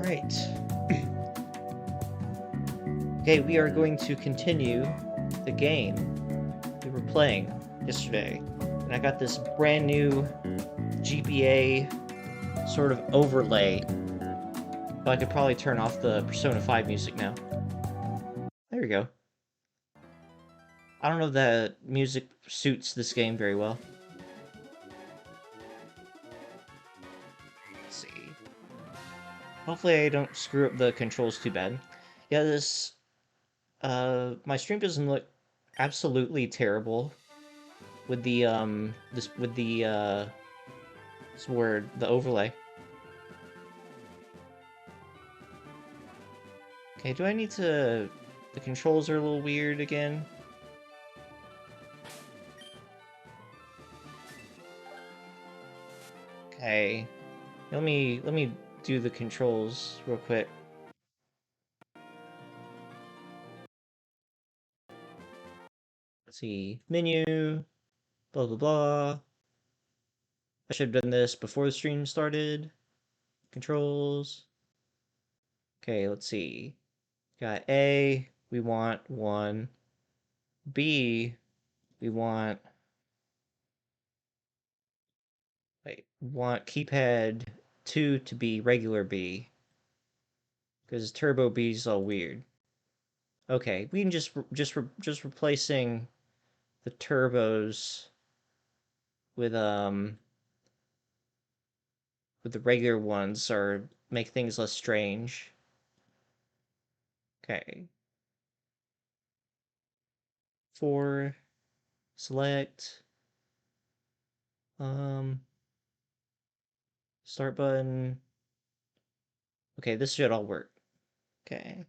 Alright. Okay, we are going to continue the game we were playing yesterday. And I got this brand new GBA sort of overlay. So I could probably turn off the Persona 5 music now. There we go. I don't know if that music suits this game very well. Let's see. Hopefully I don't screw up the controls too bad. Yeah, my stream doesn't look absolutely terrible with the, this word, the overlay. Okay, do I need to... The controls are a little weird again. Okay. Let me do the controls real quick. Let's see. Menu. Blah, blah, blah. I should have done this before the stream started. Controls. Okay, let's see. Got A. We want 1. B. We want... Wait. Want keypad 2 to be regular B. Because Turbo B is all weird. Okay, we can just replacing the turbos with the regular ones or make things less strange. Okay. 4 select start button. Okay, this should all work. Okay.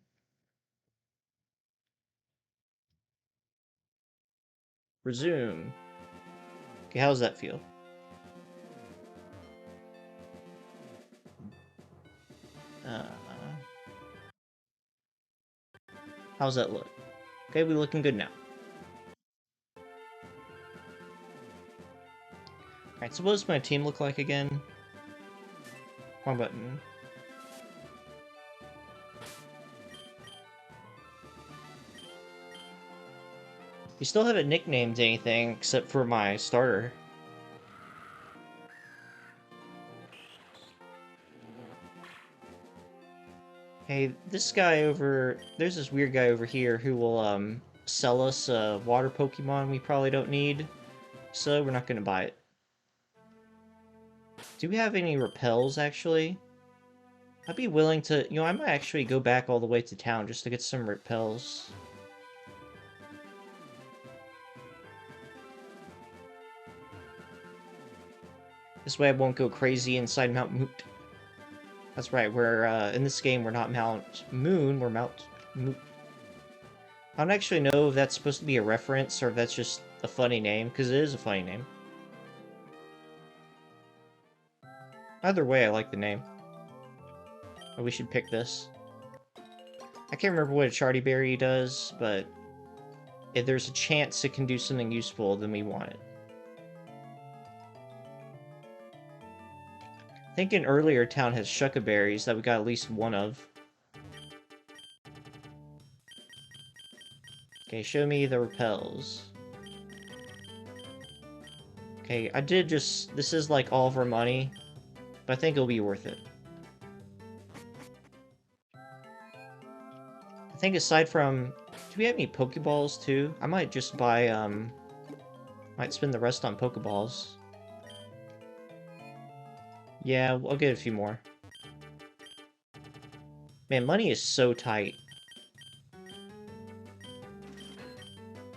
Resume. Okay, how does that feel? How's that look? Okay, we looking good now. Alright, so what does my team look like again? Wrong button. You still haven't nicknamed anything except for my starter. Hey, this guy over... There's this weird guy over here who will, sell us a water Pokemon we probably don't need, so we're not gonna buy it. Do we have any repels, actually? I'd be willing to... You know, I might actually go back all the way to town just to get some repels. This way I won't go crazy inside Mount Moot. That's right, we're, in this game, we're not Mount Moon, we're Mount Moot. I don't actually know if that's supposed to be a reference or if that's just a funny name, because it is a funny name. Either way, I like the name. Oh, we should pick this. I can't remember what a Charty Berry does, but if there's a chance it can do something useful, then we want it. I think an earlier town has Shucca Berries that we got at least one of. Okay, show me the repels. Okay, I did just... This is like all of our money, but I think it'll be worth it. I think aside from... Do we have any Pokeballs, too? I might just buy, might spend the rest on Pokeballs. Yeah, I'll get a few more. Man, money is so tight.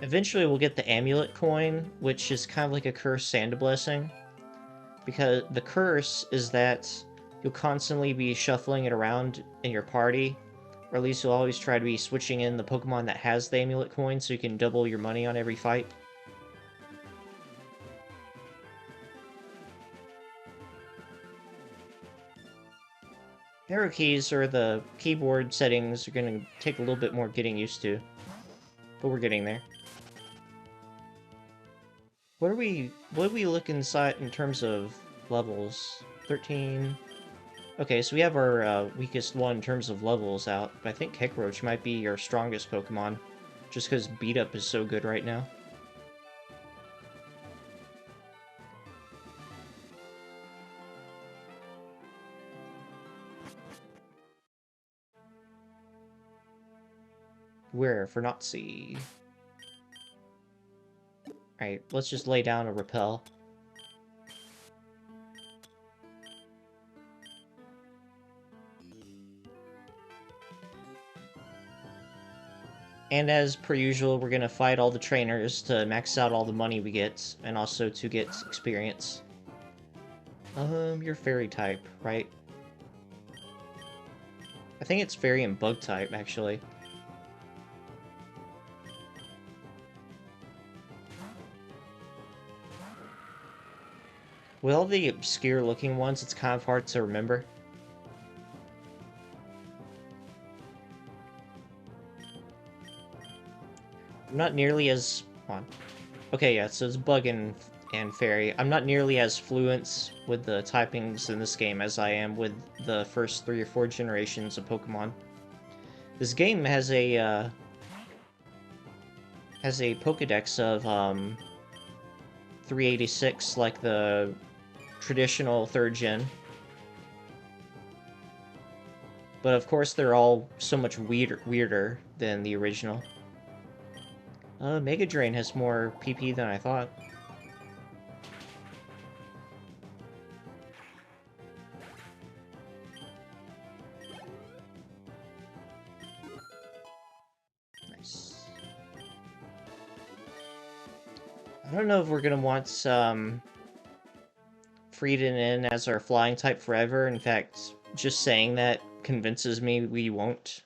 Eventually we'll get the Amulet Coin, which is kind of like a curse and a blessing. Because the curse is that you'll constantly be shuffling it around in your party, or at least you'll always try to be switching in the Pokemon that has the Amulet Coin so you can double your money on every fight. Arrow keys or the keyboard settings are going to take a little bit more getting used to, but we're getting there. What do we look inside in terms of levels? 13. Okay, so we have our weakest one in terms of levels out, but I think Kekroach might be our strongest Pokemon, just because Beat Up is so good right now. Where for Nazi? Alright, let's just lay down a Repel. And as per usual, we're gonna fight all the trainers to max out all the money we get, and also to get experience. You're Fairy type, right? I think it's Fairy and Bug type, actually. With all the obscure-looking ones, it's kind of hard to remember. I'm not nearly as... Hold on. Okay, yeah, so it's Bug and Fairy. I'm not nearly as fluent with the typings in this game as I am with the first 3 or 4 generations of Pokemon. This game has a Pokedex of 386, like the traditional 3rd gen. But of course, they're all so much weirder than the original. Mega Drain has more PP than I thought. Nice. I don't know if we're gonna want Frieden in as our flying type forever. In fact, just saying that convinces me we won't.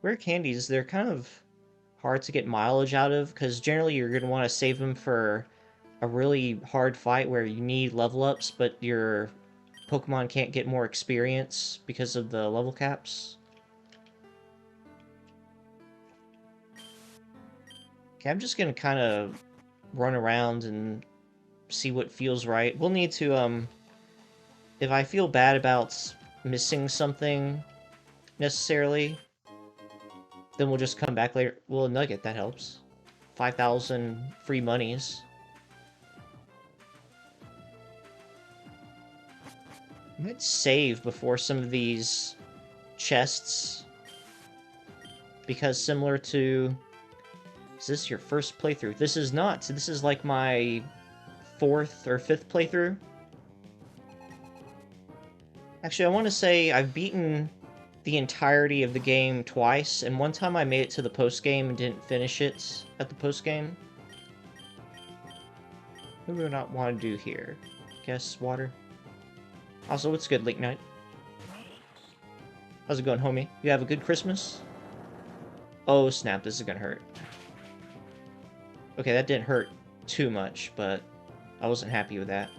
Rare candies, they're kind of hard to get mileage out of, because generally you're going to want to save them for a really hard fight where you need level ups, but your Pokemon can't get more experience because of the level caps. Okay, I'm just going to kind of run around and see what feels right. We'll need to, if I feel bad about missing something necessarily, then we'll just come back later. Well, a nugget, that helps. 5,000 free monies. I might save before some of these chests, because similar to... Is this your first playthrough? This is not. This is like my 4th or 5th playthrough. Actually, I want to say I've beaten the entirety of the game twice, and one time I made it to the post-game and didn't finish it at the post-game. What do we not want to do here? Guess water. Also, what's good, Late Night? How's it going, homie? You have a good Christmas? Oh, snap, this is gonna hurt. Okay, that didn't hurt too much, but I wasn't happy with that.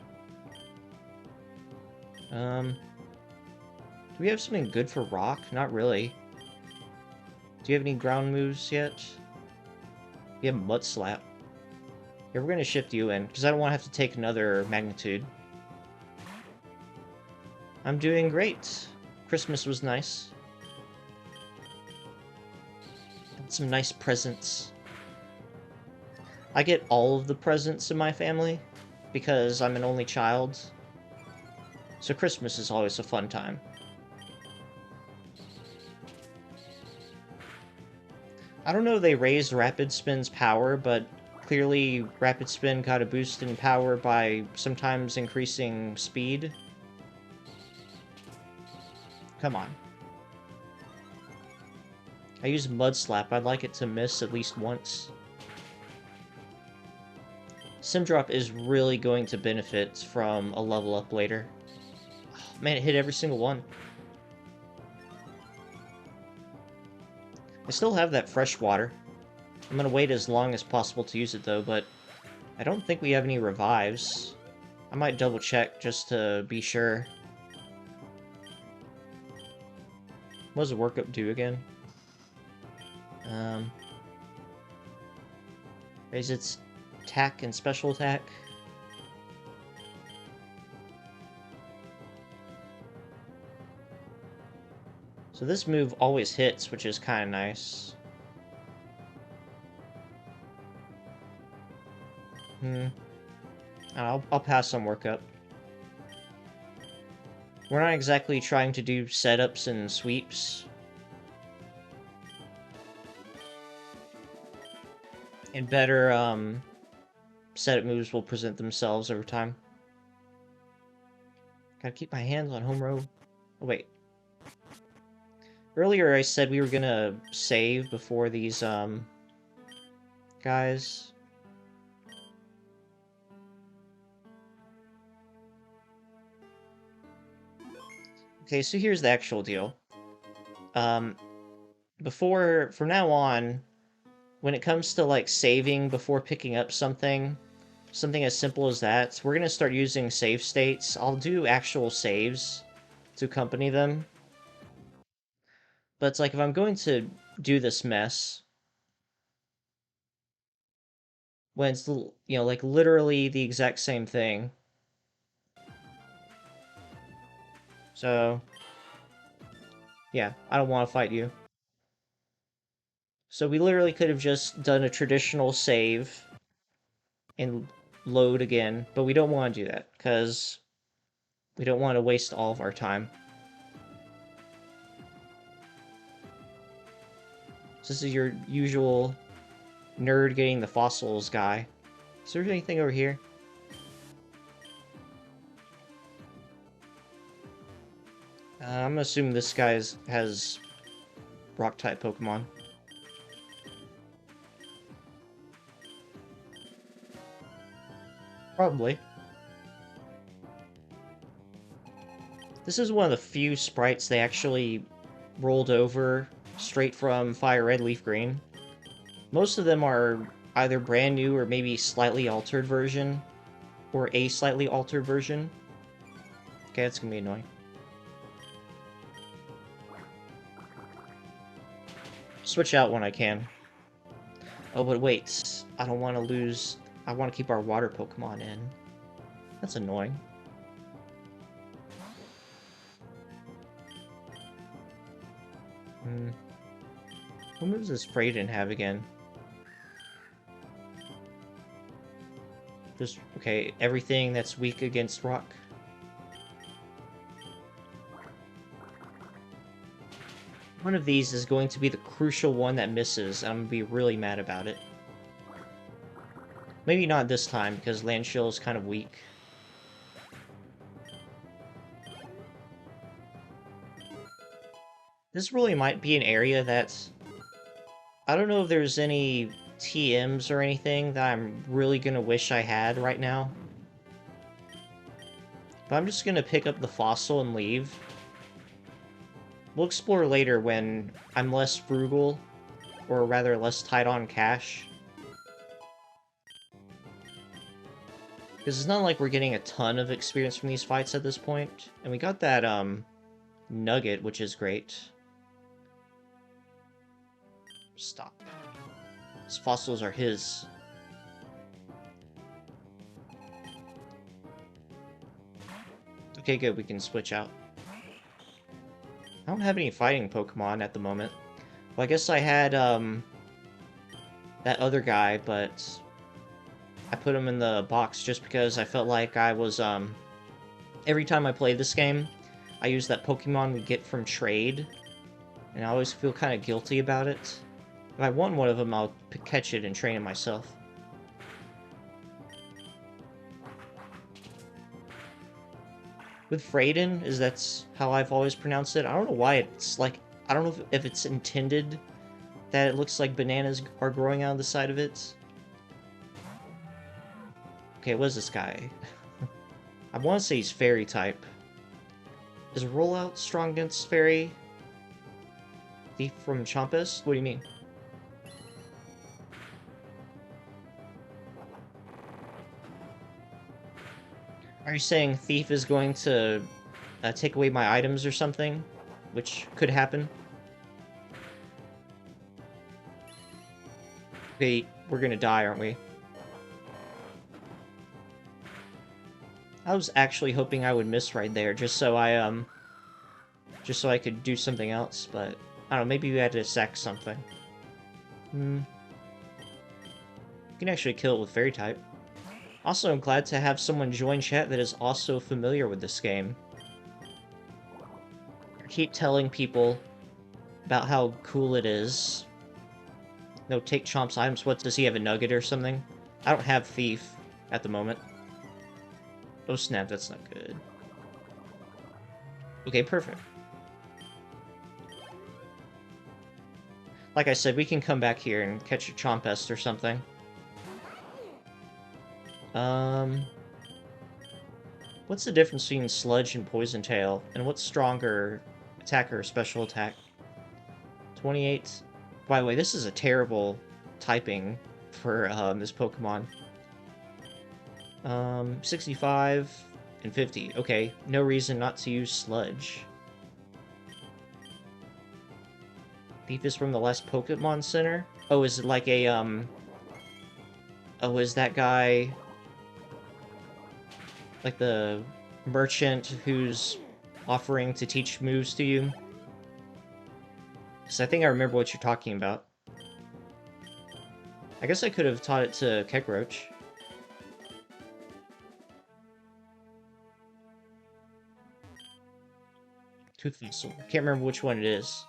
Do we have something good for rock? Not really. Do you have any ground moves yet? We have Mud Slap. Yeah, we're gonna shift you in, because I don't want to have to take another magnitude. I'm doing great. Christmas was nice. Got some nice presents. I get all of the presents in my family, because I'm an only child. So Christmas is always a fun time. I don't know if they raised Rapid Spin's power, but clearly Rapid Spin got a boost in power by sometimes increasing speed. Come on. I use Mud Slap. I'd like it to miss at least once. Simdrop is really going to benefit from a level up later. Oh, man, it hit every single one. I still have that fresh water. I'm gonna wait as long as possible to use it though, but I don't think we have any revives. I might double check just to be sure. What does the workup do again? Raise its attack and special attack. So this move always hits, which is kind of nice. I'll pass on workup. We're not exactly trying to do setups and sweeps. And better, setup moves will present themselves over time. Gotta keep my hands on home row. Oh, wait. Earlier I said we were gonna save before these, guys. Okay, so here's the actual deal. From now on, when it comes to, like, saving before picking up something as simple as that, we're gonna start using save states. I'll do actual saves to accompany them. But it's like, if I'm going to do this mess, when it's, you know, like, literally the exact same thing. So, yeah, I don't want to fight you. So we literally could have just done a traditional save and load again, but we don't want to do that, because we don't want to waste all of our time. So this is your usual nerd getting the fossils guy. Is there anything over here? I'm assuming this guy has rock-type Pokemon. Probably. This is one of the few sprites they actually rolled over straight from Fire Red, Leaf Green. Most of them are either brand new or maybe slightly altered version, or a slightly altered version. Okay, that's gonna be annoying. Switch out when I can. Oh, but wait, I don't want to lose... I want to keep our water Pokemon in. That's annoying. What moves does Freydin have again? Just, okay, everything that's weak against rock. One of these is going to be the crucial one that misses, and I'm gonna be really mad about it. Maybe not this time, because Landchill is kind of weak. This really might be an area that's... I don't know if there's any TMs or anything that I'm really gonna wish I had right now. But I'm just gonna pick up the fossil and leave. We'll explore later when I'm less frugal, or rather less tight on cash. Because it's not like we're getting a ton of experience from these fights at this point. And we got that, nugget, which is great. Stop. These fossils are his. Okay, good, we can switch out. I don't have any fighting Pokemon at the moment. Well, I guess I had, that other guy, but I put him in the box just because I felt like I was, every time I play this game, I use that Pokemon we get from trade, and I always feel kind of guilty about it. If I want one of them, I'll catch it and train it myself. With Freydin, that's how I've always pronounced it. I don't know why it's like... I don't know if it's intended that it looks like bananas are growing out of the side of it. Okay, what is this guy? I want to say he's Fairy type. Is Rollout strong against Fairy? Thief from Champus? What do you mean? Are you saying Thief is going to take away my items or something? Which could happen. Okay, we're gonna die, aren't we? I was actually hoping I would miss right there, just so I, just so I could do something else, but I don't know, maybe we had to sack something. You can actually kill it with Fairy type. Also, I'm glad to have someone join chat that is also familiar with this game. I keep telling people about how cool it is. No, take Chomp's items. What, does he have a nugget or something? I don't have Thief at the moment. Oh snap, that's not good. Okay, perfect. Like I said, we can come back here and catch a Chompest or something. What's the difference between Sludge and Poison Tail? And what's stronger, attack or special attack? 28. By the way, this is a terrible typing for this Pokemon. 65 and 50. Okay, no reason not to use Sludge. Thief is from the last Pokemon Center? Oh, is it like a, Oh, is that guy... like the merchant who's offering to teach moves to you? Because I think I remember what you're talking about. I guess I could have taught it to Kekroach. Tooth Fossil. Can't remember which one it is.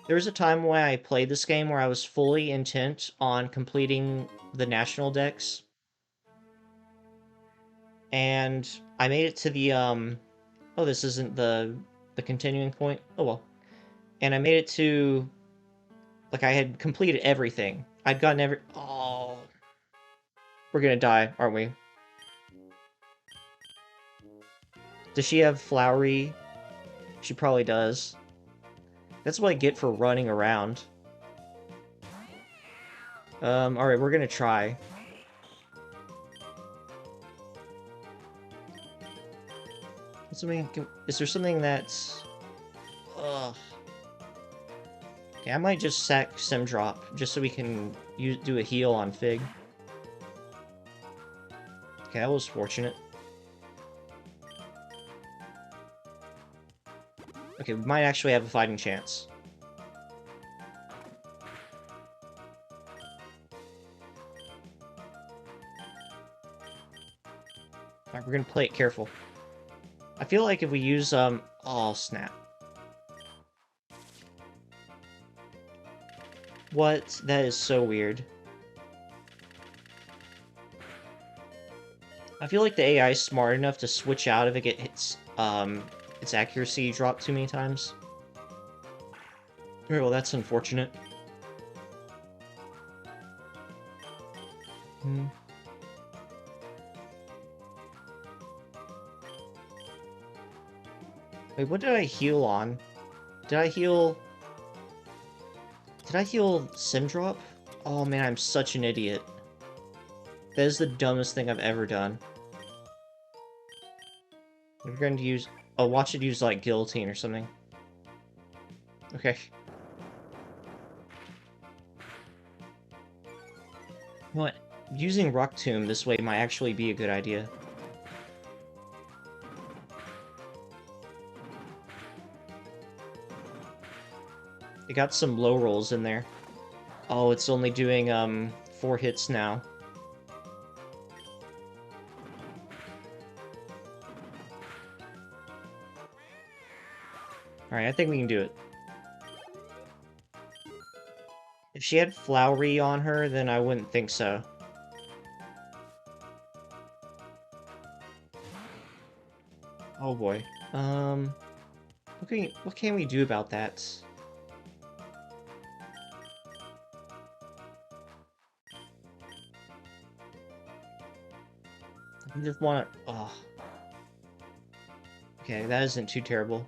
There was a time when I played this game where I was fully intent on completing the national decks. And I made it to the, oh, this isn't the continuing point? Oh, well. And I made it to... like, I had completed everything. I'd gotten every... Oh. We're gonna die, aren't we? Does she have Flowery? She probably does. That's what I get for running around. Alright, we're gonna try. Is there something that's... Ugh. Okay, I might just sack Simdrop, just so we can do a heal on Fig. Okay, that was fortunate. Okay, we might actually have a fighting chance. Alright, we're gonna play it careful. I feel like if we use, oh, snap. What? That is so weird. I feel like the AI is smart enough to switch out if it gets its accuracy dropped too many times. Alright, well, that's unfortunate. Wait, what did I heal on? Did I heal Simdrop? Oh man, I'm such an idiot. That is the dumbest thing I've ever done. We're going to use... oh, watch it use, like, Guillotine or something. Okay. What? Using Rock Tomb this way might actually be a good idea. It got some low rolls in there. Oh, it's only doing, 4 hits now. Alright, I think we can do it. If she had Flowery on her, then I wouldn't think so. Oh boy. What can we do about that? I just want to... oh. Okay, that isn't too terrible.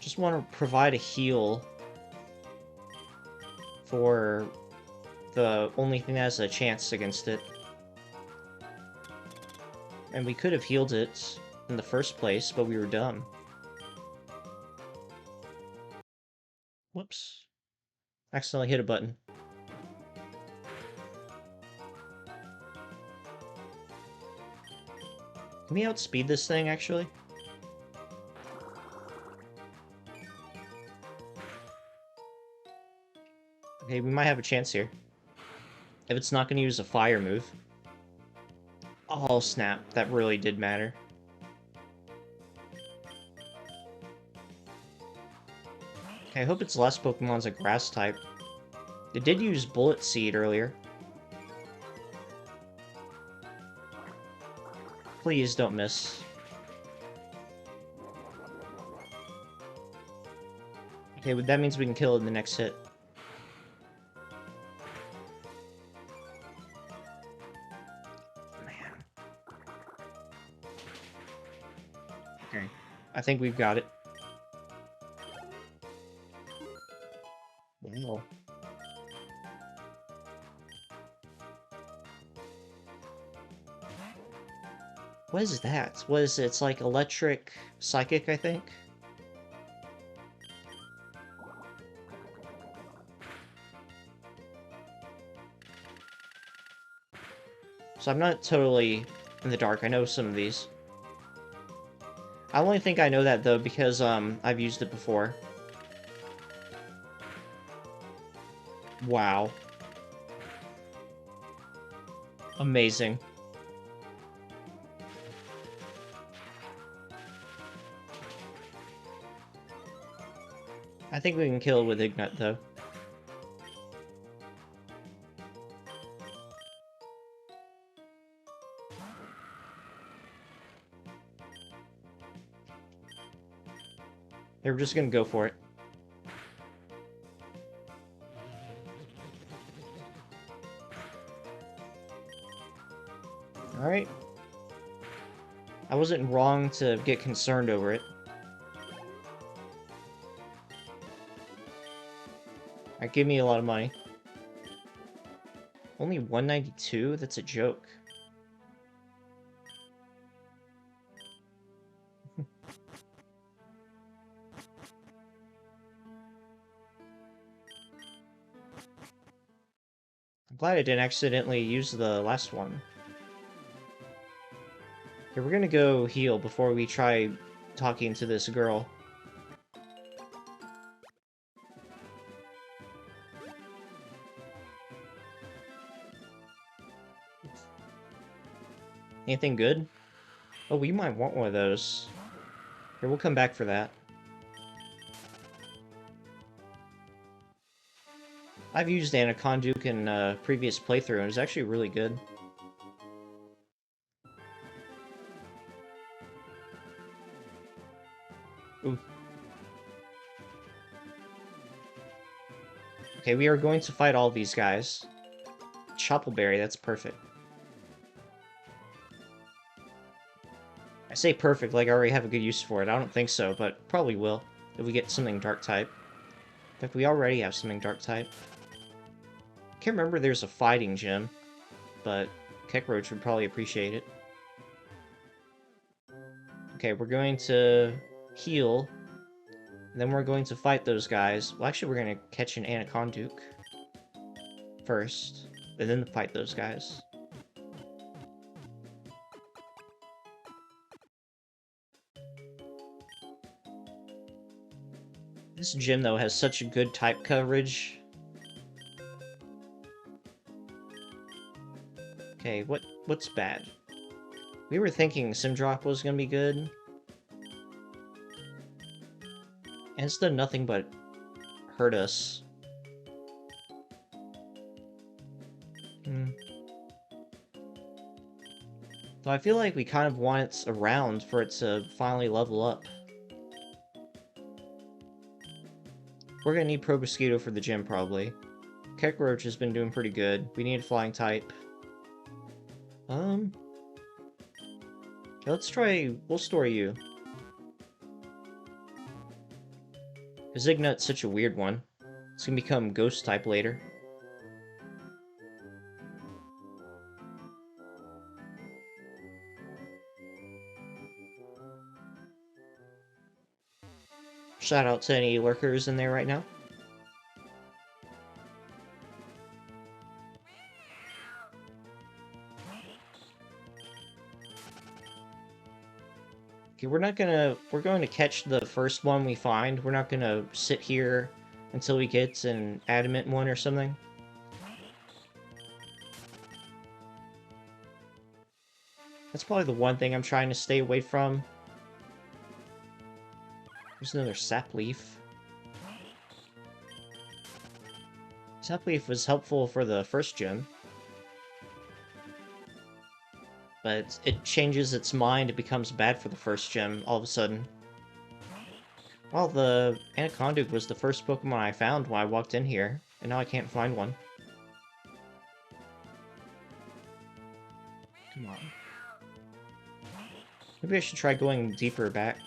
Just want to provide a heal for the only thing that has a chance against it. And we could have healed it in the first place, but we were dumb. Whoops. Accidentally hit a button. Can we outspeed this thing, actually? Okay, we might have a chance here. If it's not going to use a fire move. Oh, snap. That really did matter. Okay, I hope its last Pokemon's a grass type. It did use Bullet Seed earlier. Please don't miss. Okay, well, that means we can kill it in the next hit. Man. Okay. I think we've got it. Wow. What is that? What is it? It's like electric psychic, I think? So I'm not totally in the dark. I know some of these. I only think I know that, though, because I've used it before. Wow. Amazing. I think we can kill it with Ignite, though. They're just gonna go for it. Alright. I wasn't wrong to get concerned over it. Alright, give me a lot of money. Only 192? That's a joke. I'm glad I didn't accidentally use the last one. Okay, we're gonna go heal before we try talking to this girl. Anything good? Oh, we might want one of those. Here, we'll come back for that. I've used Anaconduke in a previous playthrough, and it was actually really good. Ooh. Okay, we are going to fight all these guys. Choppleberry, that's perfect. I say perfect like I already have a good use for it. I don't think so, but probably will if we get something dark type. In fact, we already have something dark type. Can't remember there's a fighting gym, but Kekroach would probably appreciate it. Okay, we're going to heal, and then we're going to fight those guys. Well, actually, we're going to catch an Anaconduke first, and then fight those guys. This gym, though, has such a good type coverage. Okay, what's bad? We were thinking Simdrop was gonna be good. And it's done nothing but hurt us. So I feel like we kind of want it around for it to finally level up. We're gonna need Proboscido for the gym, probably. Kekroach has been doing pretty good. We need a flying type. Let's try... We'll store you. Because Ignite's such a weird one. It's gonna become Ghost type later. Shout out to any lurkers in there right now. Okay, we're going to catch the first one we find. We're not gonna sit here until we get an adamant one or something. That's probably the one thing I'm trying to stay away from. There's another sap leaf. Sap leaf was helpful for the first gym. But it changes its mind, it becomes bad for the first gym all of a sudden. Well, the Anaconda was the first Pokemon I found when I walked in here, and now I can't find one. Come on. Maybe I should try going deeper back.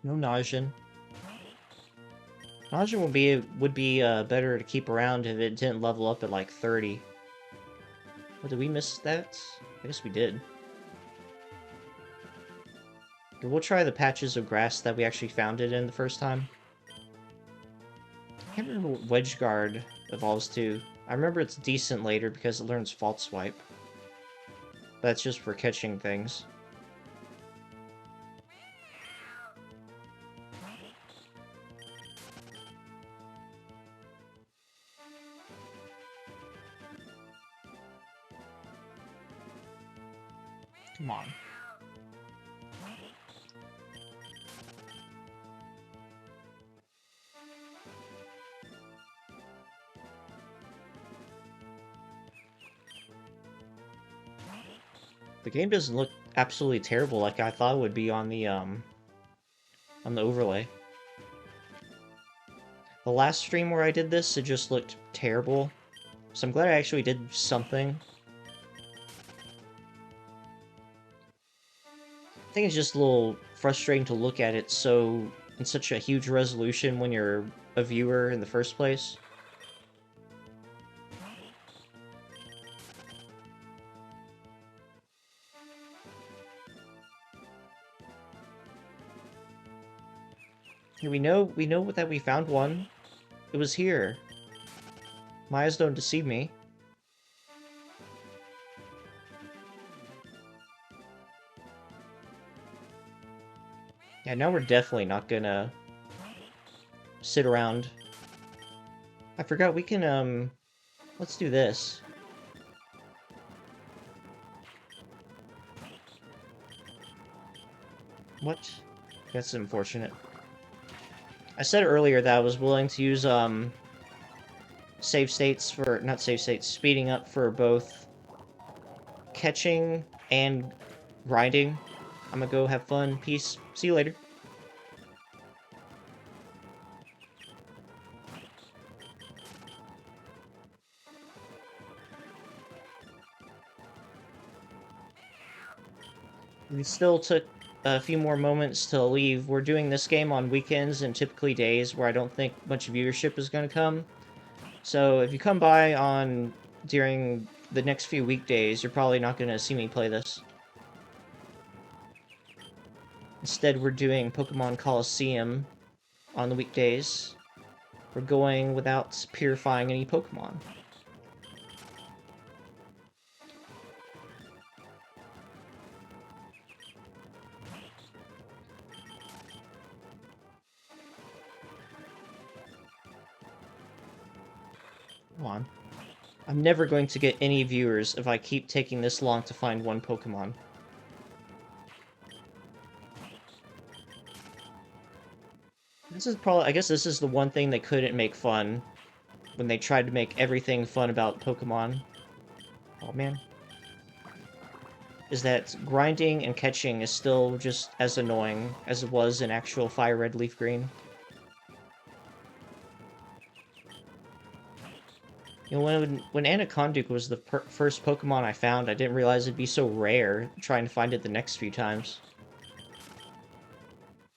No Najin. Najin would be better to keep around if it didn't level up at like 30. Oh, did we miss that? I guess we did. Okay, we'll try the patches of grass that we actually found it in the first time. I can't remember what Wedge Guard evolves to. I remember it's decent later because it learns Fault Swipe. That's just for catching things. Come on. The game doesn't look absolutely terrible like I thought it would be on the overlay. The last stream where I did this, it just looked terrible. So I'm glad I actually did something. I think it's just a little frustrating to look at it in such a huge resolution when you're a viewer in the first place. Yeah, we know that we found one. It was here. My eyes don't deceive me. Yeah, now we're definitely not gonna sit around. I forgot we can, let's do this. What? That's unfortunate. I said earlier that I was willing to use, save states for, not save states, speeding up for both catching and grinding. I'm gonna go have fun. Peace. See you later. We still took a few more moments to leave. We're doing this game on weekends and typically days where I don't think much viewership is going to come. So if you come by during the next few weekdays, you're probably not going to see me play this. Instead, we're doing Pokemon Coliseum on the weekdays. We're going without purifying any Pokemon. Come on. I'm never going to get any viewers if I keep taking this long to find one Pokemon. This is probably, I guess this is the one thing they couldn't make fun when they tried to make everything fun about Pokemon. Oh man. Is that grinding and catching is still just as annoying as it was in actual Fire Red Leaf Green. You know, when Anaconda was the first Pokemon I found, I didn't realize it'd be so rare trying to find it the next few times.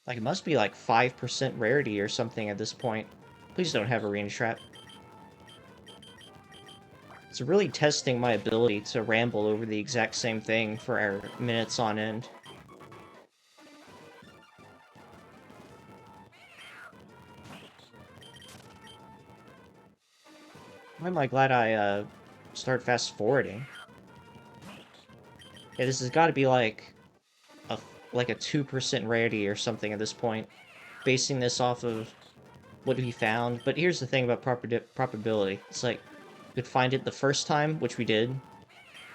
Like, it must be like 5% rarity or something at this point. Please don't have Arena Trap. It's really testing my ability to ramble over the exact same thing for minutes on end. Why am I glad I started fast forwarding? Yeah, this has got to be like a 2% rarity or something at this point, basing this off of what we found. But here's the thing about probability. It's like we could find it the first time, which we did,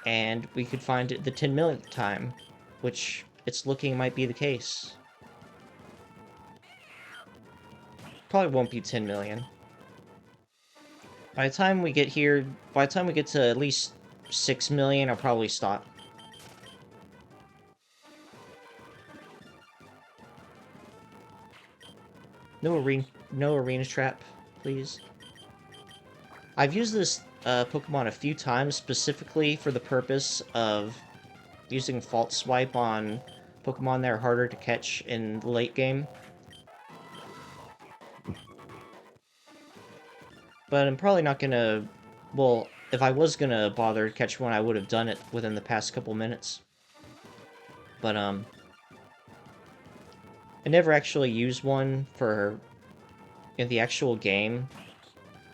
and we could find it the 10 millionth time, which it's looking might be the case. Probably won't be 10 million. By the time we get here, by the time we get to at least 6 million, I'll probably stop. No arena trap, please. I've used this Pokemon a few times specifically for the purpose of using Fault Swipe on Pokemon that are harder to catch in the late game. But I'm probably not gonna... Well, if I was gonna bother to catch one, I would have done it within the past couple minutes. But, I never actually used one for... in the actual game.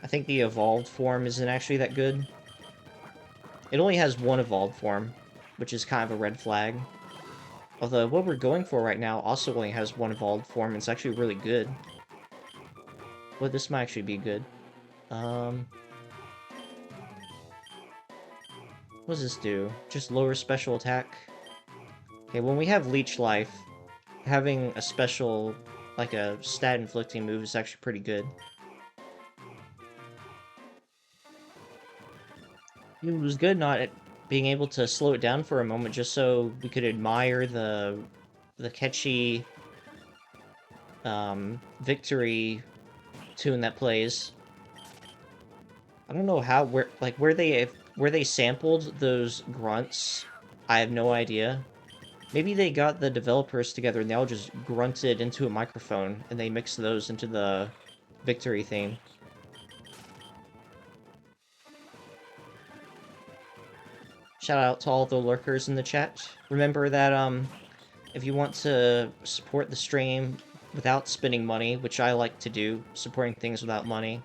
I think the evolved form isn't actually that good. It only has one evolved form, which is kind of a red flag. Although, what we're going for right now also only has one evolved form, and it's actually really good. Well, this might actually be good. What does this do? Just lower special attack? Okay, when we have Leech Life, having a special, like a stat-inflicting move is actually pretty good. It was good not being able to slow it down for a moment just so we could admire the catchy victory tune that plays. I don't know how where they sampled those grunts. I have no idea. Maybe they got the developers together and they all just grunted into a microphone and they mixed those into the victory theme. Shout out to all the lurkers in the chat. Remember that if you want to support the stream without spending money, which I like to do, supporting things without money,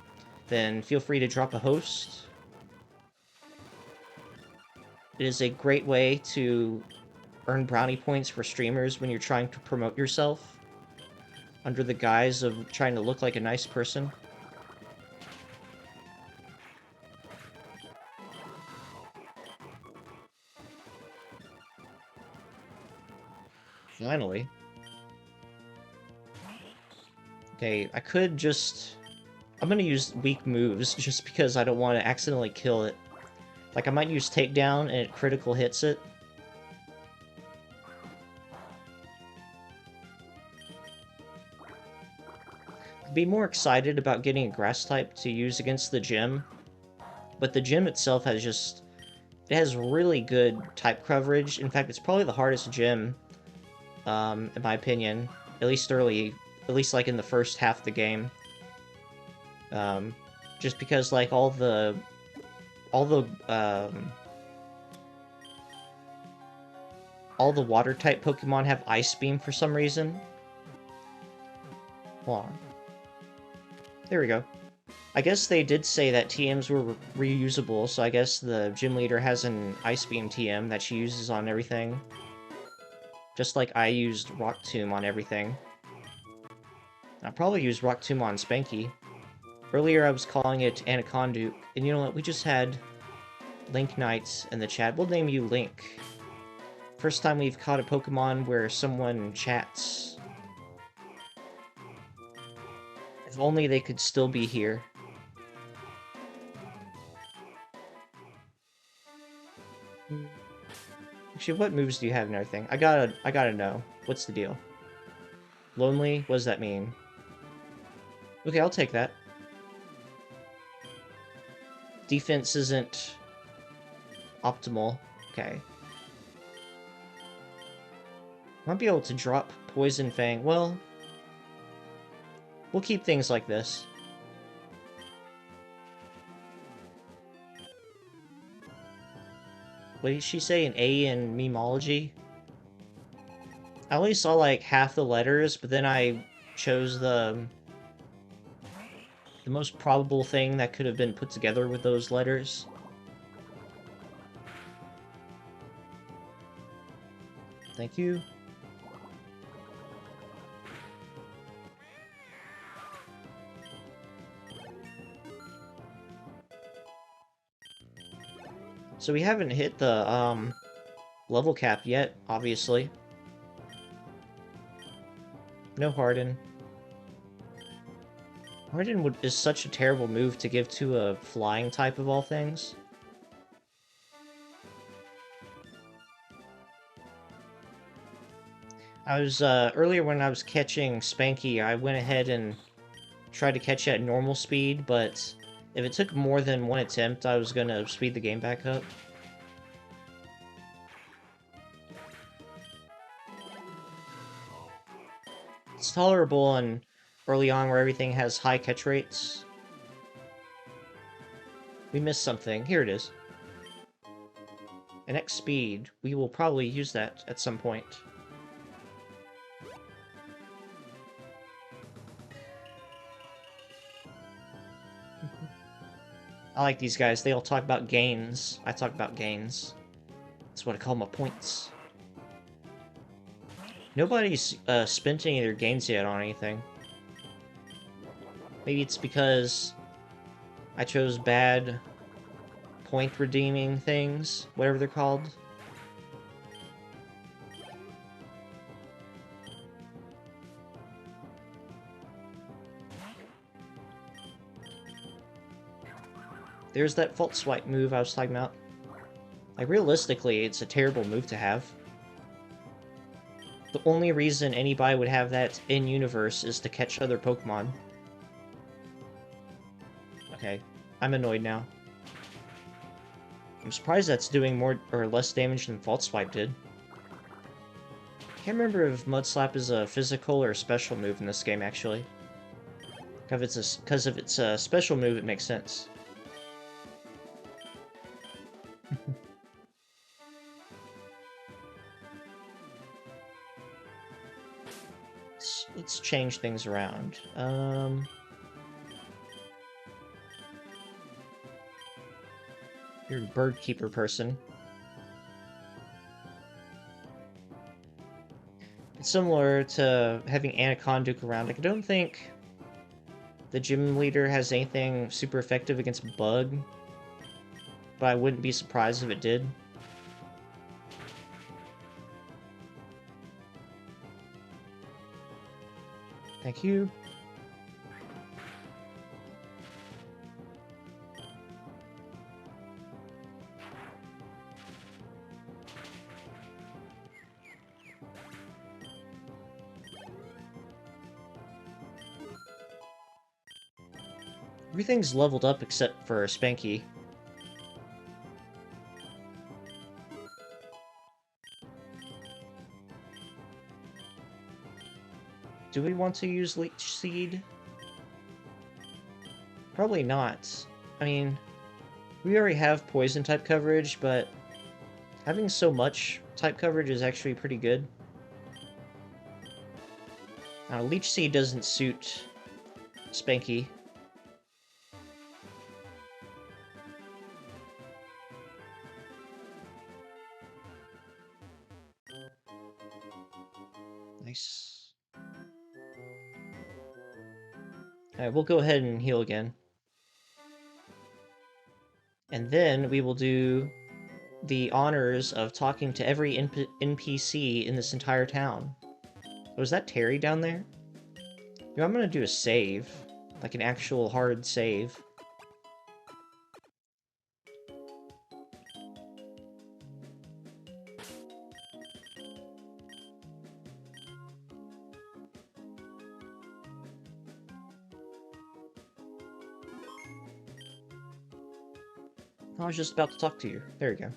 then feel free to drop a host. It is a great way to earn brownie points for streamers when you're trying to promote yourself under the guise of trying to look like a nice person. Finally. Okay, I could just... I'm gonna use weak moves just because I don't want to accidentally kill it. Like, I might use Takedown and it critical hits it. I'd be more excited about getting a Grass type to use against the gym, but the gym itself has just... It has really good type coverage. In fact, it's probably the hardest gym, in my opinion. At least like in the first half of the game. Just because, like, all the water-type Pokemon have Ice Beam for some reason. Hold on. There we go. I guess they did say that TMs were reusable, so I guess the gym leader has an Ice Beam TM that she uses on everything. Just like I used Rock Tomb on everything. I'll probably use Rock Tomb on Spanky. Earlier I was calling it Anaconduke, and you know what, we just had Link Knights in the chat. We'll name you Link. First time we've caught a Pokemon where someone chats. If only they could still be here. Actually, what moves do you have and everything? I gotta know. What's the deal? Lonely? What does that mean? Okay, I'll take that. Defense isn't optimal. Okay. Might be able to drop Poison Fang. Well, we'll keep things like this. What did she say? An A in memology? I only saw like half the letters, but then I chose the the most probable thing that could have been put together with those letters. Thank you. So we haven't hit the, level cap yet, obviously. No Harden. Harden is such a terrible move to give to a flying type of all things. I was, earlier when I was catching Spanky, I went ahead and tried to catch it at normal speed, but if it took more than one attempt, I was gonna speed the game back up. It's tolerable on early on where everything has high catch rates. We missed something. Here it is. An X speed. We will probably use that at some point. I like these guys. They all talk about gains. I talk about gains. That's what I call my points. Nobody's spent any of their gains yet on anything. Maybe it's because I chose bad point redeeming things, whatever they're called. There's that fault swipe move I was talking about. Like, realistically, it's a terrible move to have. The only reason anybody would have that in-universe is to catch other Pokemon. Okay, I'm annoyed now. I'm surprised that's doing more or less damage than Fault Swipe did. Can't remember if Mud Slap is a physical or a special move in this game, actually. Because if it's a special move, it makes sense. Let's change things around. You're a bird keeper person. It's similar to having Anaconduke around. Like, I don't think the gym leader has anything super effective against Bug, but I wouldn't be surprised if it did. Thank you. Everything's leveled up except for Spanky. Do we want to use Leech Seed? Probably not. I mean, we already have Poison type coverage, but having so much type coverage is actually pretty good. Now, Leech Seed doesn't suit Spanky. Nice. Alright, we'll go ahead and heal again. And then we will do the honors of talking to every NPC in this entire town. Was that Terry down there? You know, I'm gonna do a save. Like an actual hard save. I was just about to talk to you. There we go.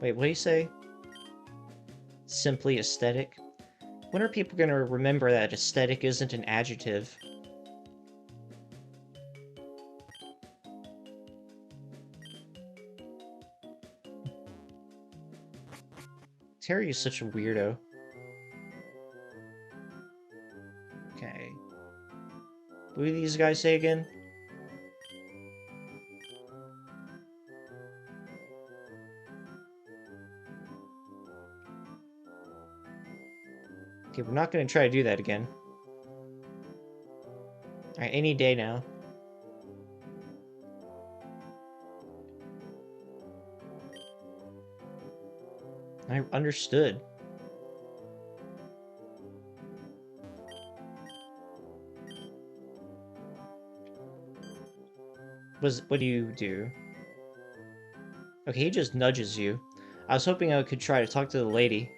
Wait, what do you say? Simply aesthetic? When are people gonna remember that aesthetic isn't an adjective? Terry is such a weirdo. Okay. What do these guys say again? Okay, we're not going to try to do that again. Alright, any day now. I understood. What do you do? Okay, he just nudges you. I was hoping I could try to talk to the lady.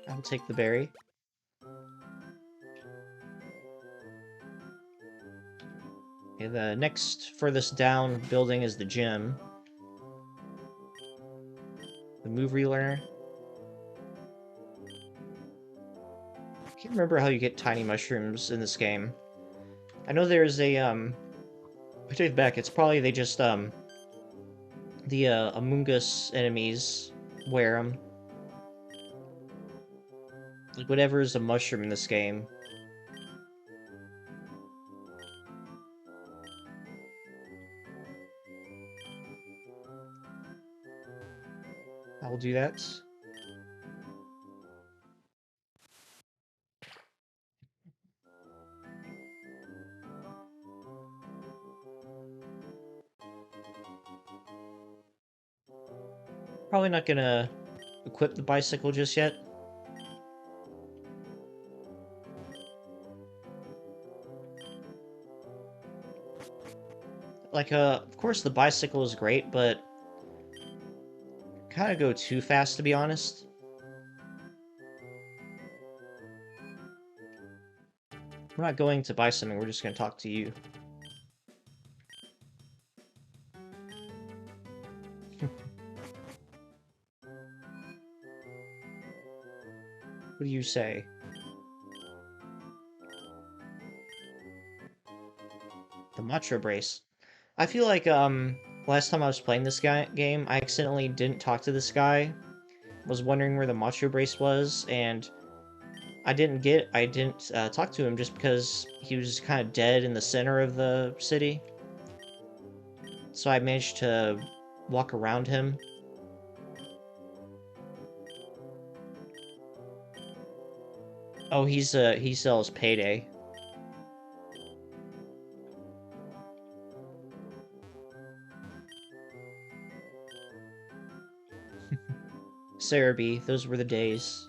I'll take the berry. Okay, the next furthest down building is the gym. The move relearner. I can't remember how you get tiny mushrooms in this game. I know there's a, I take it back, it's probably they just, the, Among Us enemies wear them. Like, whatever is a mushroom in this game. I will do that. Probably not gonna equip the bicycle just yet. Like, of course the bicycle is great, but kind of go too fast, to be honest. We're not going to buy something, we're just gonna talk to you. What do you say? The Matcha Brace. I feel like, last time I was playing this game, I accidentally didn't talk to this guy. Was wondering where the Matcha Brace was, and I didn't talk to him just because he was kind of dead in the center of the city. So I managed to walk around him. Oh, he sells Payday. Cerebi, those were the days.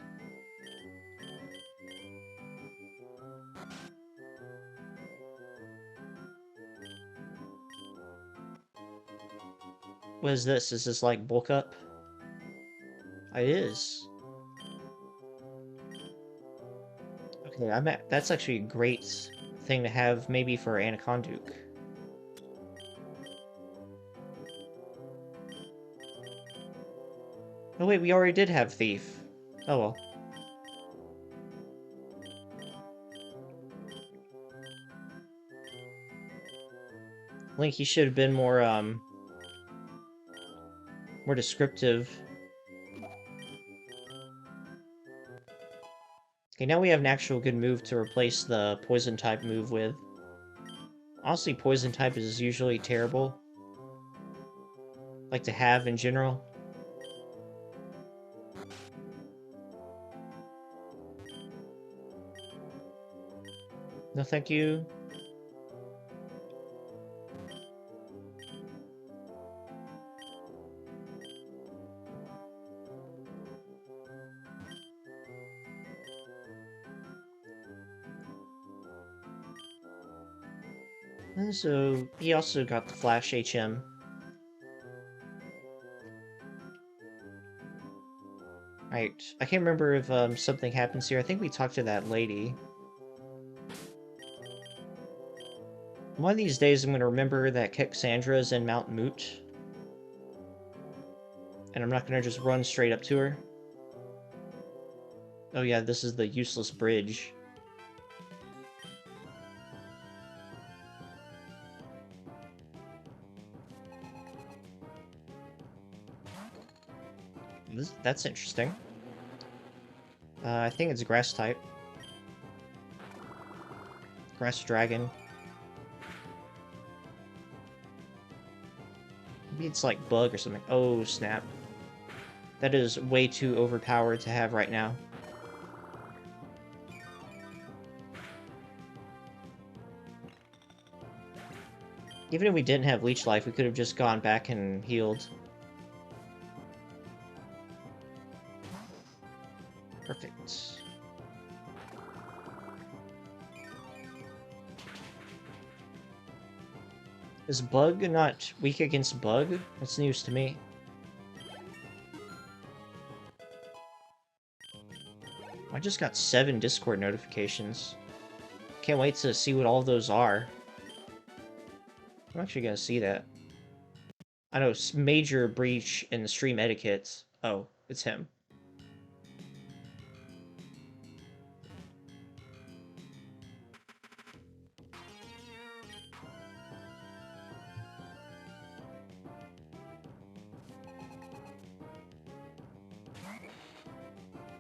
What is this? Is this like bulk up? It is. Okay, that's actually a great thing to have maybe for Anaconduke. Oh wait, we already did have Thief. Oh well. Link, he should have been more descriptive. Okay, now we have an actual good move to replace the poison type move with. Honestly, poison type is usually terrible. Like to have in general. No thank you. And so, he also got the Flash HM. Right, I can't remember if something happens here. I think we talked to that lady. One of these days I'm going to remember that Cassandra is in Mount Moot. And I'm not going to just run straight up to her. Oh yeah, this is the useless bridge. That's interesting. I think it's grass type. Grass Dragon. Maybe it's like Bug or something. Oh, snap. That is way too overpowered to have right now. Even if we didn't have Leech Life, we could have just gone back and healed. Perfect. Is Bug not weak against Bug? That's news to me. I just got 7 Discord notifications. Can't wait to see what all of those are. I'm actually gonna see that. I know, major breach in the stream etiquette. Oh, it's him.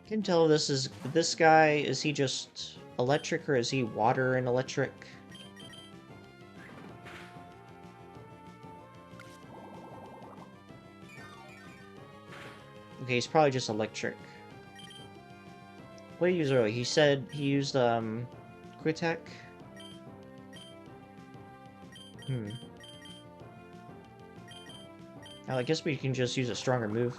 Can tell this guy, is he just electric or is he water and electric? Okay, he's probably just electric. What did he use earlier? He said he used quick attack. Now, I guess we can just use a stronger move.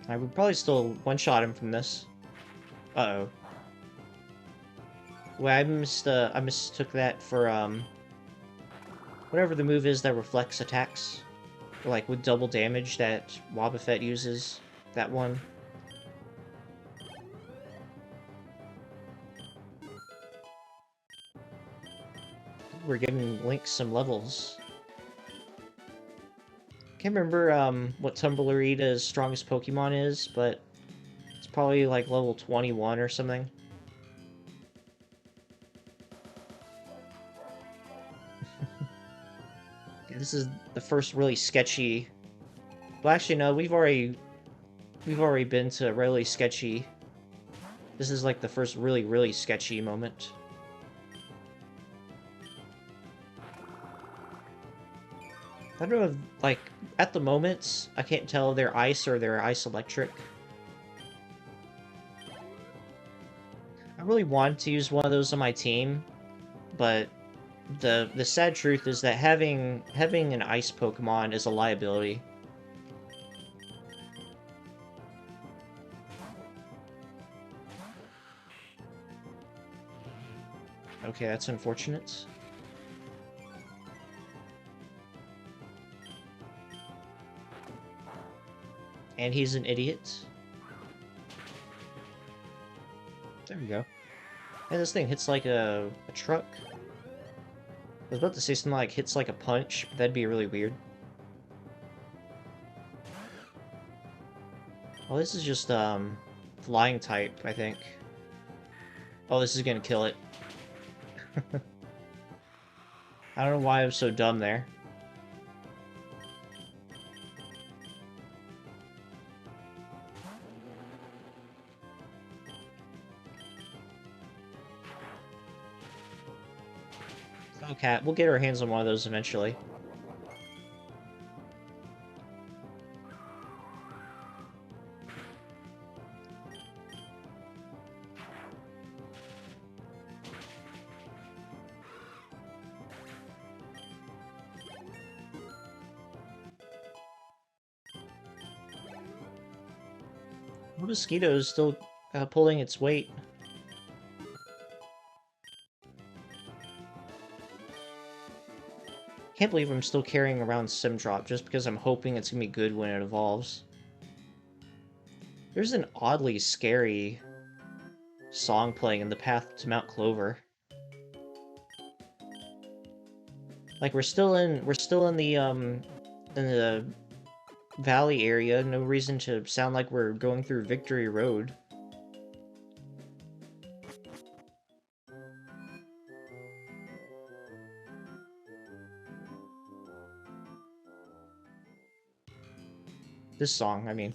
I would probably still one-shot him from this. Uh-oh. Well, I mistook that for, whatever the move is that reflects attacks. Or, like, with double damage that Wobbuffet uses. That one. We're giving Link some levels. Can't remember, what Tumbleweed's strongest Pokemon is, but it's probably, like, level 21 or something. This is the first really sketchy... Well, actually, no, we've already been to really sketchy. This is like the first really, really sketchy moment. I don't know if, like, at the moment, I can't tell if they're ice or they're ice electric. I really want to use one of those on my team, but the sad truth is that having an ice Pokemon is a liability. Okay, that's unfortunate. And he's an idiot. There we go. And this thing hits like a truck. I was about to say something like hits like a punch, but that'd be really weird. Oh, this is just, flying type, I think. Oh, this is gonna kill it. I don't know why I was so dumb there. Okay, we'll get our hands on one of those eventually. The mosquito is still pulling its weight. Can't believe I'm still carrying around Simdrop just because I'm hoping it's gonna be good when it evolves. There's an oddly scary song playing in the path to Mount Clover. Like we're still in the valley area. No reason to sound like we're going through Victory Road. This song, I mean.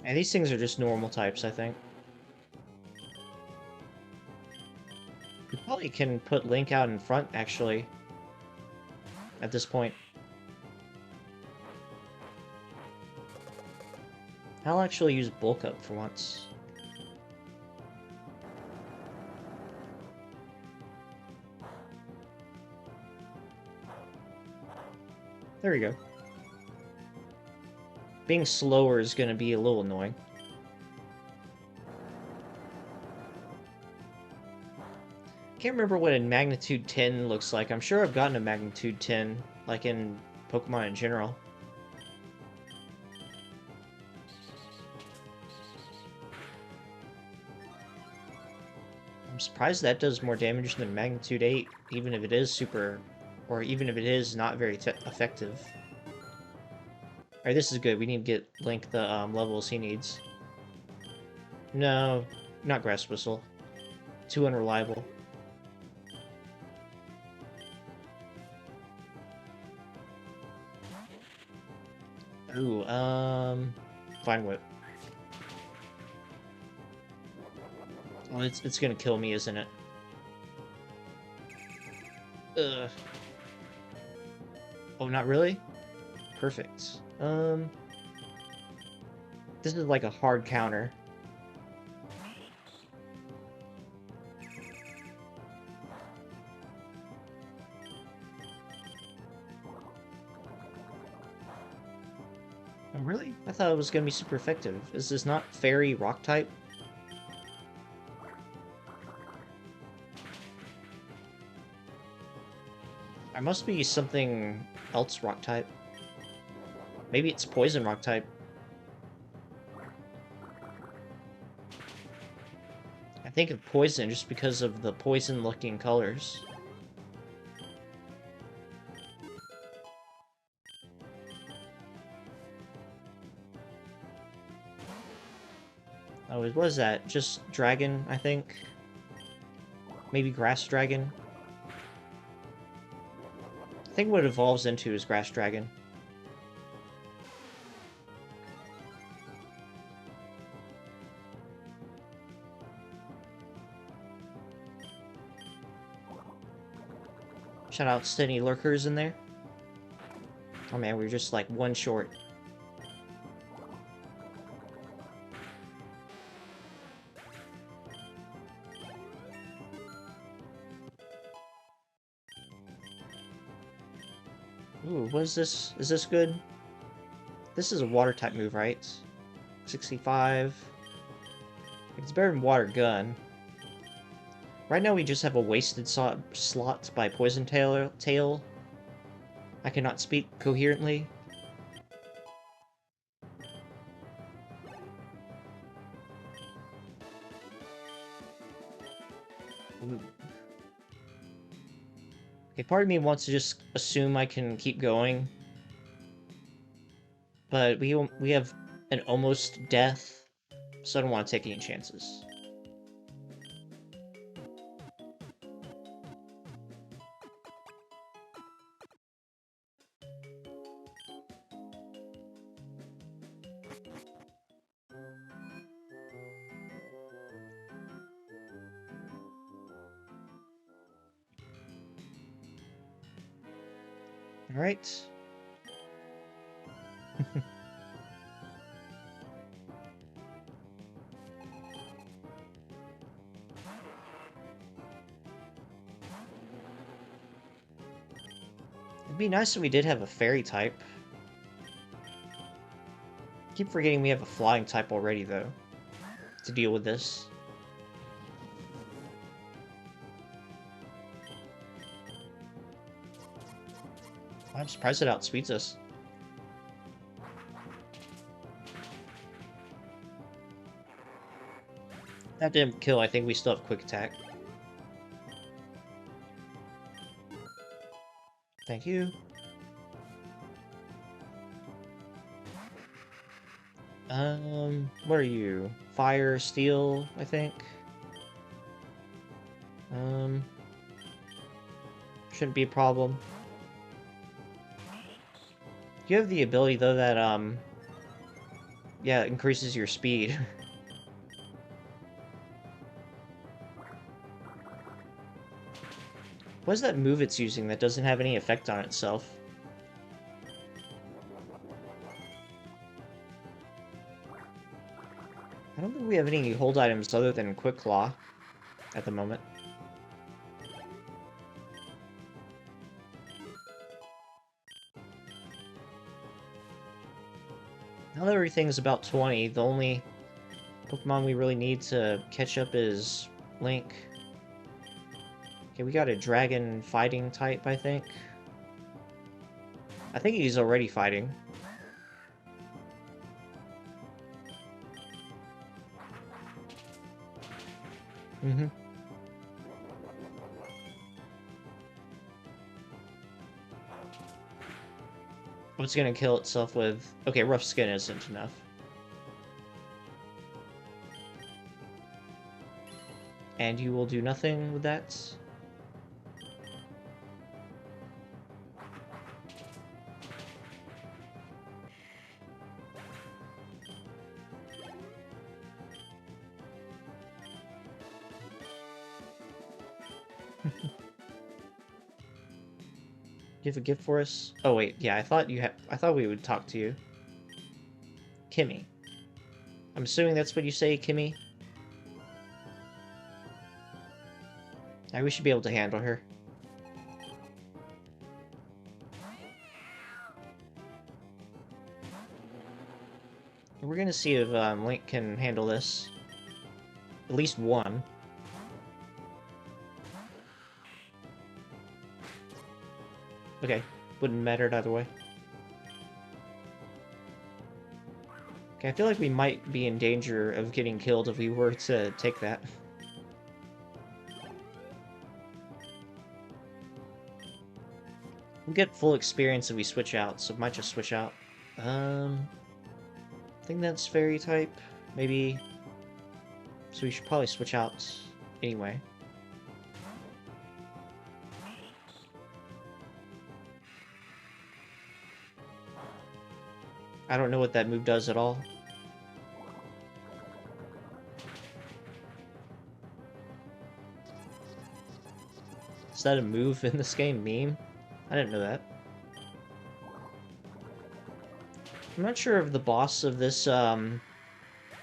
And these things are just normal types, I think. We probably can put Link out in front, actually, at this point. I'll actually use Bulk Up for once. There we go. Being slower is going to be a little annoying. Can't remember what a magnitude 10 looks like. I'm sure I've gotten a magnitude 10, like in Pokemon in general. I'm surprised that does more damage than magnitude 8, even if it is super, or even if it is not very effective. Alright, this is good. We need to get Link the levels he needs. No, not Grass Whistle. Too unreliable. Ooh, Vine Whip. Oh, it's gonna kill me, isn't it? Ugh. Oh, not really? Perfect. This is like a hard counter. Oh, really? I thought it was gonna be super effective. Is this not Fairy Rock type? I must be something else Rock type. Maybe it's Poison Rock type. I think of Poison just because of the poison-looking colors. Oh, what is that? Just Dragon, I think? Maybe Grass Dragon? I think what it evolves into is Grass Dragon. Shout out to any lurkers in there. Oh man, we're just like one short. Ooh, what is this? Is this good? This is a water type move, right? 65. It's better than Water Gun. Right now we just have a wasted slot by Poison Tail. I cannot speak coherently. Ooh. Okay, part of me wants to just assume I can keep going. But we have an almost death, so I don't want to take any chances. Alright. It'd be nice if we did have a fairy type. Keep forgetting we have a flying type already, though, to deal with this. I'm surprised it outspeeds us. That didn't kill, I think we still have quick attack. Thank you. What are you? Fire, steel, I think? Shouldn't be a problem. You have the ability, though, that, Yeah, it increases your speed. What is that move it's using that doesn't have any effect on itself? I don't think we have any hold items other than Quick Claw at the moment. Now that everything's about 20, the only Pokemon we really need to catch up is Link. Okay, we got a dragon fighting type, I think. I think he's already fighting. Mm-hmm. What's gonna kill itself with... Okay, rough skin isn't enough. And you will do nothing with that? You have a gift for us? Oh wait, yeah, I thought we would talk to you. Kimmy. I'm assuming that's what you say, Kimmy? We should be able to handle her. We're gonna see if Link can handle this. At least one. Okay, wouldn't matter either way. Okay, I feel like we might be in danger of getting killed if we were to take that. We'll get full experience if we switch out, so might just switch out. I think that's fairy type. Maybe... So we should probably switch out anyway. I don't know what that move does at all. Is that a move in this game? Meme? I didn't know that. I'm not sure if the boss of this,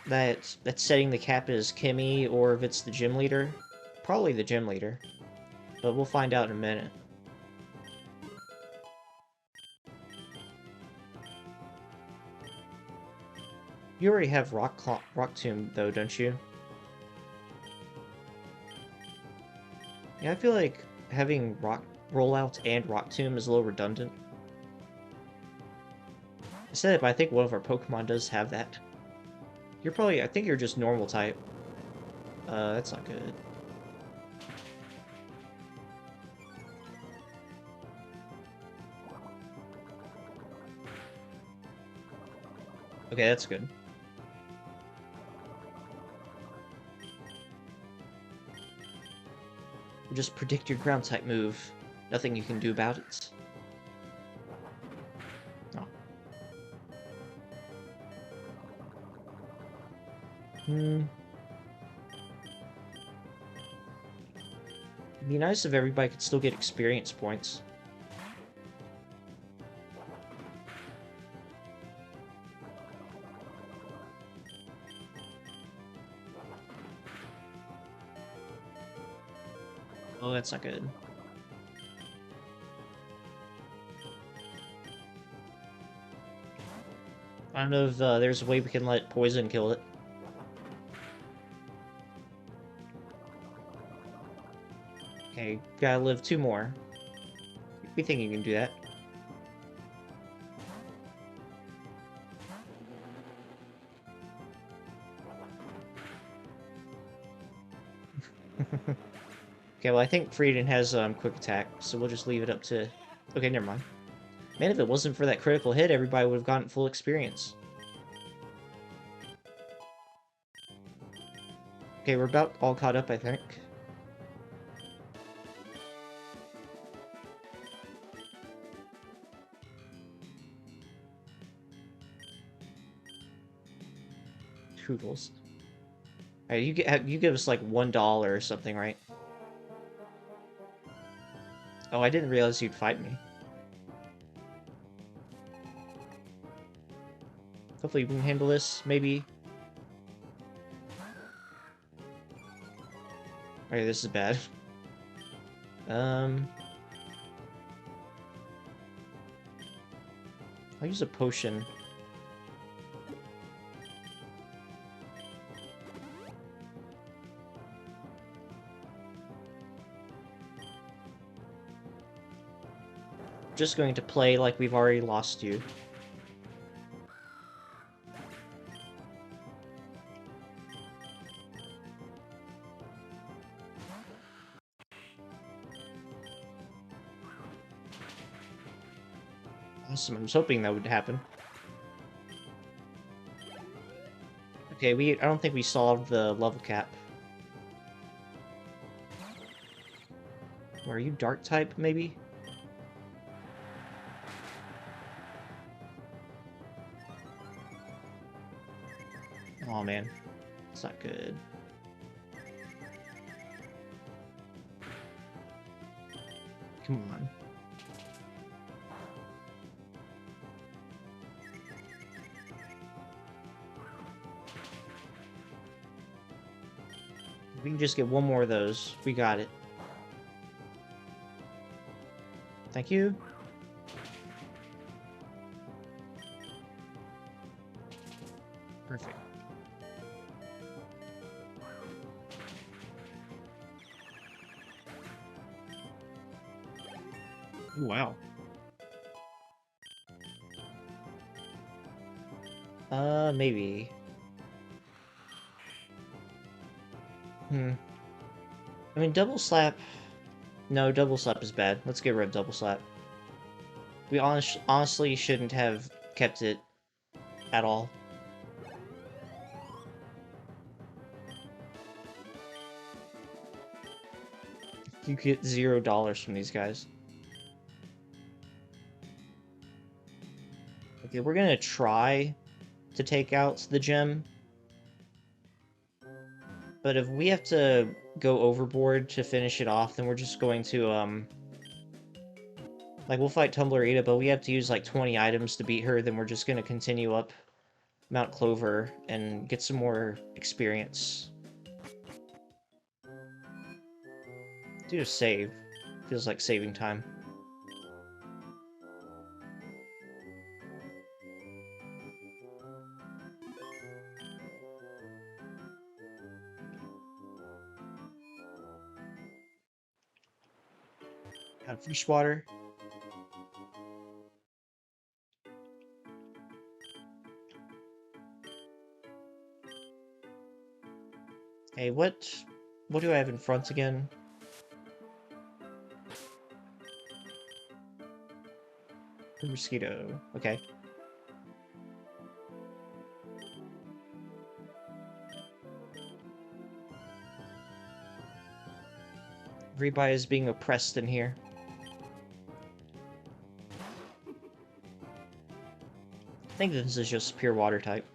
that's setting the cap is Kimmy, or if it's the gym leader. Probably the gym leader. But we'll find out in a minute. You already have Rock Tomb, though, don't you? Yeah, I feel like having Rock Rollout and Rock Tomb is a little redundant. I said it, but I think one of our Pokemon does have that. You're probably... I think you're just normal type. That's not good. Okay, that's good. Just predict your ground type move. Nothing you can do about it. Oh. It'd be nice if everybody could still get experience points. Oh, that's not good. I don't know if there's a way we can let poison kill it. Okay, gotta live 2 more. We think you can do that. Okay, well I think Frieden has quick attack, so we'll just leave it up to... Okay, never mind. Man, if it wasn't for that critical hit, everybody would have gotten full experience. Okay, we're about all caught up, I think. Toodles. Alright, you give us like $1 or something, right? Oh, I didn't realize you'd fight me. Hopefully we can handle this, maybe. Okay, this is bad. I'll use a potion. Just going to play like we've already lost you. Awesome, I was hoping that would happen. Okay, I don't think we solved the level cap. Or are you dark type, maybe? Oh man, it's not good. Come on. We can just get one more of those. We got it. Thank you. Perfect. Ooh, wow. Maybe. I mean, double slap... No, double slap is bad. Let's get rid of double slap. We honestly shouldn't have kept it at all. You get $0 from these guys. Okay, we're gonna try to take out the gem. But if we have to go overboard to finish it off, then we're just going to, like, we'll fight Tumblerita, but we have to use, like, 20 items to beat her, then we're just gonna continue up Mount Clover and get some more experience. Do a save. Feels like saving time. Got fish water. Hey, what do I have in front again? A mosquito. Okay. Everybody is being oppressed in here. I think this is just pure water type.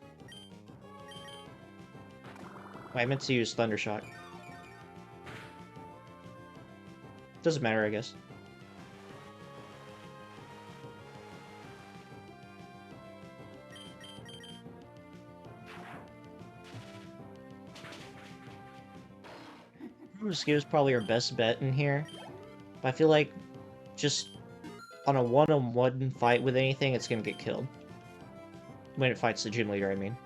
I meant to use Thundershock. Doesn't matter, I guess. Mosquito's probably our best bet in here. But I feel like just on a one-on-one fight with anything, it's gonna get killed. When it fights the gym leader, I mean.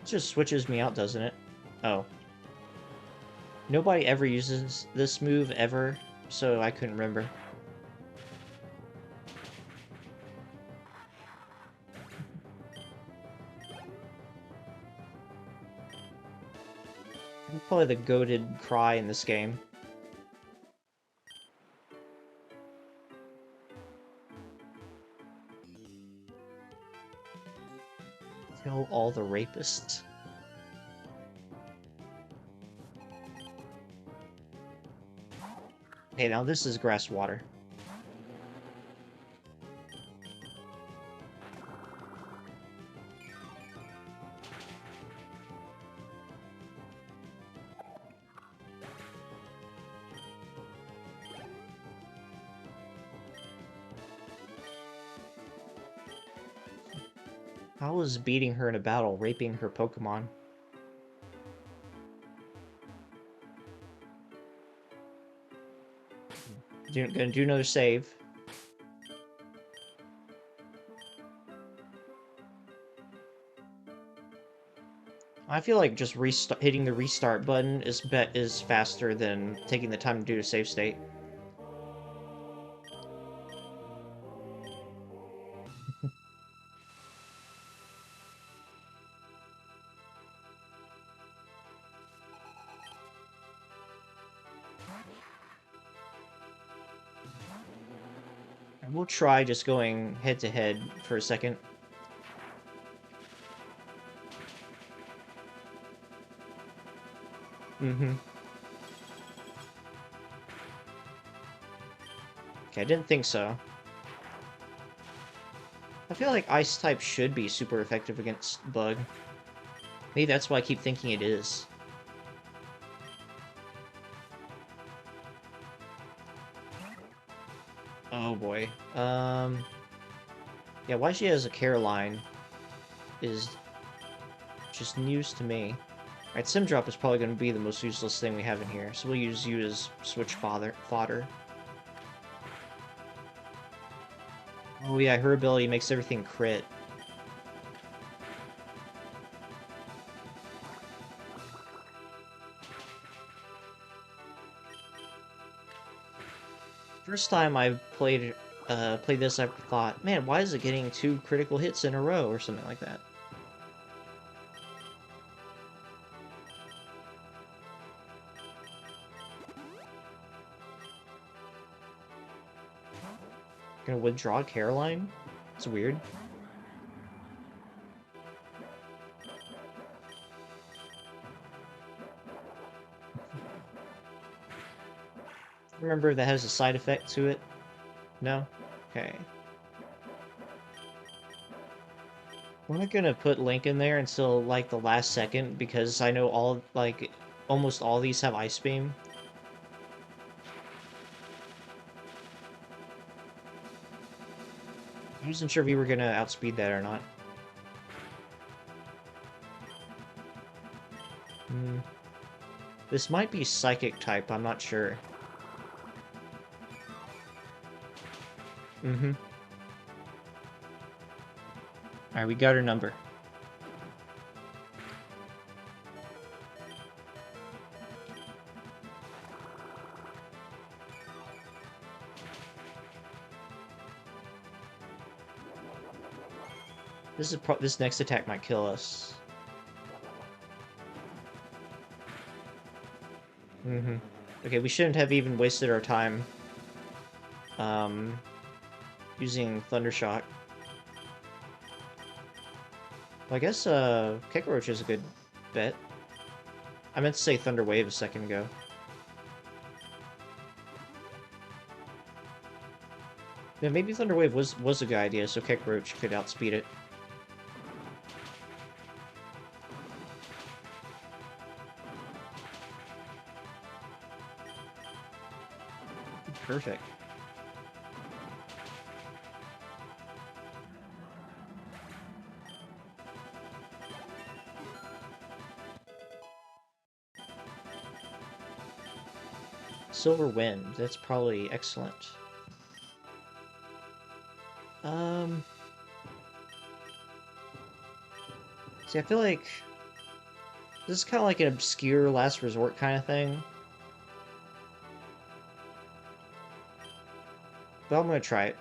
It just switches me out, doesn't it? Oh. Nobody ever uses this move, ever, so I couldn't remember. Probably the goated cry in this game. Kill all the rapists. Okay, now this is grass water. How is beating her in a battle raping her Pokemon? Gonna do another save. I feel like just hitting the restart button is faster than taking the time to do a save state. And we'll try just going head to head for a second. Mm-hmm. Okay, I didn't think so. I feel like Ice type should be super effective against Bug. Maybe that's why I keep thinking it is. Oh boy. Yeah, why she has a Caroline is just news to me. Alright, Simdrop is probably going to be the most useless thing we have in here, so we'll use you as switch fodder. Oh yeah, her ability makes everything crit. First time I played this, I thought, man, why is it getting 2 critical hits in a row or something like that? Gonna withdraw Caroline? It's weird. Remember that has a side effect to it? No? Okay. We're not gonna put Link in there until, like, the last second, because I know almost all these have Ice Beam. I wasn't sure if we were gonna outspeed that or not. Hmm. This might be Psychic type, I'm not sure. Mm-hmm. Alright, we got her number. This next attack might kill us. Mm-hmm. Okay, we shouldn't have even wasted our time using Thundershock. Well, I guess Kekroach is a good bet. I meant to say Thunder Wave a second ago. Yeah, maybe Thunder Wave was a good idea, so Kekroach could outspeed it. Perfect. Silver Wind, that's probably excellent. See, I feel like this is kind of like an obscure last resort kind of thing. But I'm gonna try it.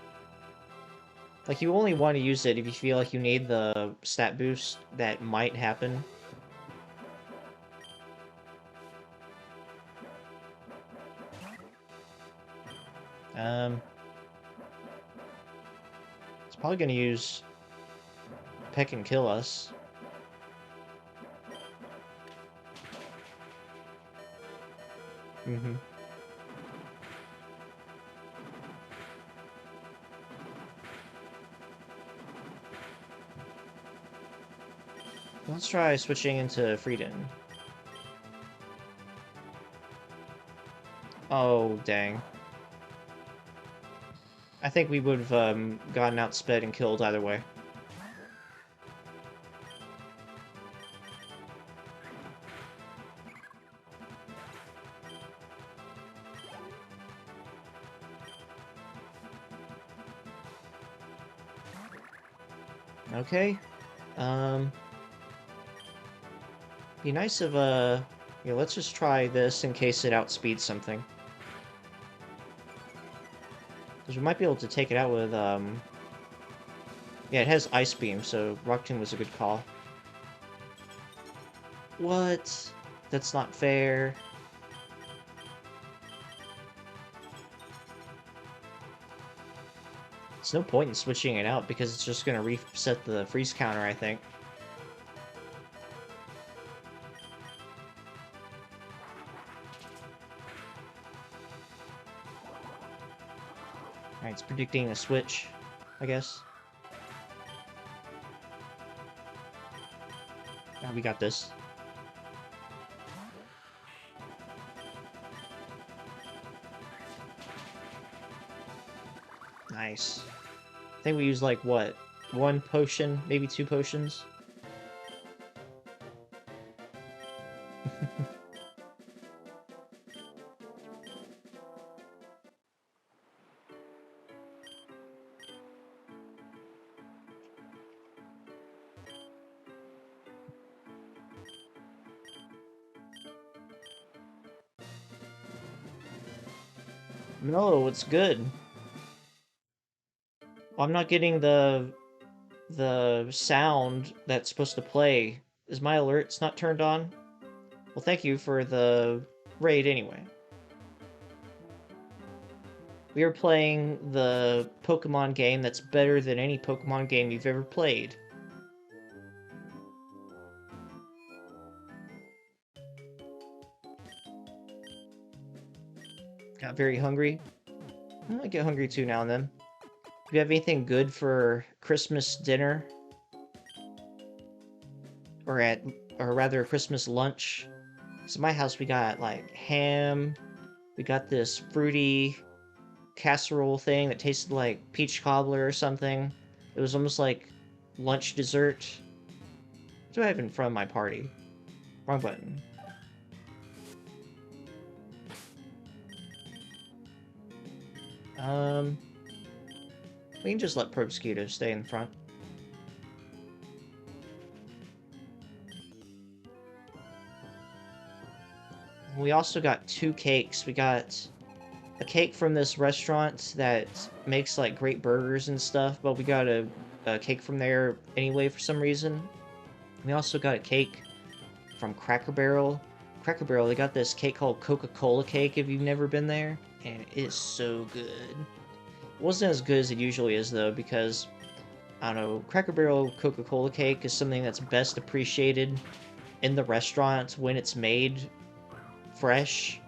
Like, you only want to use it if you feel like you need the stat boost that might happen. It's probably gonna use Peck and kill us. Mm-hmm. Let's try switching into Frieden. Oh, dang. I think we would have gotten outsped and killed either way. Okay. Be nice if, yeah, let's just try this in case it outspeeds something. Because we might be able to take it out with, yeah, it has Ice Beam, so Rock Tomb was a good call. What? That's not fair. There's no point in switching it out because it's just gonna reset the freeze counter, I think. Alright, it's predicting a switch, I guess. Oh, we got this. Nice. I think we used, like, what? 1 potion? Maybe 2 potions? No, it's good. Well, I'm not getting the sound that's supposed to play. Is my alerts not turned on? Well, thank you for the raid anyway. We are playing the Pokemon game that's better than any Pokemon game you've ever played. Got very hungry. I get hungry too now and then. Do you have anything good for Christmas dinner? Or rather, Christmas lunch? So my house, we got, like, ham. We got this fruity casserole thing that tasted like peach cobbler or something. It was almost like lunch dessert. What do I have in front of my party? Wrong button. We can just let Probscuto stay in front. We also got 2 cakes. We got a cake from this restaurant that makes, like, great burgers and stuff, but we got a cake from there anyway for some reason. We also got a cake from Cracker Barrel. Cracker Barrel, they got this cake called Coca-Cola cake if you've never been there, and it is so good. It wasn't as good as it usually is, though, because, I don't know, Cracker Barrel Coca-Cola cake is something that's best appreciated in the restaurant when it's made fresh.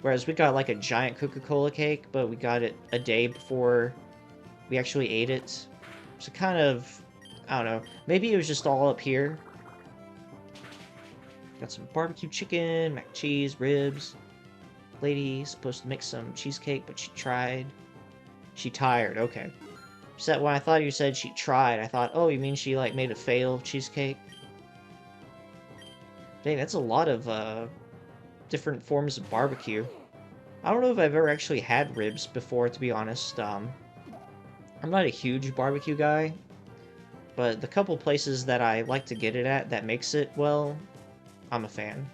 Whereas we got, like, a giant Coca-Cola cake, but we got it a day before we actually ate it. So kind of, I don't know, maybe it was just all up here. Got some barbecue chicken, mac and cheese, ribs. Lady supposed to make some cheesecake, but she tried. She tired, okay. So when I thought you said she tried, I thought, oh, you mean she, like, made a fail cheesecake? Dang, that's a lot of, different forms of barbecue. I don't know if I've ever actually had ribs before, to be honest. I'm not a huge barbecue guy, but the couple places that I like to get it at that makes it well, I'm a fan.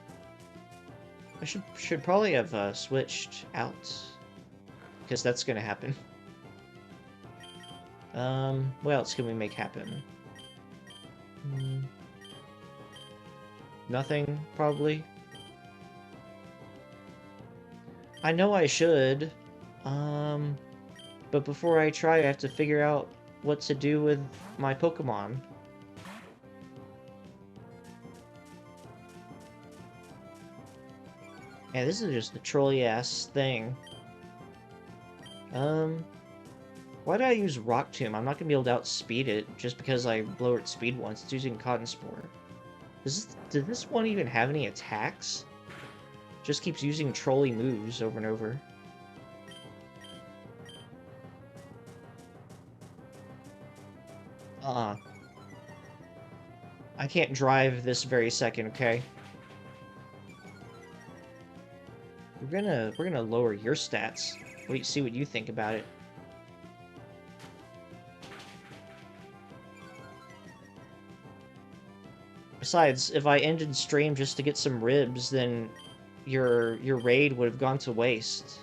I should probably have switched out, because that's gonna happen. What else can we make happen? Nothing, probably. I know I should, but before I try, I have to figure out what to do with my Pokemon. Yeah, this is just a trolly-ass thing. Why did I use Rock Tomb? I'm not gonna be able to outspeed it just because I lowered speed once. It's using Cotton Spore. Did this one even have any attacks? Just keeps using trolley moves over and over. I can't drive this very second, okay? We're gonna lower your stats. Wait, see what you think about it. Besides, if I ended stream just to get some ribs, then your raid would have gone to waste.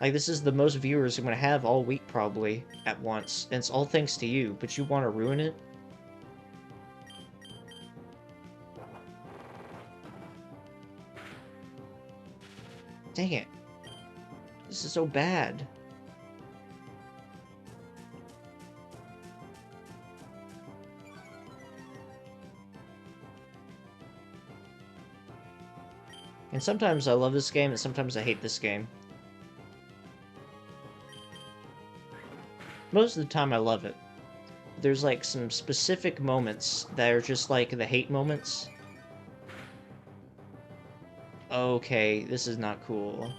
Like, this is the most viewers I'm gonna have all week, probably, at once. And it's all thanks to you, but you want to ruin it? Dang it. This is so bad. And sometimes I love this game, and sometimes I hate this game. Most of the time I love it. There's like some specific moments that are just like the hate moments. Okay, this is not cool.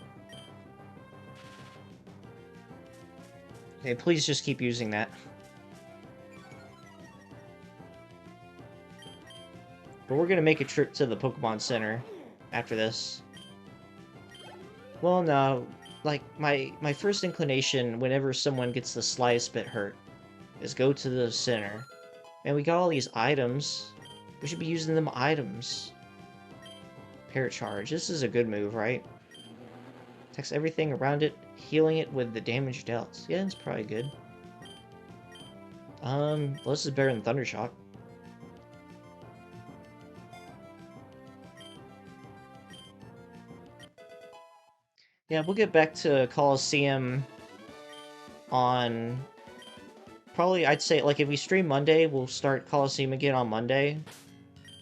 Okay, please just keep using that. But we're gonna make a trip to the Pokémon Center after this. Well, no. Like, my first inclination whenever someone gets the slightest bit hurt is go to the center. And we got all these items. We should be using them items. Parrot Charge. This is a good move, right? Attacks everything around it, healing it with the damage dealt. Yeah, it's probably good. Well, this is better than Thundershock. Yeah, we'll get back to Coliseum on... Probably, I'd say, like, if we stream Monday, we'll start Coliseum again on Monday.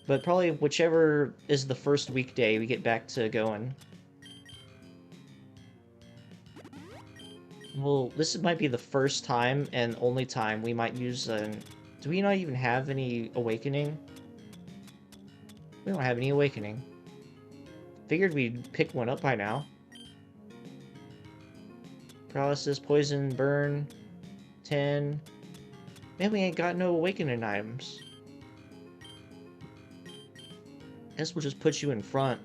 But probably whichever is the first weekday, we get back to going. Well, this might be the first time and only time we might use an... Do we not even have any Awakening? We don't have any Awakening. Figured we'd pick one up by now. Paralysis, Poison, Burn, 10... Man, we ain't got no Awakening items. Guess we'll just put you in front.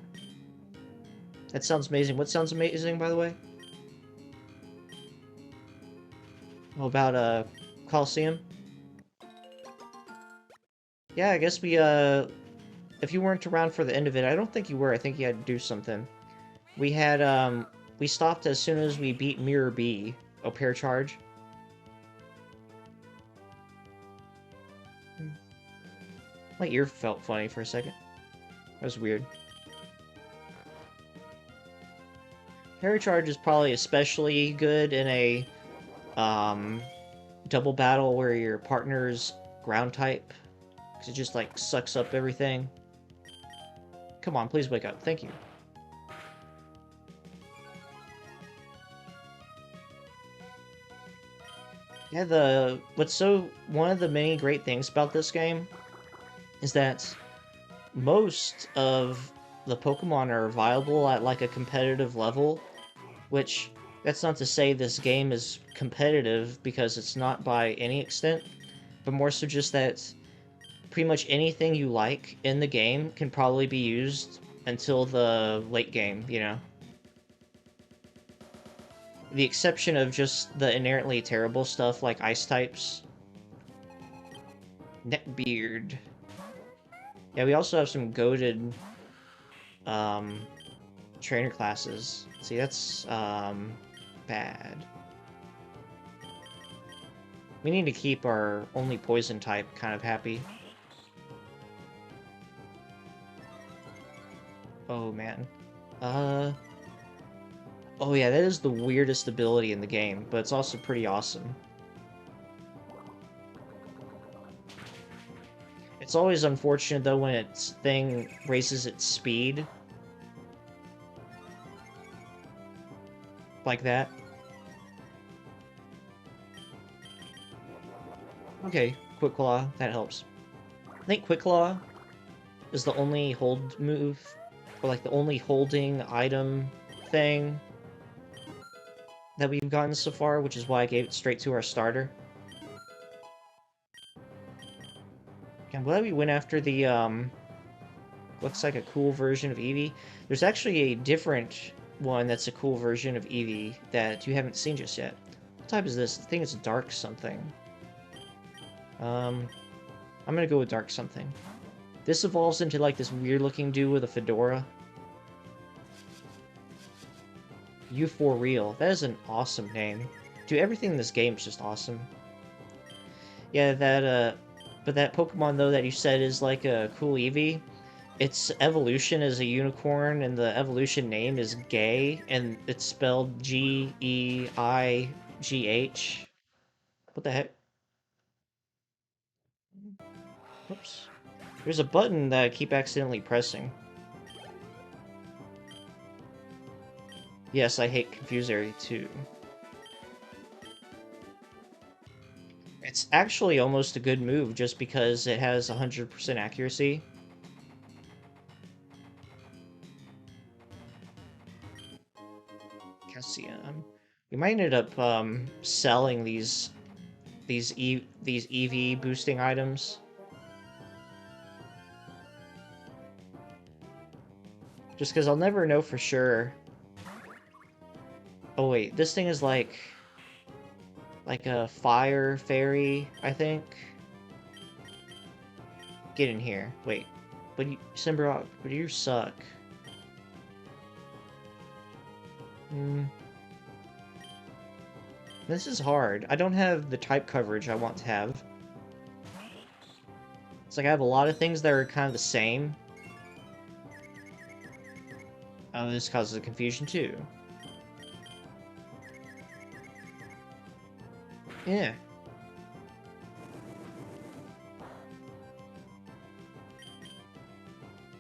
That sounds amazing. What sounds amazing, by the way? Oh, about, Coliseum? Yeah, I guess we, if you weren't around for the end of it, I don't think you were. I think you had to do something. We had, we stopped as soon as we beat Mirror B. Oh, Pair Charge. My ear felt funny for a second. That was weird. Paracharge is probably especially good in a double battle where your partner's ground type, because it just like sucks up everything. Come on, please wake up. Thank you. Yeah, one of the many great things about this game is that most of the Pokemon are viable at like a competitive level, which that's not to say this game is competitive, because it's not by any extent, but more so just that pretty much anything you like in the game can probably be used until the late game, you know? The exception of just the inherently terrible stuff like ice types. Neckbeard. Yeah, we also have some goated trainer classes. See, that's bad. We need to keep our only poison type kind of happy. Oh man. Oh yeah, that is the weirdest ability in the game, but it's also pretty awesome. It's always unfortunate, though, when its thing raises its speed. Like that. Okay, Quick Claw, that helps. I think Quick Claw is the only hold move, or like the only holding item thing that we've gotten so far, which is why I gave it straight to our starter. I'm glad we went after the, looks like a cool version of Eevee. There's actually a different one that's a cool version of Eevee that you haven't seen just yet. What type is this? I think it's Dark something. I'm gonna go with Dark something. This evolves into like this weird-looking dude with a fedora. You for real. That is an awesome name. Dude, everything in this game is just awesome. Yeah, but that Pokemon, though, that you said is like a cool Eevee, its evolution is a unicorn, and the evolution name is Gay, and it's spelled Geigh. What the heck? Whoops. There's a button that I keep accidentally pressing. Yes, I hate Confuse Area too. It's actually almost a good move just because it has 100% accuracy. Calcium. You might end up selling these EV boosting items. Just because I'll never know for sure. Oh wait, this thing is like a fire fairy, I think. Get in here. Wait. But you, Simbarock, but you suck. Hmm. This is hard. I don't have the type coverage I want to have. It's like I have a lot of things that are kind of the same. Oh, this causes confusion too. Yeah.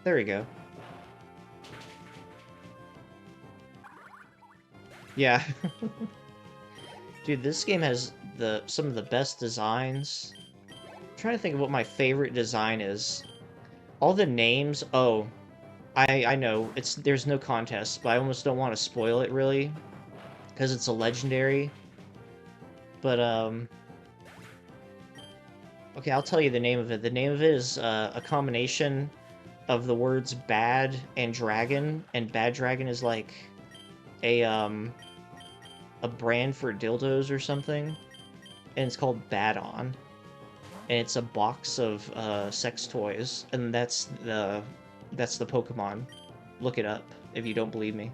There we go. Yeah. Dude, this game has some of the best designs. I'm trying to think of what my favorite design is. All the names, oh, I know, there's no contest, but I almost don't want to spoil it really, because it's a legendary. But okay, I'll tell you the name of it. The name of it is a combination of the words bad and dragon, and bad dragon is like a brand for dildos or something, and it's called Bad On. And it's a box of sex toys, and that's the Pokemon. Look it up if you don't believe me.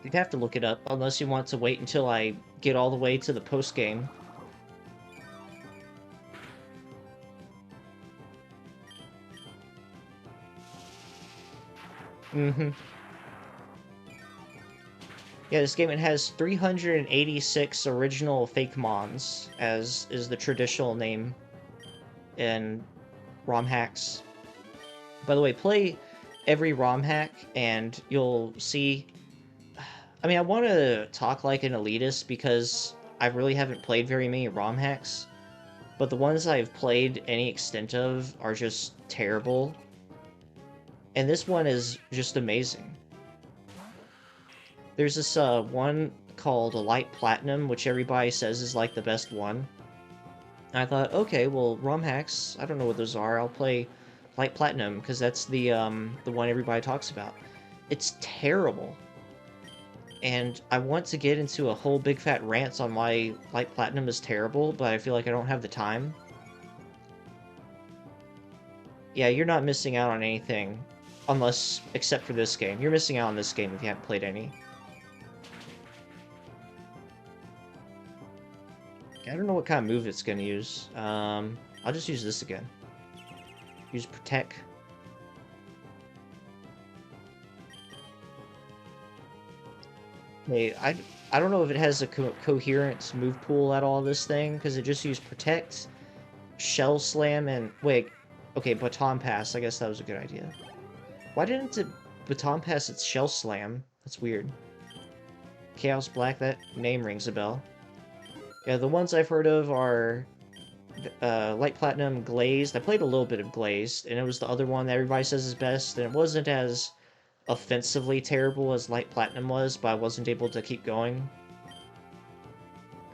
You'd have to look it up, unless you want to wait until I get all the way to the post-game. Mm-hmm. Yeah, this game, it has 386 original fake mons, as is the traditional name in ROM hacks. By the way, play every ROM hack, and you'll see... I mean, I want to talk like an elitist, because I really haven't played very many ROM hacks, but the ones I've played any extent of are just terrible. And this one is just amazing. There's this one called Light Platinum, which everybody says is like the best one. And I thought, okay, well, ROM hacks, I don't know what those are. I'll play Light Platinum because that's the one everybody talks about. It's terrible. And I want to get into a whole big fat rant on why Light Platinum is terrible, but I feel like I don't have the time. Yeah, you're not missing out on anything, except for this game. You're missing out on this game if you haven't played any. I don't know what kind of move it's gonna use. I'll just use this again. Use Protect. Hey, I don't know if it has a coherent move pool at all, this thing, because it just used Protect, Shell Slam, and... Wait, okay, Baton Pass. I guess that was a good idea. Why didn't it Baton Pass its Shell Slam? That's weird. Chaos Black, that name rings a bell. Yeah, the ones I've heard of are Light Platinum, Glazed. I played a little bit of Glazed, and it was the other one that everybody says is best, and it wasn't as offensively terrible as Light Platinum was, but I wasn't able to keep going.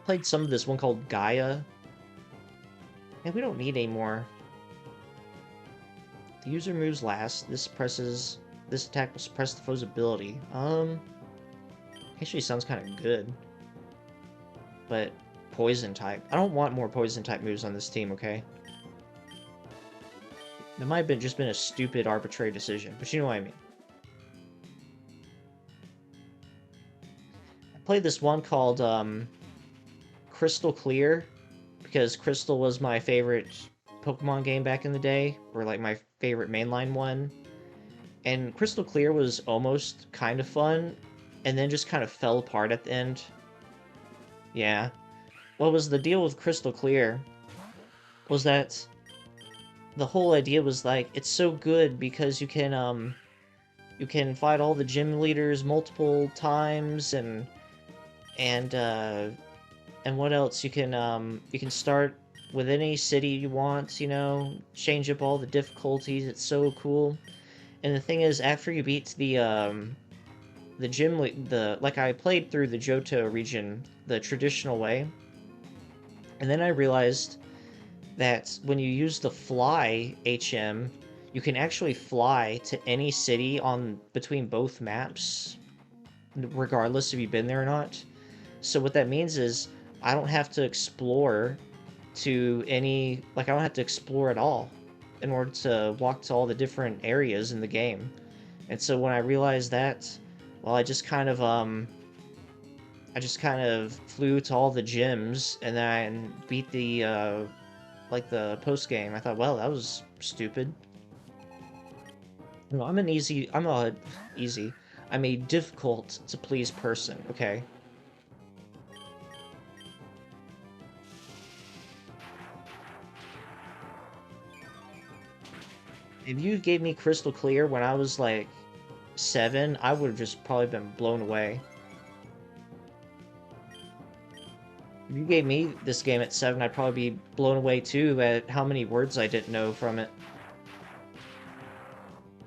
Played some of this one called Gaia. And we don't need any more. The user moves last. This attack will suppress the foe's ability. Actually sounds kind of good. But poison type. I don't want more poison type moves on this team, okay? It might have just been a stupid arbitrary decision, but you know what I mean. I played this one called Crystal Clear, because Crystal was my favorite Pokemon game back in the day, or like my favorite mainline one. And Crystal Clear was almost kind of fun, and then just kind of fell apart at the end. Yeah. What was the deal with Crystal Clear was that the whole idea was like, it's so good because you can fight all the gym leaders multiple times, and what else? You can start with any city you want, you know, change up all the difficulties. It's so cool. And the thing is, after you beat like I played through the Johto region the traditional way, and then I realized that when you use the fly HM, you can actually fly to any city on between both maps, regardless if you've been there or not. So what that means is I don't have to explore I don't have to explore at all in order to walk to all the different areas in the game. And so when I realized that, well, I just kind of flew to all the gyms and then beat the like the post game. I thought, well, that was stupid. No, I'm a difficult to please person, okay? If you gave me Crystal Clear when I was like 7, I would have just probably been blown away. If you gave me this game at 7, I'd probably be blown away too at how many words I didn't know from it.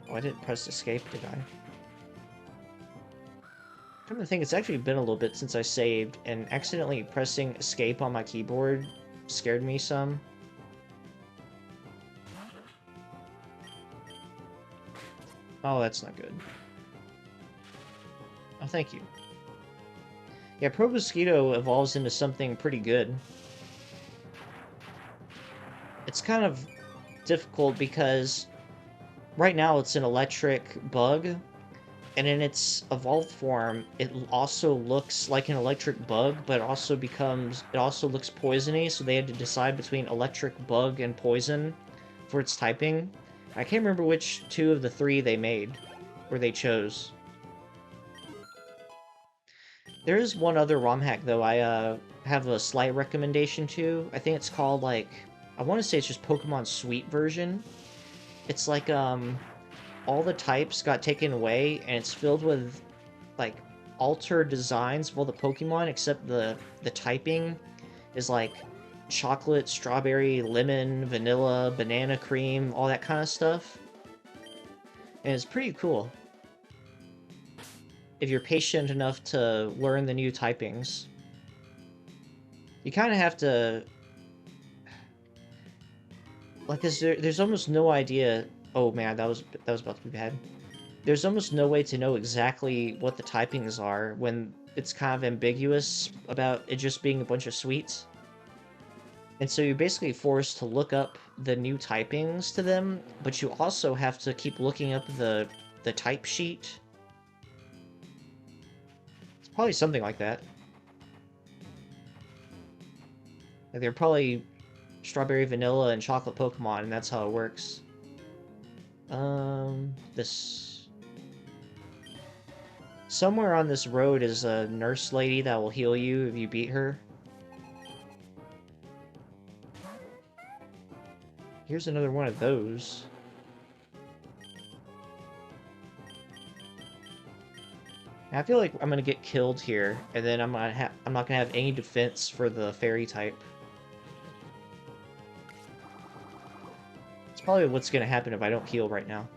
Oh, I didn't press escape, did I? Come to think, it's actually been a little bit since I saved, and accidentally pressing escape on my keyboard scared me some. Oh, that's not good. Oh, thank you. Yeah, Proboscido evolves into something pretty good. It's kind of difficult because right now it's an electric bug, and in its evolved form, it also looks like an electric bug, but it also looks poisony, so they had to decide between electric bug and poison for its typing. I can't remember which 2 of the 3 they made, or they chose. There is one other ROM hack, though, I have a slight recommendation to. I think it's called, like, I want to say it's just Pokemon Sweet version. It's like, all the types got taken away, and it's filled with, like, altered designs of all the Pokemon, except the typing is, like, chocolate, strawberry, lemon, vanilla, banana cream, all that kind of stuff. And it's pretty cool if you're patient enough to learn the new typings. You kind of have to... Like, there's almost no idea... Oh man, that was about to be bad. There's almost no way to know exactly what the typings are when it's kind of ambiguous about it just being a bunch of sweets. And so you're basically forced to look up the new typings to them, but you also have to keep looking up the type sheet. It's probably something like that. Like they're probably strawberry, vanilla, and chocolate Pokemon, and that's how it works. This... Somewhere on this road is a nurse lady that will heal you if you beat her. Here's another one of those. I feel like I'm gonna get killed here, and then I'm not gonna have any defense for the fairy type. It's probably what's gonna happen if I don't heal right now.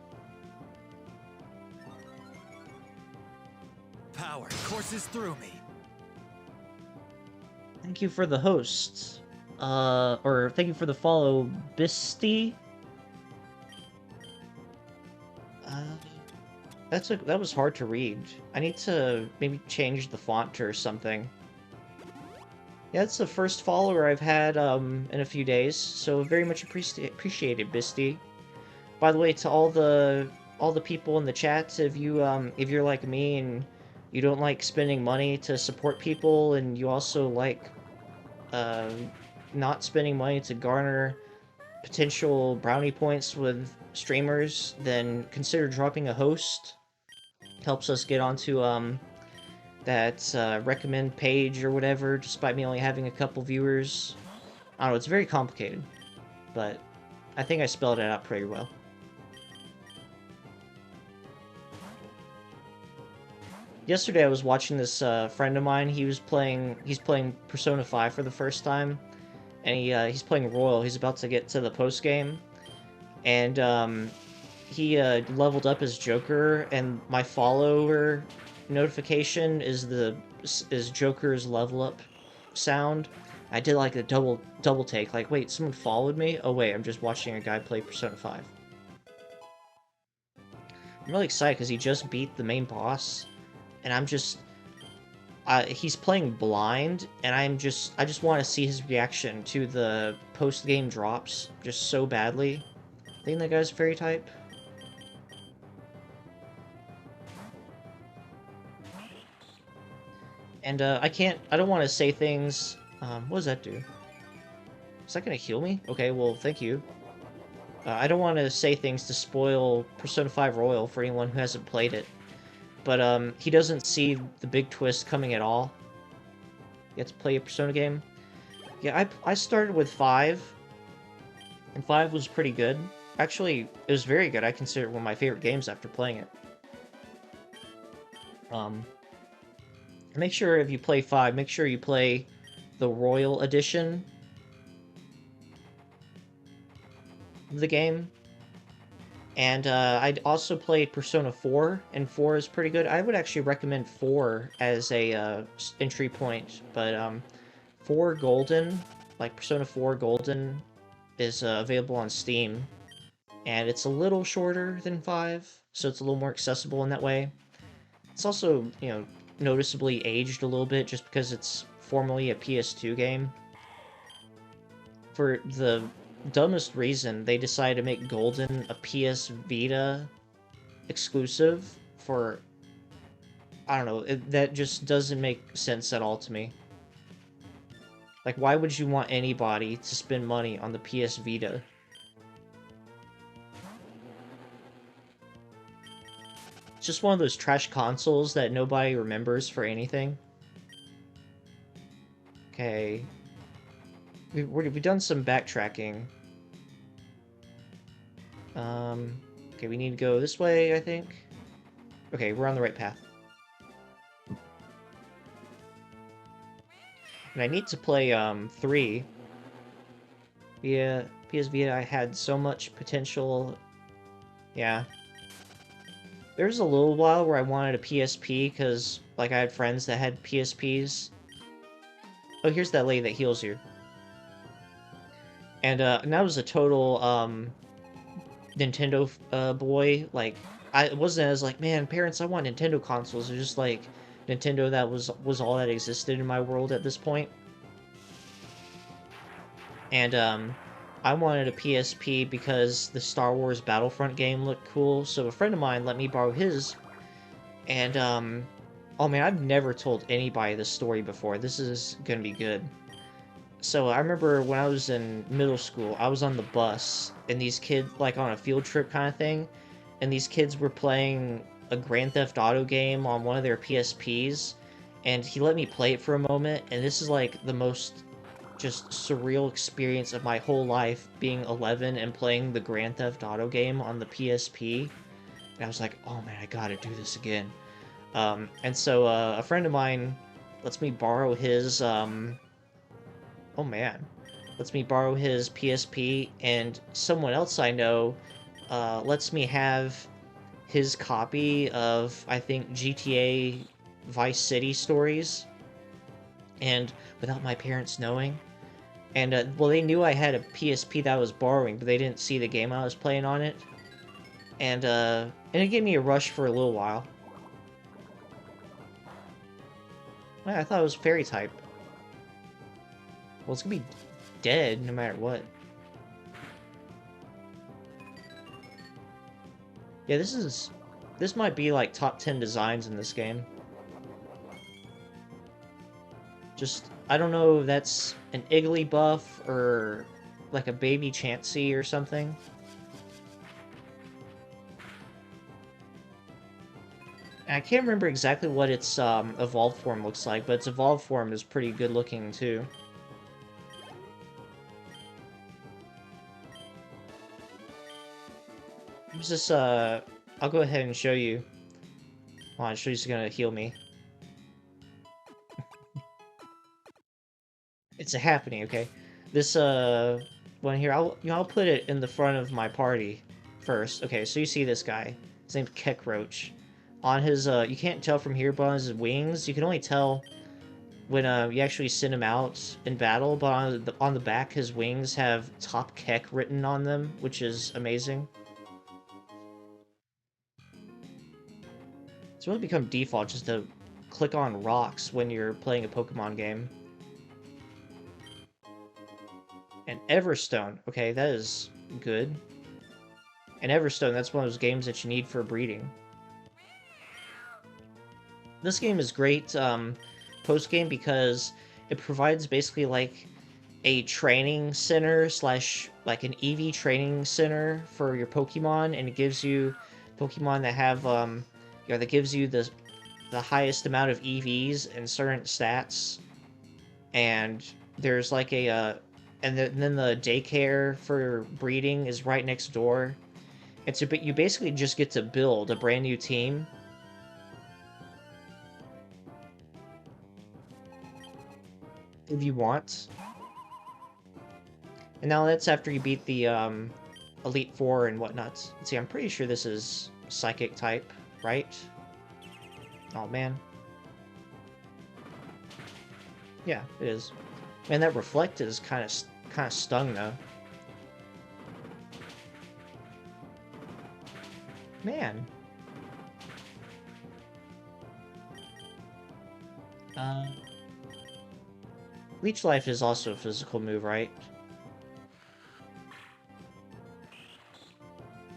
Power courses through me. Thank you for the host. Or thank you for the follow, Bisty. That was hard to read. I need to maybe change the font or something. Yeah, it's the first follower I've had in a few days, so very much appreciated, Bisty. By the way, to all the people in the chat, if you're like me and you don't like spending money to support people, and you also like uh, not spending money to garner potential brownie points with streamers, then consider dropping a host. Helps us get onto that recommend page or whatever, despite me only having a couple viewers. I don't know, it's very complicated, but I think I spelled it out pretty well. Yesterday I was watching this friend of mine. He's playing Persona 5 for the first time, and he's playing Royal. He's about to get to the post game, and he leveled up as Joker, and my follower notification is Joker's level up sound. I did like a double take, like, wait, someone followed me? Oh wait, I'm just watching a guy play Persona 5. I'm really excited because he just beat the main boss, and I'm just he's playing blind, and I just want to see his reaction to the post game drops just so badly. I think that guy's fairy type. And I don't want to say things. What does that do? Is that gonna heal me? Okay, well, thank you. I don't want to say things to spoil Persona 5 Royal for anyone who hasn't played it. But he doesn't see the big twist coming at all. You have to play a Persona game. Yeah, I started with 5, and 5 was pretty good. Actually, it was very good. I consider it one of my favorite games after playing it. Make sure if you play 5, make sure you play the Royal Edition of the game. And I'd also played Persona 4, and 4 is pretty good. I would actually recommend 4 as a entry point, but 4 Golden, like Persona 4 Golden, is available on Steam, and it's a little shorter than 5, so it's a little more accessible in that way. It's also, you know, noticeably aged a little bit just because it's formerly a PS2 game. For the dumbest reason, they decided to make Golden a PS Vita exclusive for... I don't know, that just doesn't make sense at all to me. Like, why would you want anybody to spend money on the PS Vita? It's just one of those trash consoles that nobody remembers for anything. Okay. We've done some backtracking. Okay, we need to go this way, I think. Okay, we're on the right path. And I need to play, 3. Via PS Vita, I had so much potential. Yeah. There was a little while where I wanted a PSP, because, like, I had friends that had PSPs. Oh, here's that lady that heals you. And I was a total, Nintendo, boy. Like, I wasn't as like, man, parents, I want Nintendo consoles. It was just like, Nintendo that was all that existed in my world at this point. And, I wanted a PSP because the Star Wars Battlefront game looked cool, so a friend of mine let me borrow his. And, oh man, I've never told anybody this story before. This is gonna be good. So I remember when I was in middle school, I was on the bus, and these kids, like on a field trip kind of thing, and these kids were playing a Grand Theft Auto game on one of their PSPs, and he let me play it for a moment, and this is like the most just surreal experience of my whole life, being 11 and playing the Grand Theft Auto game on the PSP. And I was like, oh man, I gotta do this again. And so a friend of mine lets me borrow his oh man, lets me borrow his PSP, and someone else I know lets me have his copy of, I think, GTA Vice City Stories, and without my parents knowing. And, well, they knew I had a PSP that I was borrowing, but they didn't see the game I was playing on it. And it gave me a rush for a little while. Well, I thought it was fairy type. Well, it's gonna be dead no matter what. Yeah, this might be like top 10 designs in this game. Just, I don't know if that's an Iggly buff or like a baby Chansey or something. And I can't remember exactly what its evolved form looks like, but its evolved form is pretty good looking too. There's this, I'll go ahead and show you. Hold on, she's gonna heal me. It's a happening, okay? This, one here, I'll put it in the front of my party first. Okay, so you see this guy. His name's Kekroach. On his, you can't tell from here, but on his wings, you can only tell when, you actually send him out in battle, but on the back, his wings have Top Kek written on them, which is amazing. It's really become default just to click on rocks when you're playing a Pokemon game. And Everstone, okay, that is good. And Everstone, that's one of those games that you need for breeding. This game is great post-game because it provides basically like a training center slash like an EV training center for your Pokemon, and it gives you Pokemon that have that gives you the highest amount of EVs and certain stats. And there's like a and then the daycare for breeding is right next door. And so, but you basically just get to build a brand new team. If you want. And now that's after you beat the Elite Four and whatnot. Let's see, I'm pretty sure this is Psychic type, right? Oh man. Yeah, it is. Man, that Reflect is kind of stung though. Man. Leech Life is also a physical move, right?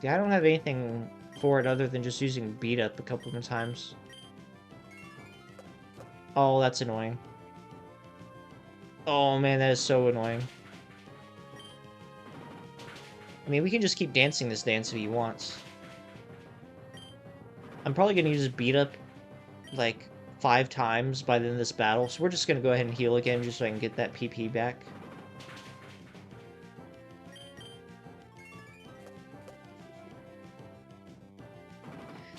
Yeah, I don't have anything for it other than just using Beat Up a couple of times. Oh, that's annoying. Oh man, that is so annoying. I mean, we can just keep dancing this dance if he wants. I'm probably gonna use Beat Up, like, 5 times by the end of this battle, so we're just gonna go ahead and heal again just so I can get that PP back.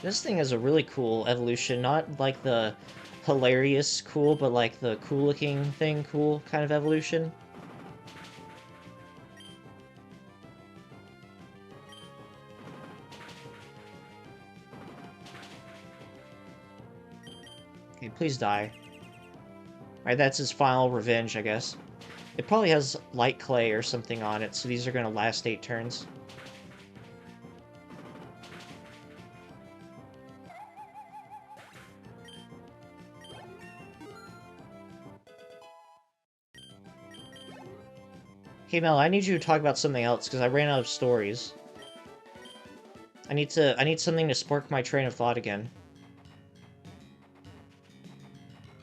This thing has a really cool evolution, not like the hilarious cool, but like the cool looking thing cool kind of evolution. Okay, please die. Alright, that's his final revenge, I guess. It probably has Light Clay or something on it, so these are gonna last 8 turns. Hey Mel, I need you to talk about something else, because I ran out of stories. I need something to spark my train of thought again.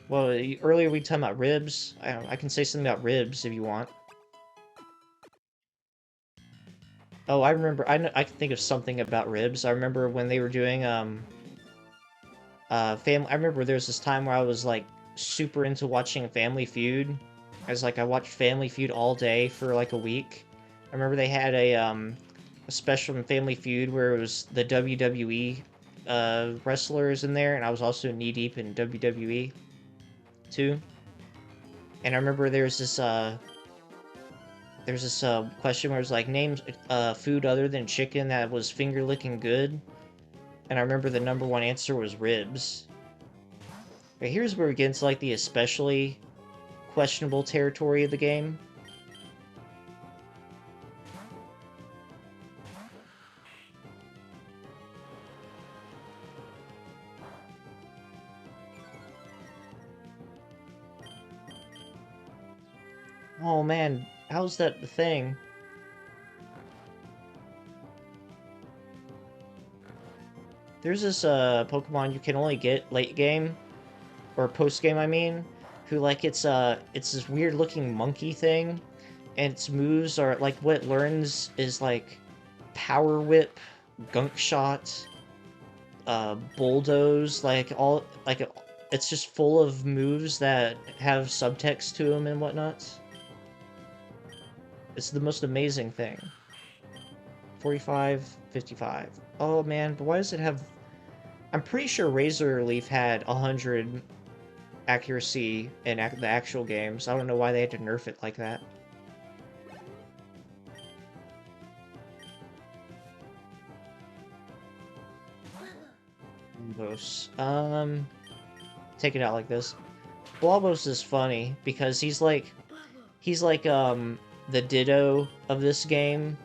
Well, earlier we talked about ribs. I can say something about ribs if you want. Oh, I remember. I can think of something about ribs. I remember when they were doing family. I remember there was this time where I was like super into watching Family Feud. I watched Family Feud all day for like a week. I remember they had a special in Family Feud where it was the WWE wrestlers in there, and I was also knee deep in WWE too. And I remember there's this question where it's like, name food other than chicken that was finger licking good. And I remember the number one answer was ribs. But here's where we get into like the especially questionable territory of the game. Oh man, how's that the thing? There's this Pokemon you can only get late game, or post game I mean, who like it's this weird looking monkey thing, and its moves are like what it learns is like Power Whip, Gunk Shot, Bulldoze, like all like it's just full of moves that have subtext to them and whatnot. It's the most amazing thing. 45, 55. Oh man, but why does it have... I'm pretty sure Razor Leaf had 100 accuracy in the actual games. I don't know why they had to nerf it like that. Blabos. Take it out like this. Blabos is funny because he's like the Ditto of this game.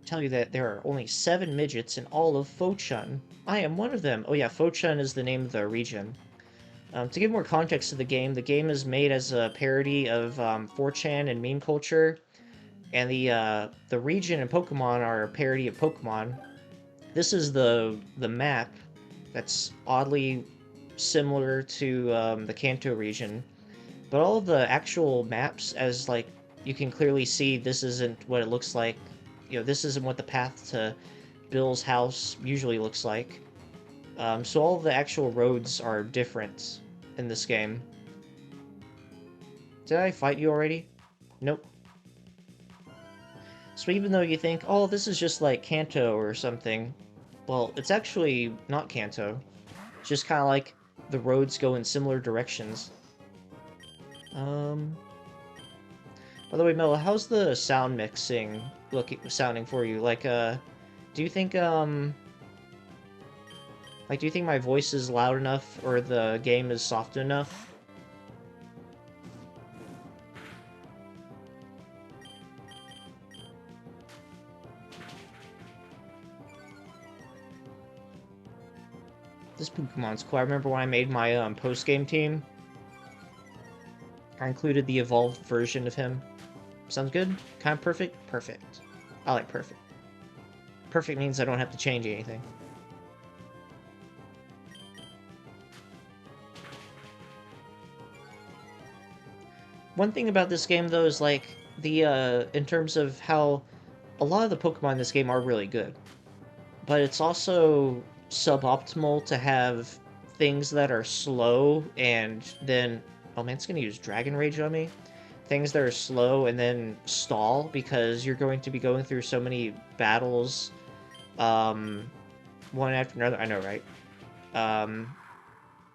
Tell you that there are only 7 midgets in all of Fochun. I am one of them. Oh yeah, Fochun is the name of the region. To give more context to the game is made as a parody of 4chan and meme culture, and the region and Pokemon are a parody of Pokemon. This is the map that's oddly similar to the Kanto region, but all of the actual maps, as like you can clearly see, this isn't what it looks like. You know, this isn't what the path to Bill's house usually looks like. So all of the actual roads are different in this game. Did I fight you already? Nope. So even though you think, oh, this is just like Kanto or something, well, it's actually not Kanto. It's just kind of like the roads go in similar directions. By the way, Mel, how's the sound mixing sounding for you? Like, do you think, do you think my voice is loud enough, or the game is soft enough? This Pokemon's cool. I remember when I made my, post-game team, I included the evolved version of him. Sounds good? Kind of perfect? Perfect. I like perfect. Perfect means I don't have to change anything. One thing about this game, though, is, like, in terms of how a lot of the Pokemon in this game are really good. But it's also suboptimal to have things that are slow and then... Oh man, it's gonna use Dragon Rage on me. Things that are slow and then stall because you're going to be going through so many battles, one after another. I know, right?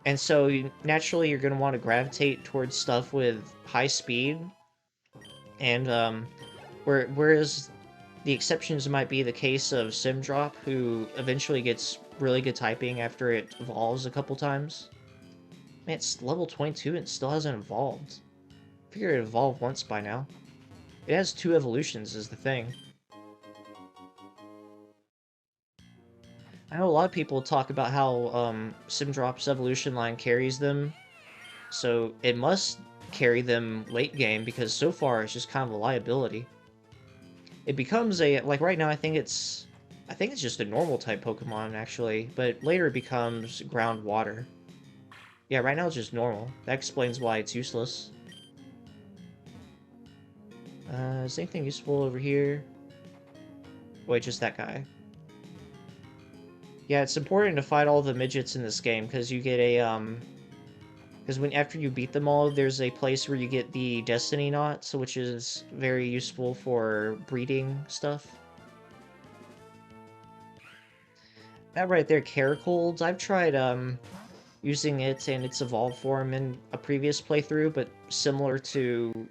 And so naturally you're going to want to gravitate towards stuff with high speed, and whereas the exceptions might be the case of Simdrop, who eventually gets really good typing after it evolves a couple times. Man, it's level 22 and it still hasn't evolved. I figured it evolved once by now. It has 2 evolutions is the thing. I know a lot of people talk about how Simdrop's evolution line carries them, so it must carry them late game because so far it's just kind of a liability. It becomes a, like right now I think it's just a normal type Pokemon actually, but later it becomes ground water. Yeah, right now it's just normal. That explains why it's useless. Is anything useful over here? Wait, just that guy. Yeah, it's important to fight all the midgets in this game, because you get a, Because after you beat them all, there's a place where you get the Destiny Knot, so which is very useful for breeding stuff. That right there, Caracolds, I've tried using it in its evolved form in a previous playthrough, but similar to,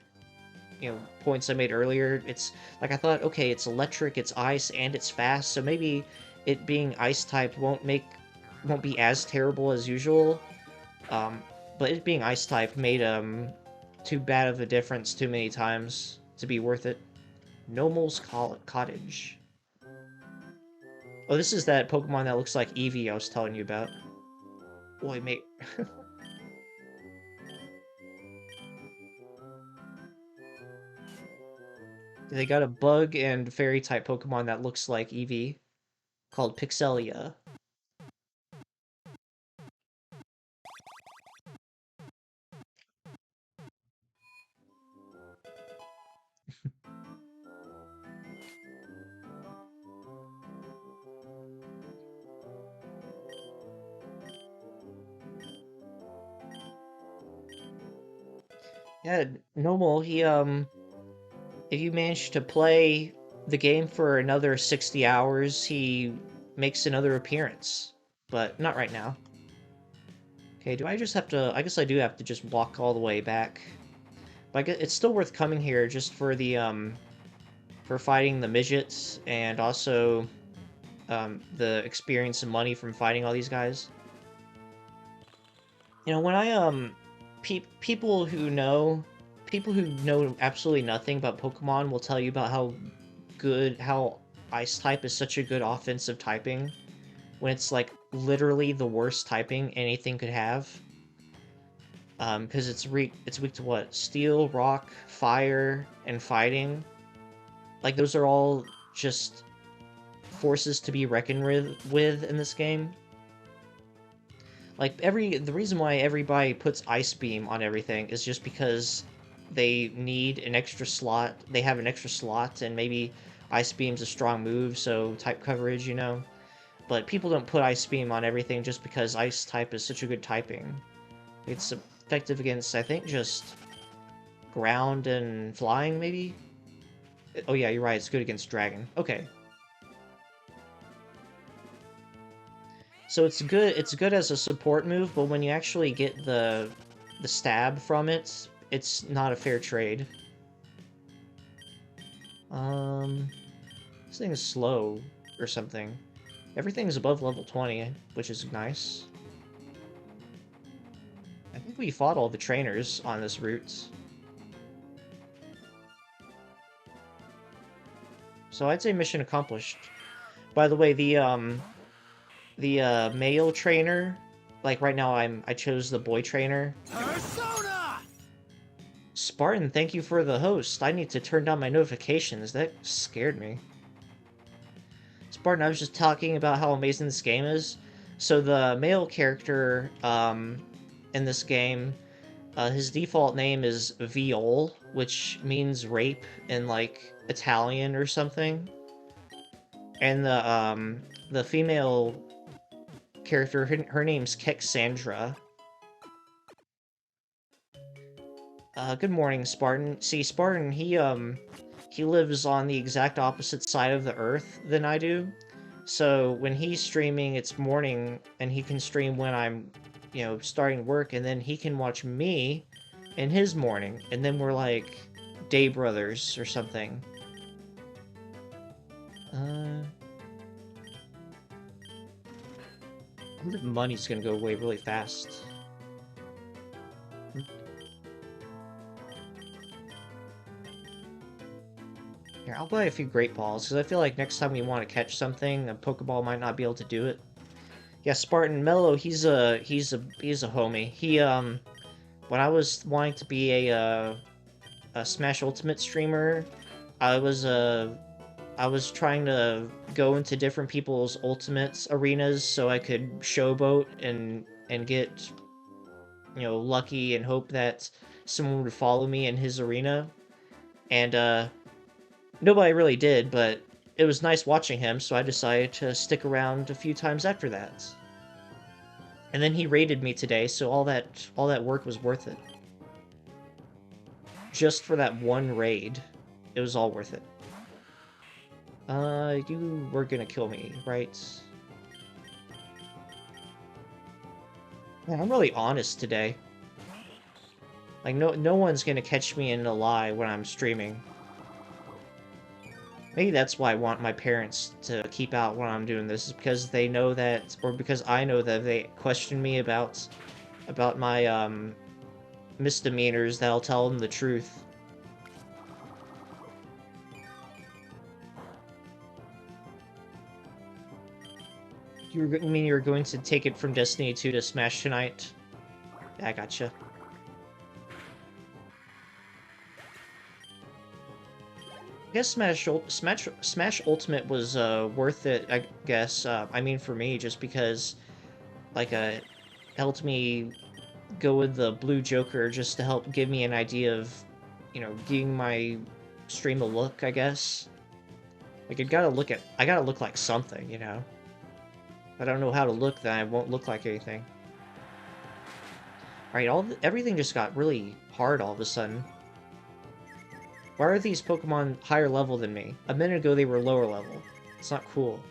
you know, points I made earlier, it's like I thought, okay, it's electric, it's ice, and it's fast, so maybe it being ice type won't be as terrible as usual. But it being ice type made too bad of a difference too many times to be worth it. Nomel's Cottage. Oh, this is that Pokemon that looks like Eevee I was telling you about. Boy, mate. They got a bug and fairy type Pokemon that looks like Eevee called Pixelia. Yeah, Nomel, if you manage to play the game for another 60 hours, he makes another appearance. But not right now. Okay, do I just have to... I guess I do have to just walk all the way back. But I guess it's still worth coming here just for the, for fighting the midgets, and also, the experience and money from fighting all these guys. You know, when I, people who know absolutely nothing about Pokemon will tell you about how Ice type is such a good offensive typing, when it's, like, literally the worst typing anything could have. Because it's weak to what? Steel, rock, fire, and fighting. Like, those are all just forces to be reckoned with in this game. Like, the reason why everybody puts Ice Beam on everything is just because they need an extra slot. They have an extra slot, and maybe Ice Beam's a strong move, so type coverage, you know? But people don't put Ice Beam on everything just because Ice type is such a good typing. It's effective against, I think, just ground and flying, maybe? Oh yeah, you're right, it's good against Dragon. Okay. So it's good as a support move, but when you actually get the stab from it, it's not a fair trade. This thing is slow or something. Everything's above level 20, which is nice. I think we fought all the trainers on this route. So I'd say mission accomplished. By the way, the male trainer, like right now I chose the boy trainer. Persona! Spartan, thank you for the host. I need to turn down my notifications. That scared me. Spartan, I was just talking about how amazing this game is. So the male character in this game, his default name is Viol, which means rape in, like, Italian or something. And the female character, her name's Kexandra. Good morning, Spartan. See, Spartan, he lives on the exact opposite side of the Earth than I do. So when he's streaming, it's morning, and he can stream when I'm, you know, starting work, and then he can watch me in his morning, and then we're like day brothers or something. I think money's gonna go away really fast. Here, I'll buy a few Great Balls, because I feel like next time we want to catch something, a Pokeball might not be able to do it. Yeah, Spartan Mello, he's a homie. He, when I was wanting to be a Smash Ultimate streamer, I was trying to go into different people's Ultimates arenas so I could showboat and get, you know, lucky and hope that someone would follow me in his arena. And, nobody really did, but it was nice watching him, so I decided to stick around a few times after that. And then he raided me today, so all that work was worth it. Just for that one raid, it was all worth it. You were gonna kill me, right? Man, I'm really honest today. Like, no one's gonna catch me in a lie when I'm streaming. Maybe that's why I want my parents to keep out when I'm doing this, is because they know that, or because I know that if they question me about my, misdemeanors, that I'll tell them the truth. You mean you're going to take it from Destiny 2 to Smash tonight? Yeah, I gotcha. I guess Smash Ultimate was worth it, I guess. I mean, for me, just because, like, helped me go with the Blue Joker just to help give me an idea of, you know, giving my stream a look, I guess. Like, I gotta look like something, you know? If I don't know how to look, then I won't look like anything. Alright, everything just got really hard all of a sudden. Why are these Pokemon higher level than me? A minute ago they were lower level. It's not cool.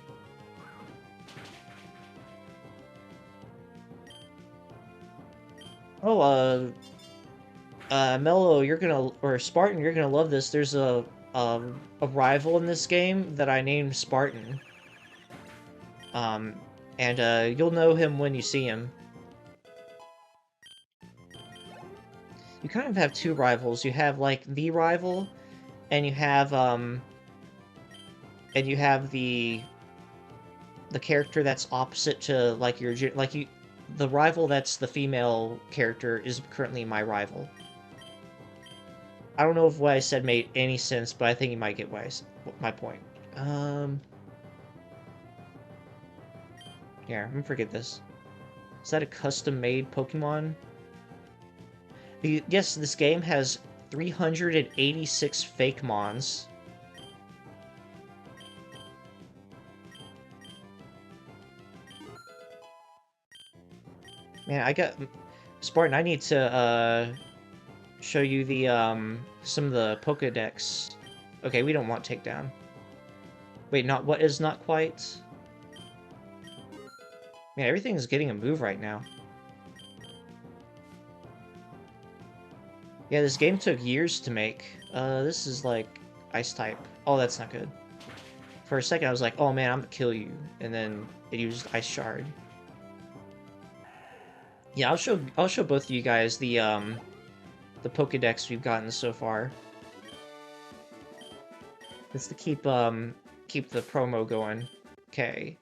Oh, Mello, or Spartan, you're gonna love this. There's a rival in this game that I named Spartan. And you'll know him when you see him. You kind of have two rivals. You have, like, the rival, and you have the character that's opposite to, like, the rival that's the female character is currently my rival. I don't know if what I said made any sense, but I think you might get my point. Here, I'm gonna forget this. Is that a custom-made Pokemon? Yes, this game has 386 fake mons. Man, Spartan, I need to, show you the, some of the Pokedex. Okay, we don't want takedown. Wait, what is not quite? Man, everything's getting a move right now. Yeah, this game took years to make. This is like Ice type. Oh, that's not good. For a second, I was like, oh man, I'm gonna kill you. And then it used Ice Shard. Yeah, I'll show both of you guys the Pokédex we've gotten so far. It's to keep the promo going. Okay.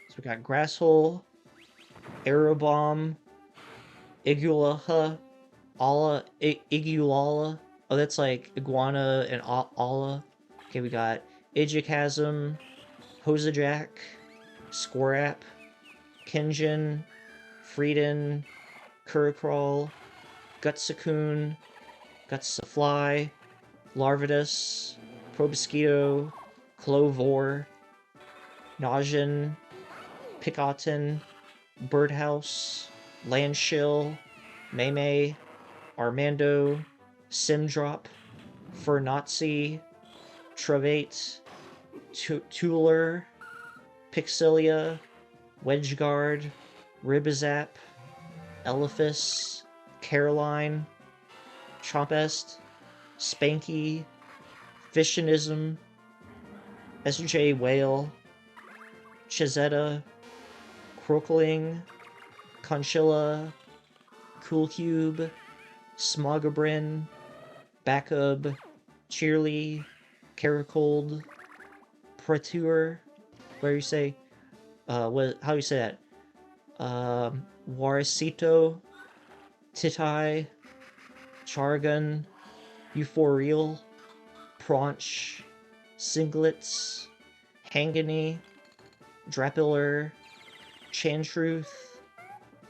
So we got Grasshole, Aerobomb, Igulaha, Igulala. Oh, that's like Iguana and Ala. Okay, we got Idjikazam, Hosajak, Squirap, Kenjin, Frieden, Kurikral, Gutsakun, Gutsafly, Larvitus, Proboscido, Clover, Najin, Picotin, Birdhouse, Landshill, Maymay, Armando, Simdrop, Fernazi, Travate, Tueler, Pixilia, Wedgeguard, Ribizap, Elephas, Caroline, Chompest, Spanky, Fissionism, SJ Whale, Chizetta, Croakling, Conchilla, Coolcube, Smogabrin, Backup, Cheerly, Caracold, Pratur, where you say, how do you say that? Waricito, Titai, Chargun, Euphorial, Praunch, Singlets, Hangany, Drapiller, Chantruth,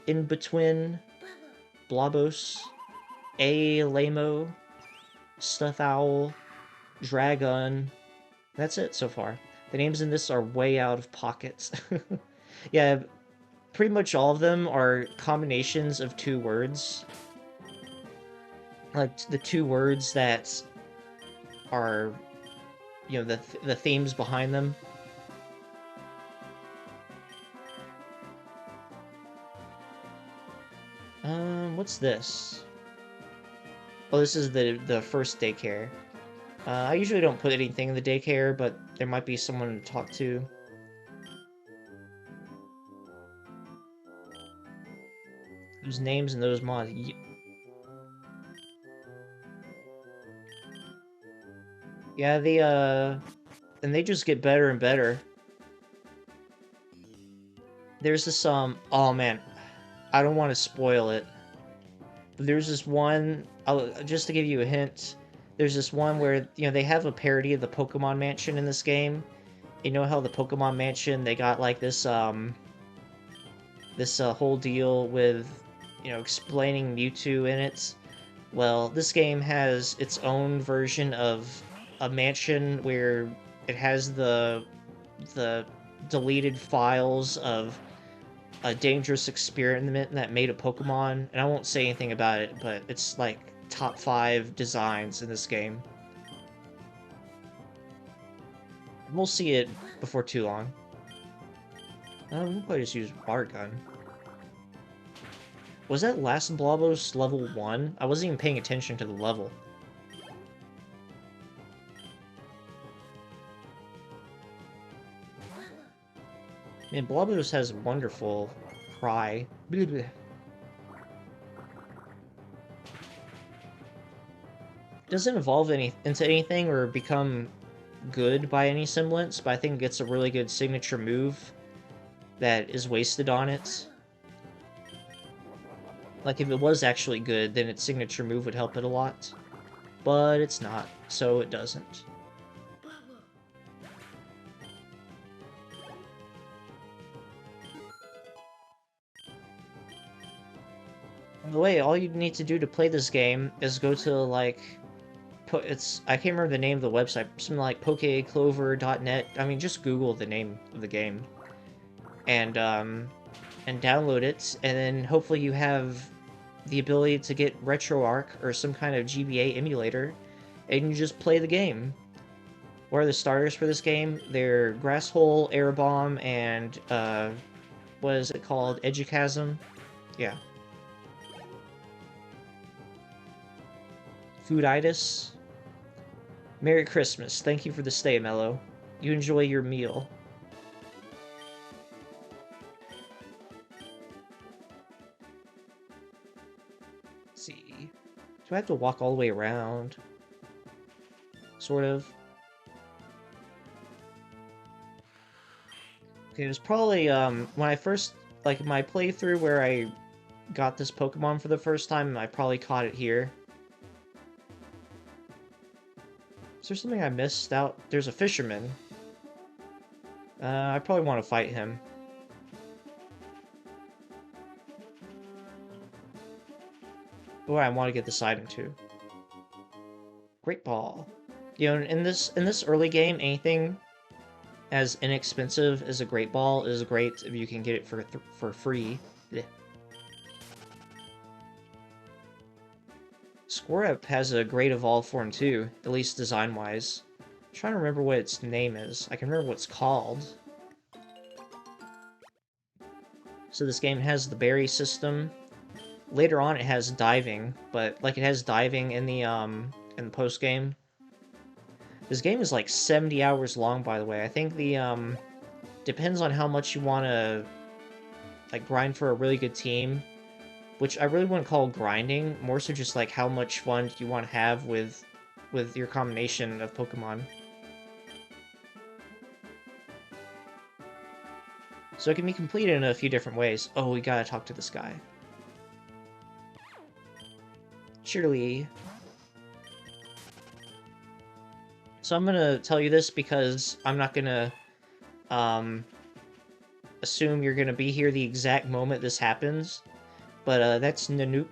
In-Between, Blobos, Lamo, Stuff Owl, Dragon. That's it so far. The names in this are way out of pocket. Yeah, pretty much all of them are combinations of two words. Like, the two words that are, you know, the themes behind them. What's this? Oh, this is the first daycare. I usually don't put anything in the daycare, but there might be someone to talk to. Those names and those mods. Yeah, and they just get better and better. There's this, oh man, I don't want to spoil it. But there's this one, just to give you a hint, there's this one where, you know, they have a parody of the Pokemon Mansion in this game. You know how the Pokemon Mansion, they got like this whole deal with, you know, explaining Mewtwo in it. Well, this game has its own version of a mansion where it has the deleted files of a dangerous experiment that made a Pokemon, and I won't say anything about it, but it's like top 5 designs in this game. We'll see it before too long. We can probably just use water gun. Was that last Blobos level 1? I wasn't even paying attention to the level. Man, Blobos has wonderful cry. Blah, blah. Doesn't evolve into anything or become good by any semblance, but I think it gets a really good signature move that is wasted on it. Like, if it was actually good, then its signature move would help it a lot. But it's not, so it doesn't. By the way, all you need to do to play this game is go to, like, I can't remember the name of the website, something like pokeclover.net. I mean, just Google the name of the game. And download it, and then hopefully you have the ability to get RetroArch or some kind of GBA emulator, and you just play the game. What are the starters for this game? They're Grass Hole, Air Bomb, and, what is it called? Educhasm? Yeah. Fooditis? Merry Christmas. Thank you for the stay, Mello. You enjoy your meal. Let's see. Do I have to walk all the way around? Sort of. Okay, it was probably, when I first, like, my playthrough where I got this Pokemon for the first time, I probably caught it here. Is there something I missed out? There's a fisherman. I probably want to fight him. Oh, I want to get this item too. Great Ball. You know, in this early game, anything as inexpensive as a Great Ball is great if you can get it for free. Blech. Squirrep has a great evolved form too, at least design-wise. I'm trying to remember what its name is. I can remember what it's called. So this game has the berry system. Later on it has diving, but like it has diving in the post game. This game is like 70 hours long, by the way. I think the depends on how much you want to like grind for a really good team, which I really wouldn't call grinding, more so just like how much fun you want to have with your combination of Pokemon. So it can be completed in a few different ways. Oh, we gotta talk to this guy. Shirley. So I'm gonna tell you this because I'm not gonna assume you're gonna be here the exact moment this happens. But that's Nanook.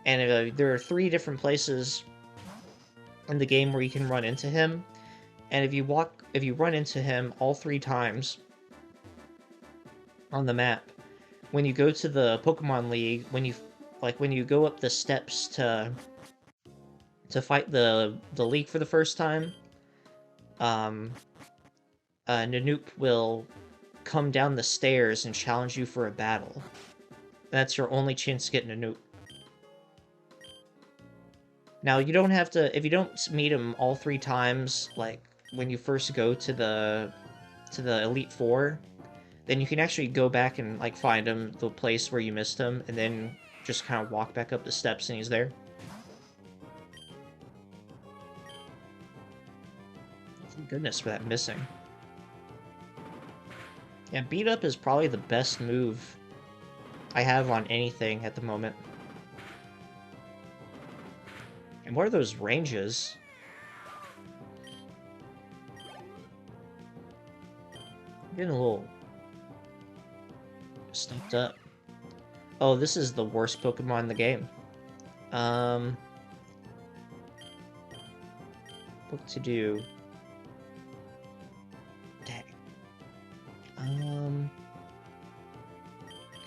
And there are 3 different places in the game where you can run into him. And if you run into him all 3 times, on the map. When you go to the Pokemon League, when you go up the steps to fight the league for the first time, um, Nanook will come down the stairs and challenge you for a battle. That's your only chance to get Nanook. Now, you don't have to, if you don't meet him all 3 times, like, when you first go to the Elite Four, then you can actually go back and, like, find him, the place where you missed him, and then just kind of walk back up the steps and he's there. Thank goodness for that missing. Yeah, Beat Up is probably the best move I have on anything at the moment. And what are those ranges? I'm getting a little stumped up. Oh, this is the worst Pokemon in the game. What to do? Dang.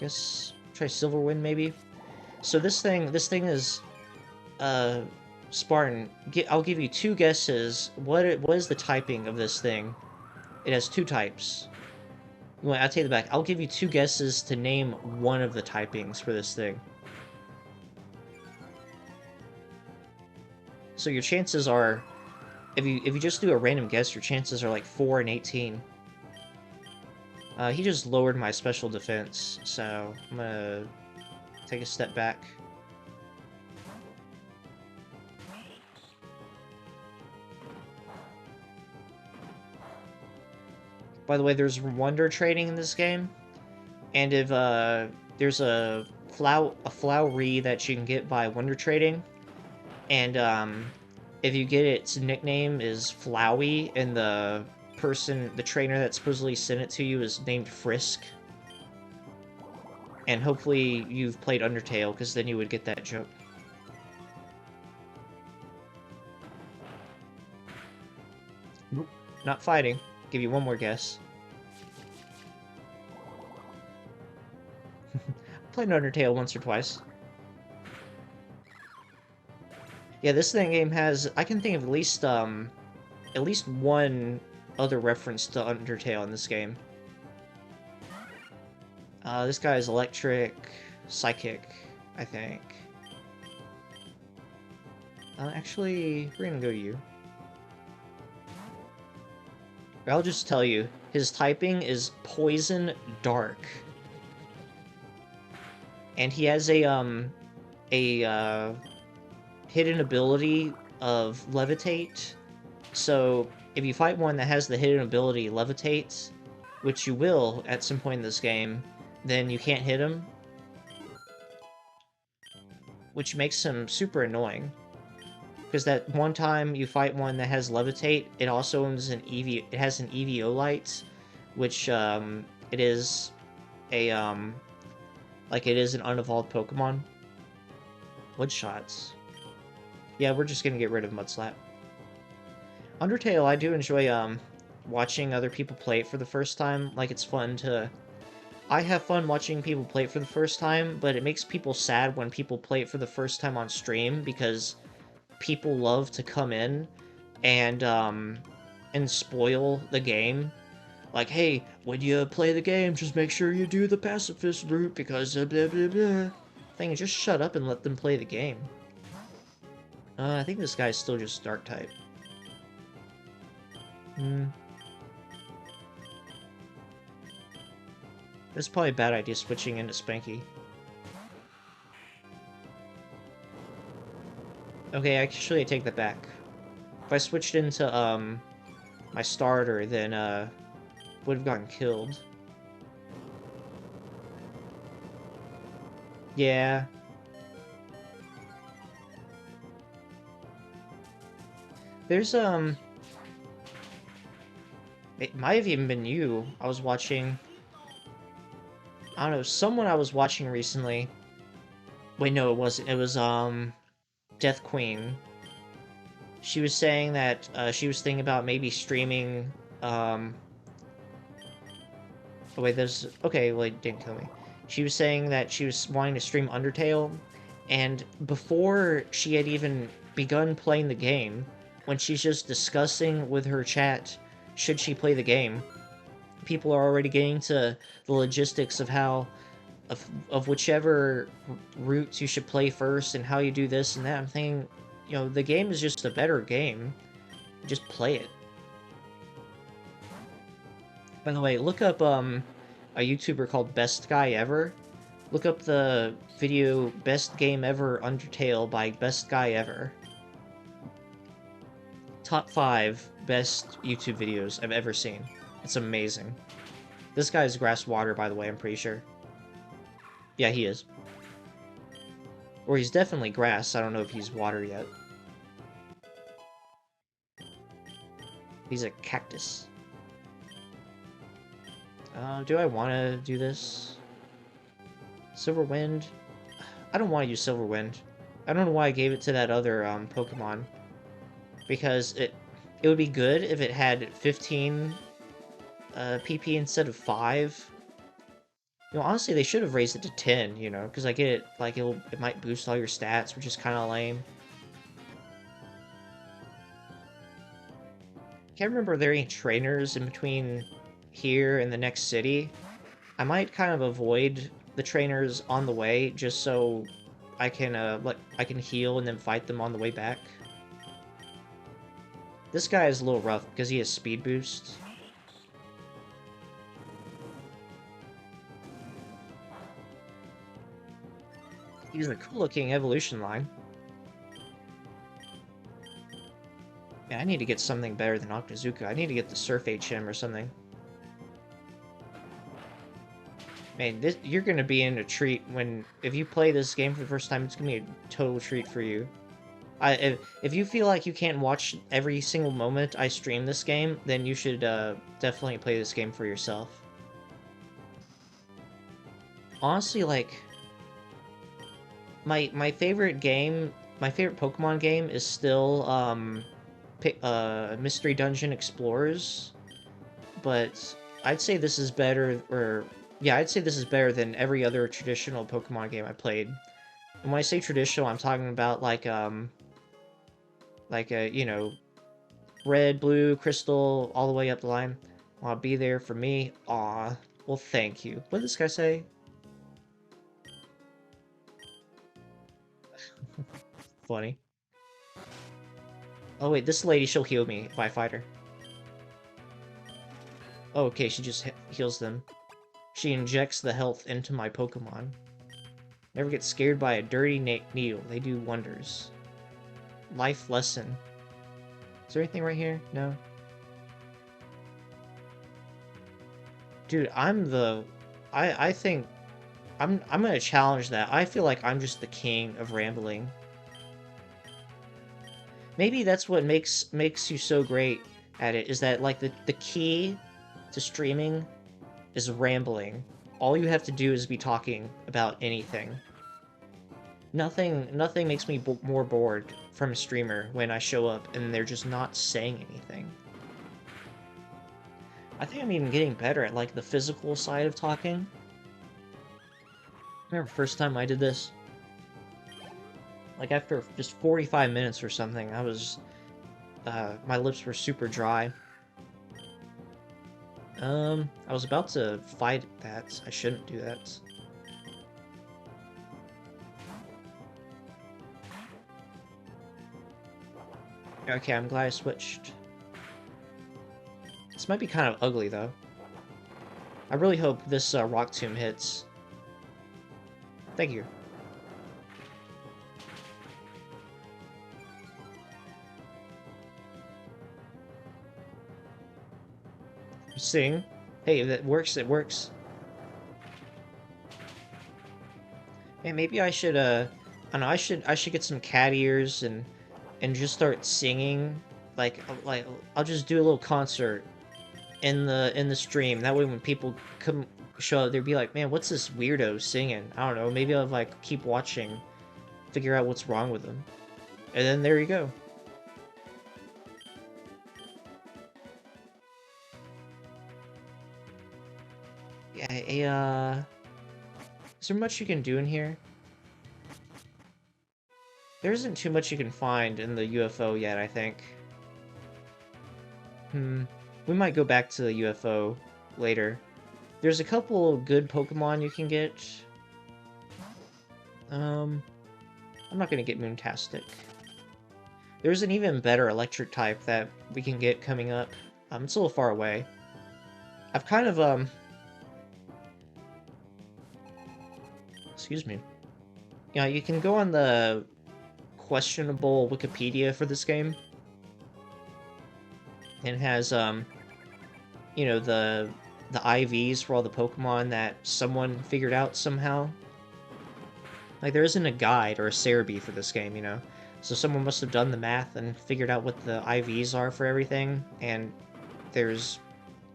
Guess try Silverwind maybe. So this thing is, Spartan. I'll give you 2 guesses. What is the typing of this thing? It has 2 types. I'll take it back. I'll give you 2 guesses to name one of the typings for this thing. So your chances are, if you just do a random guess, your chances are like 4 and 18. He just lowered my special defense, so I'm gonna take a step back. By the way, there's wonder trading in this game, and if there's a Flowry that you can get by wonder trading, and if you get its nickname is Flowey, and the trainer that supposedly sent it to you is named Frisk, and hopefully you've played Undertale, because then you would get that joke. Nope. Not fighting. Give you one more guess. Played Undertale once or twice. Yeah, this game has, I can think of at least one other reference to Undertale in this game. This guy is electric, psychic, I think. Actually, we're gonna go to you. I'll just tell you, his typing is Poison Dark. And he has a hidden ability of Levitate. So, if you fight one that has the hidden ability Levitate, which you will at some point in this game, then you can't hit him. Which makes him super annoying. Because that one time you fight one that has Levitate, it also owns an it has an Eviolite, which it is a like it is an unevolved Pokemon. Wood shots. Yeah, we're just gonna get rid of Mudslap. Undertale, I do enjoy watching other people play it for the first time. Like, it's fun to... I have fun watching people play it for the first time, but it makes people sad when people play it for the first time on stream, because people love to come in and spoil the game. Like, hey, when you play the game, just make sure you do the pacifist route, because blah blah blah. Thing, just shut up and let them play the game. I think this guy's still just Dark type. That's probably a bad idea, switching into Spanky. Okay, actually I take that back. If I switched into, my starter, then, would have gotten killed. Yeah. There's, it might have even been you. I was watching... I don't know, someone I was watching recently... Wait, no, it wasn't. It was, Death Queen. She was saying that, she was thinking about maybe streaming, Oh wait, there's... Okay, well, it didn't kill me. She was saying that she was wanting to stream Undertale, and before she had even begun playing the game, when she's just discussing with her chat, should she play the game, people are already getting to the logistics of how... of whichever routes you should play first, and how you do this and that. I'm thinking, you know, the game is just a better game. Just play it. By the way, look up a YouTuber called Best Guy Ever. Look up the video Best Game Ever Undertale by Best Guy Ever. Top 5 best YouTube videos I've ever seen. It's amazing. This guy is grass water, by the way, I'm pretty sure. Yeah, he is. Or he's definitely grass, I don't know if he's water yet. He's a cactus. Do I want to do this? Silver Wind? I don't want to use Silver Wind. I don't know why I gave it to that other Pokemon. Because it would be good if it had 15 PP instead of 5. You know, honestly, they should have raised it to 10, you know, because I get it, like, it might boost all your stats, which is kind of lame. Can't remember there any trainers in between here and the next city. I might kind of avoid the trainers on the way, just so I can, I can heal and then fight them on the way back. This guy is a little rough because he has speed boost. He's a cool-looking evolution line. Man, I need to get something better than Octazooka. I need to get the Surf HM or something. Man, you're gonna be in a treat if you play this game for the first time. It's gonna be a total treat for you. If you feel like you can't watch every single moment I stream this game, then you should definitely play this game for yourself. Honestly, like, my favorite game, my favorite Pokemon game is still Mystery Dungeon Explorers, but I'd say this is better, yeah, I'd say this is better than every other traditional Pokemon game I played. And when I say traditional, I'm talking about like you know, red, blue, crystal, all the way up the line. Wanna be there for me? Aw. Well, thank you. What did this guy say? Funny. Oh wait, this lady, she'll heal me if I fight her. Oh, okay, she just heals them. She injects the health into my Pokemon. Never get scared by a dirty needle. They do wonders. Life lesson. Is there anything right here? No? Dude, I think... I'm gonna challenge that. I feel like I'm just the king of rambling. Maybe that's what makes you so great at it, is that, like, the key to streaming is rambling. All you have to do is be talking about anything. Nothing makes me more bored from a streamer when I show up and they're just not saying anything. I think I'm even getting better at, like, the physical side of talking. I remember the first time I did this, like, after just 45 minutes or something, I was, my lips were super dry. I was about to fight that. I shouldn't do that. Okay, I'm glad I switched. This might be kind of ugly, though. I really hope this Rock Tomb hits. Thank you. Sing. Hey, if that works, it works. Hey, maybe I should, I don't know, I should get some cat ears and just start singing. Like, I'll just do a little concert in the stream. That way when people come show up, they'll be like, man, what's this weirdo singing? I don't know, maybe I'll, like, keep watching, figure out what's wrong with them. And then there you go. Is there much you can do in here? There isn't too much you can find in the UFO yet, I think. We might go back to the UFO later. There's a couple good Pokemon you can get. I'm not gonna get Moontastic. There's an even better electric type that we can get coming up. It's a little far away. I've kind of, excuse me. You know, you can go on the questionable Wikipedia for this game. It has, you know, the IVs for all the Pokemon that someone figured out somehow. Like, there isn't a guide or a Cerebi for this game, you know? So someone must have done the math and figured out what the IVs are for everything, and there's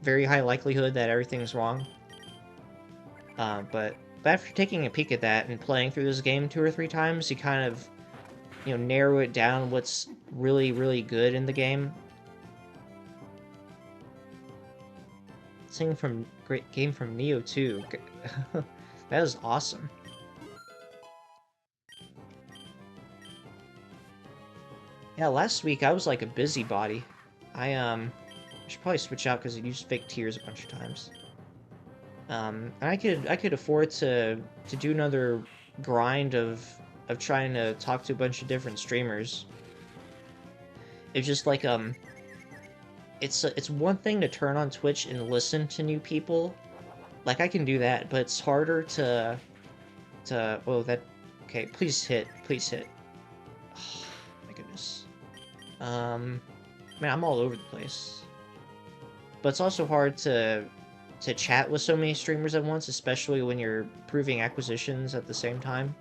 very high likelihood that everything's wrong. But after taking a peek at that and playing through this game 2 or 3 times, you kind of, you know, narrow it down what's really, really good in the game. Great game from Neo 2. That is awesome. Yeah, last week I was like a busybody. I should probably switch out because I used fake tears a bunch of times. And I could afford to do another grind of trying to talk to a bunch of different streamers. It's just like it's one thing to turn on Twitch and listen to new people. Like I can do that, but it's harder to oh that okay, please hit. Oh, my goodness. Man, I'm all over the place. But it's also hard to chat with so many streamers at once, especially when you're proving acquisitions at the same time.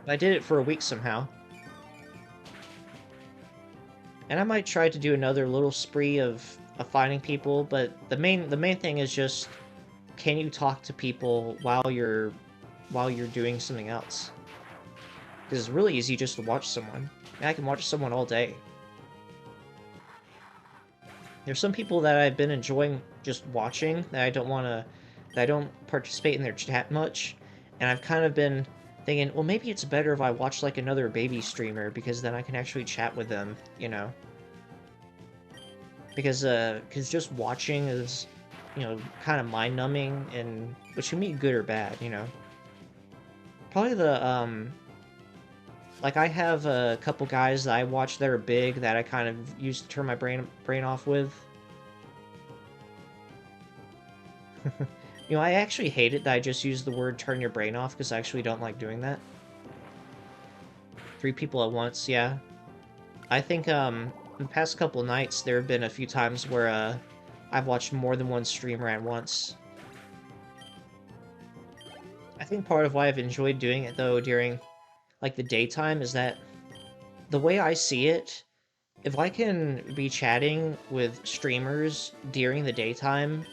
I did it for a week somehow. And I might try to do another little spree of finding people, but the main thing is just, can you talk to people while you're doing something else? Because it's really easy just to watch someone. And I can watch someone all day. There's some people that I've been enjoying just watching that I don't participate in their chat much, and I've kind of been thinking, well, maybe it's better if I watch like another baby streamer, because then I can actually chat with them, you know? Because just watching is, you know, kind of mind-numbing, and which can be good or bad, you know? Probably the, like, I have a couple guys that I watch that are big that I kind of use to turn my brain off with. You know, I actually hate it that I just use the word turn your brain off, because I actually don't like doing that. 3 people at once, yeah. I think, in the past couple nights, there have been a few times where, I've watched more than one streamer at once. I think part of why I've enjoyed doing it, though, during, like, the daytime is that the way I see it, if I can be chatting with streamers during the daytime,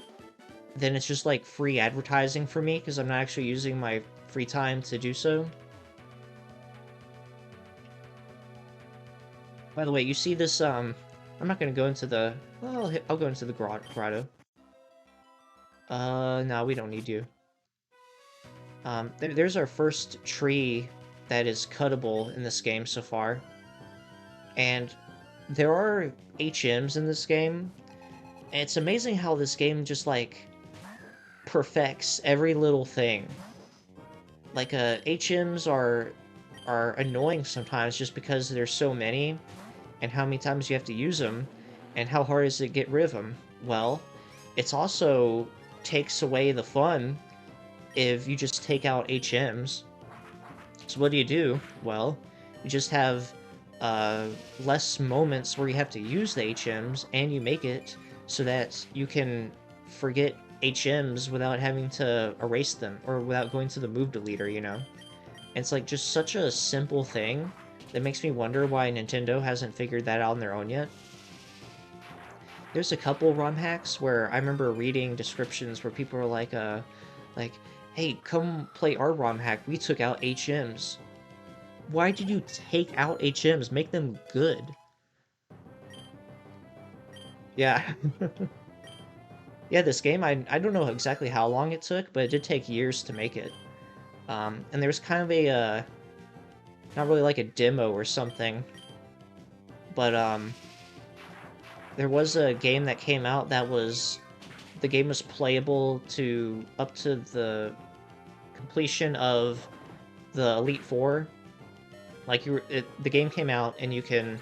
then it's just like free advertising for me, because I'm not actually using my free time to do so. By the way, you see this, I'm not gonna go into the, well, I'll go into the grotto. No, we don't need you. There's our first tree that is cuttable in this game so far. And there are HMs in this game, and it's amazing how this game just, like, perfects every little thing. Like, HMs are annoying sometimes just because there's so many, and how many times you have to use them, and how hard is it to get rid of them. Well, it's also takes away the fun if you just take out HMs. So what do? Well, you just have less moments where you have to use the HMs, and you make it so that you can forget HMs without having to erase them, or without going to the move deleter, you know? And it's like just such a simple thing that makes me wonder why Nintendo hasn't figured that out on their own yet. There's a couple ROM hacks where I remember reading descriptions where people were like, hey, come play our ROM hack, we took out HMs. Why did you take out HMs? Make them good. Yeah. Yeah, this game, I don't know exactly how long it took, but it did take years to make it. And there was kind of a, not really like a demo or something, but, there was a game that came out that was, the game was playable to, up to the completion of the Elite Four. Like, the game came out, and you can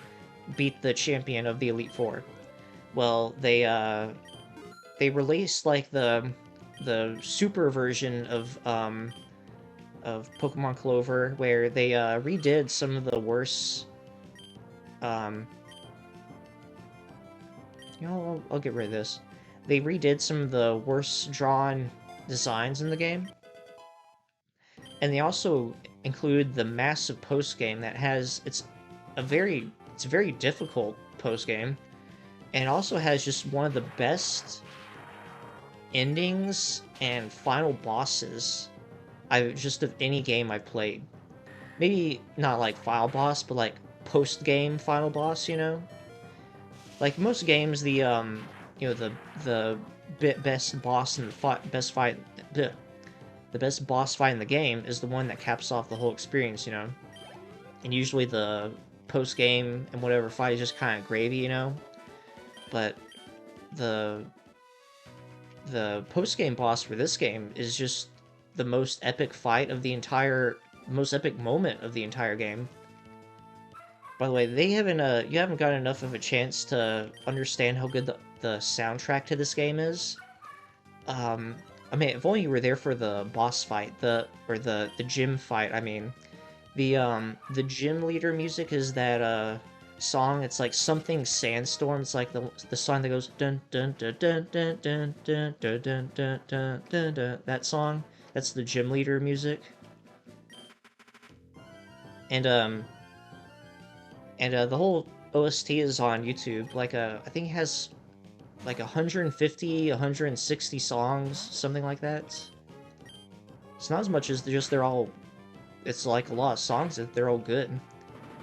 beat the champion of the Elite Four. Well, they released, like, the super version of Pokemon Clover, where they redid some of the worst. Um, I'll get rid of this. They redid some of the worst drawn designs in the game, and they also include the massive post game that has it's a very difficult post game, and it also has just one of the best endings and final bosses I just of any game I've played. Maybe not like final boss, but like post game final boss. Like most games, the best boss in the best fight, the best boss fight in the game is the one that caps off the whole experience. And usually the post game and whatever fight is just kind of gravy. But the the post game boss for this game is just the most epic fight of the entire, most epic moment of the entire game. By the way, they haven't you haven't got enough of a chance to understand how good the soundtrack to this game is. I mean, if only you were there for the boss fight, the gym fight. I mean, the gym leader music is that song. It's like something sandstorm. It's like the song that goes dun dun dun dun dun dun dun dun dun dun dun dun dun. That song. That's the gym leader music. And the whole OST is on YouTube. Like I think it has like 150, 160 songs, something like that. It's not as much as just they're all. It's like a lot of songs that they're all good.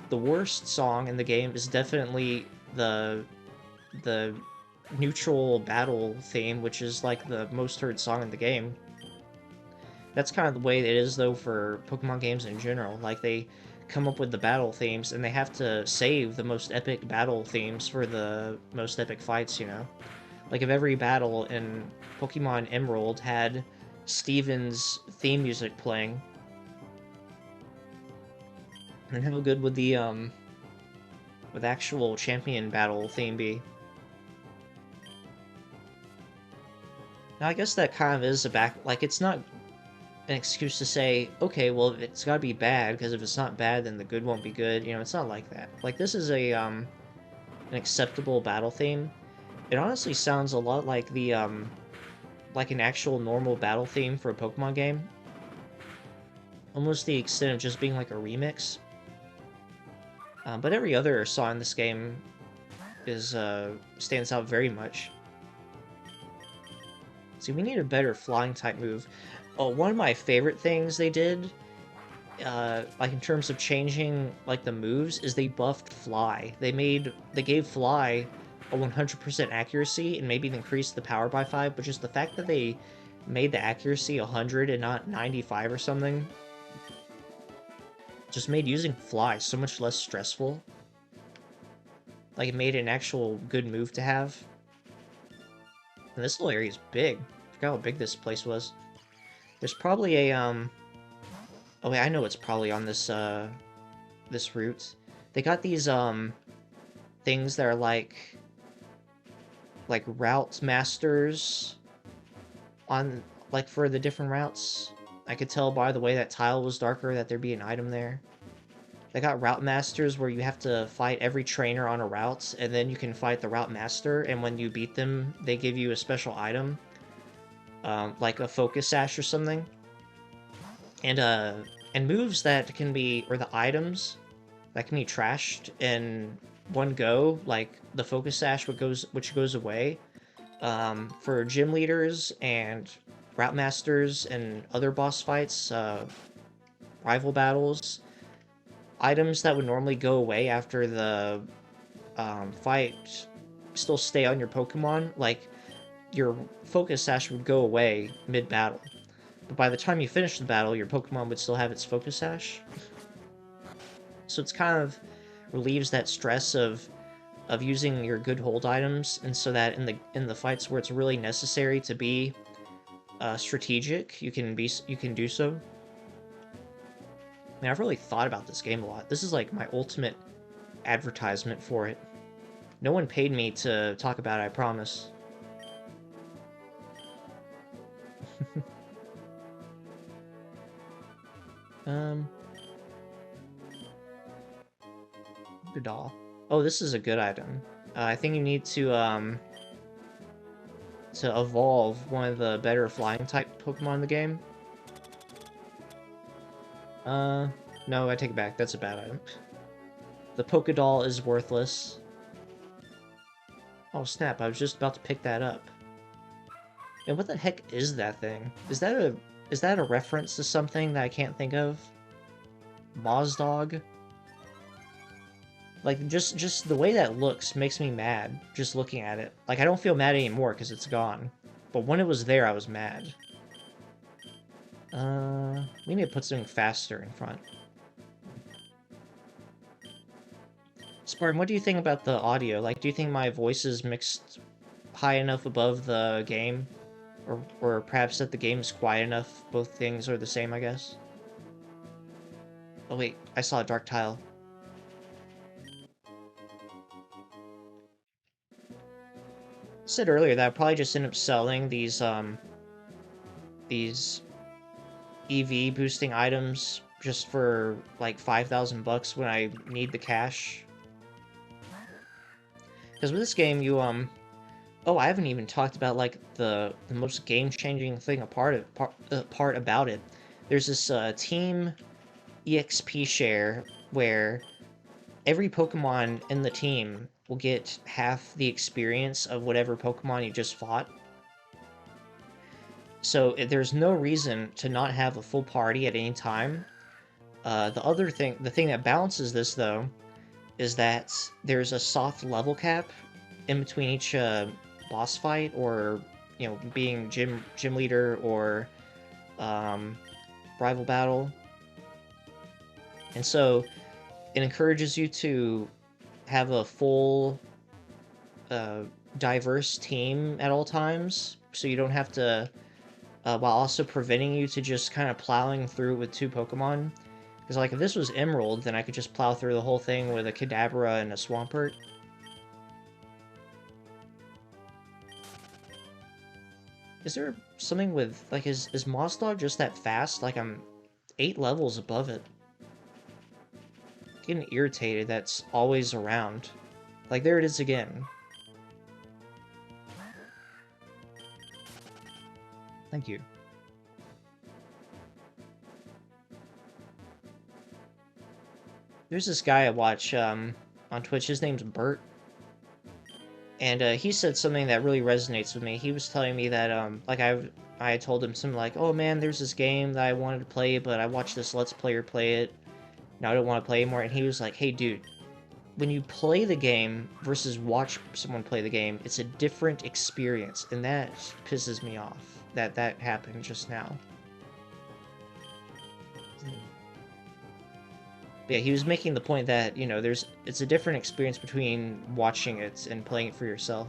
The worst song in the game is definitely the neutral battle theme, which is like the most heard song in the game. That's kind of the way it is though for Pokemon games in general. Like they come up with the battle themes and they have to save the most epic battle themes for the most epic fights. Like if every battle in Pokemon Emerald had Steven's theme music playing, and how good would the with actual champion battle theme be? Now I guess that kind of is a like it's not an excuse to say, okay, well it's got to be bad because if it's not bad then the good won't be good. It's not like that. Like this is a an acceptable battle theme. It honestly sounds a lot like the like an actual normal battle theme for a Pokemon game. Almost the extent of just being like a remix. But every other song in this game is stands out very much. See, we need a better flying type move. Oh, one of my favorite things they did, like in terms of changing like the moves, is they buffed Fly. They gave Fly a 100% accuracy and maybe increased the power by 5, but just the fact that they made the accuracy 100 and not 95 or something just made using Fly so much less stressful. Like it made it an actual good move to have. And this little area is big. I forgot how big this place was. There's probably a oh wait, I know it's probably on this this route. They got these things that are like route masters on, like, for the different routes. I could tell by the way that tile was darker that there'd be an item there. They got route masters where you have to fight every trainer on a route, and then you can fight the route master, and when you beat them, they give you a special item, like a focus sash or something. And moves that can be, or the items that can be trashed in one go, like the focus sash, which goes away, for gym leaders and route masters and other boss fights, rival battles. Items that would normally go away after the fight still stay on your Pokemon, like your focus sash would go away mid-battle. But by the time you finish the battle, your Pokemon would still have its focus sash. So it's kind of relieves that stress of using your good hold items, and so that in the fights where it's really necessary to be strategic, you can do so. I mean, I've really thought about this game a lot. This is like my ultimate advertisement for it. No one paid me to talk about it, I promise. Good doll. Oh, this is a good item. I think you need to evolve one of the better flying type Pokemon in the game. No, I take it back. That's a bad item. The Pokédoll is worthless. Oh snap, I was just about to pick that up. And what the heck is that thing? Is that a reference to something that I can't think of? Mozdog? Like, just the way that looks makes me mad, just looking at it. Like, I don't feel mad anymore because it's gone. But when it was there, I was mad. We need to put something faster in front. Spartan, what do you think about the audio? Like, do you think my voice is mixed high enough above the game? Or perhaps that the game's quiet enough? Both things are the same, I guess? Oh wait, I saw a dark tile. I said earlier that I'd probably just end up selling these EV boosting items just for like 5,000 bucks when I need the cash. Because with this game, you oh, I haven't even talked about like the most game-changing thing part about it. There's this team EXP share where every Pokemon in the team will get half the experience of whatever Pokemon you just fought. So there's no reason to not have a full party at any time. The thing that balances this though, is that there's a soft level cap in between each boss fight, or you know, being gym leader or rival battle, and so it encourages you to have a full diverse team at all times, so you don't have to, while also preventing you to just kind of plowing through with two Pokemon. Because, like, if this was Emerald, then I could just plow through the whole thing with a Kadabra and a Swampert. Is there something with, like, is Mossdog just that fast? Like, I'm 8 levels above it. Getting irritated that's always around. Like, there it is again. Thank you. There's this guy I watch on Twitch. His name's Bert. And he said something that really resonates with me. He was telling me that, like, I told him something like, oh man, there's this game that I wanted to play, but I watched this Let's Player play it. Now I don't want to play anymore. And he was like, hey dude, when you play the game versus watch someone play the game, it's a different experience. And that pisses me off, that happened just now. But yeah, he was making the point that, you know, it's a different experience between watching it and playing it for yourself.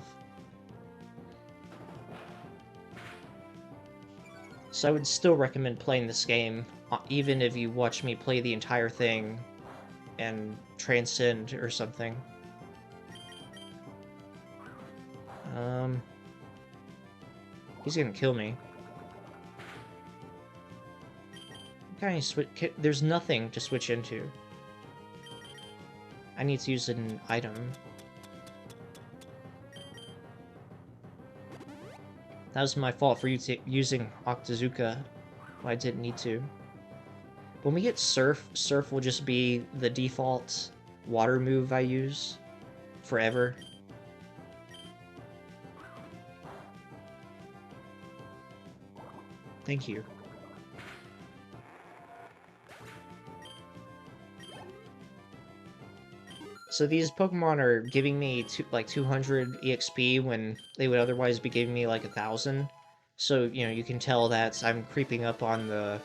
So I would still recommend playing this game, even if you watch me play the entire thing and transcend or something. He's gonna kill me. There's nothing to switch into. I need to use an item. That was my fault for using Octazooka when I didn't need to. When we get Surf, Surf will just be the default water move I use forever. Thank you. So these Pokemon are giving me like 200 EXP when they would otherwise be giving me like 1,000. So, you know, you can tell that I'm creeping up on the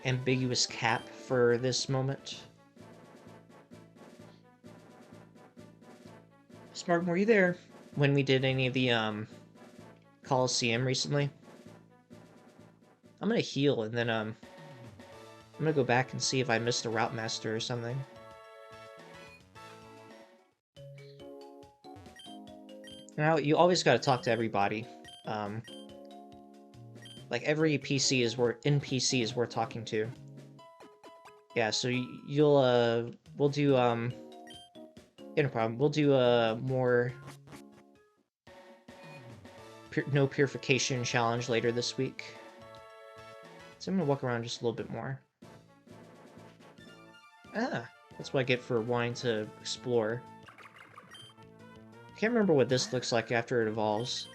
ambiguous cap for this moment. Smart, were you there when we did any of the Coliseum recently? I'm gonna heal and then I'm gonna go back and see if I missed a Route Master or something. Now you always gotta talk to everybody. Um, like every PC is worth NPC is worth talking to. Yeah, so you'll we'll do yeah, no problem. We'll do more no purification challenge later this week. So I'm gonna walk around just a little bit more. Ah, that's what I get for wanting to explore. I can't remember what this looks like after it evolves.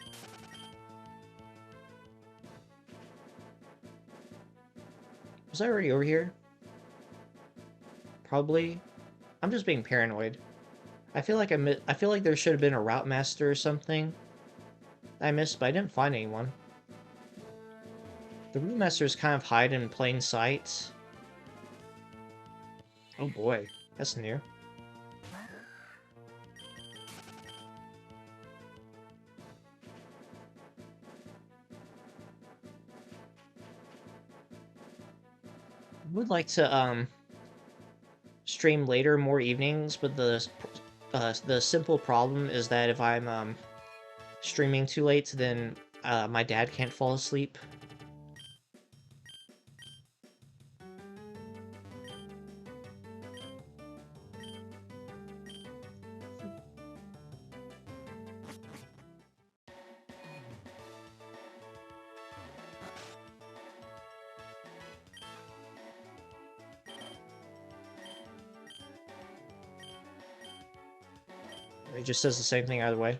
Was I already over here? Probably. I'm just being paranoid. I feel like I feel like there should have been a Route Master or something I missed, but I didn't find anyone. The Route Masters kind of hide in plain sight. Oh boy, that's new. I would like to stream later, more evenings, but the simple problem is that if I'm streaming too late, then my dad can't fall asleep. It just says the same thing either way.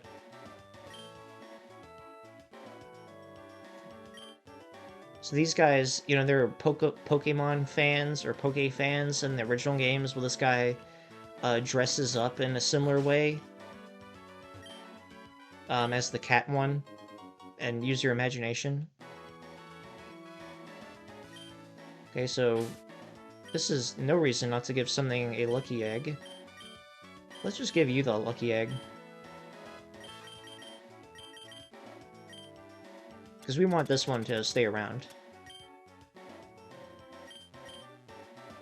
So these guys, you know, they're Pokemon fans or Poke fans in the original games. Well, this guy dresses up in a similar way as the cat one, and use your imagination. Okay, so this is no reason not to give something a lucky egg. Let's just give you the lucky egg. Because we want this one to stay around.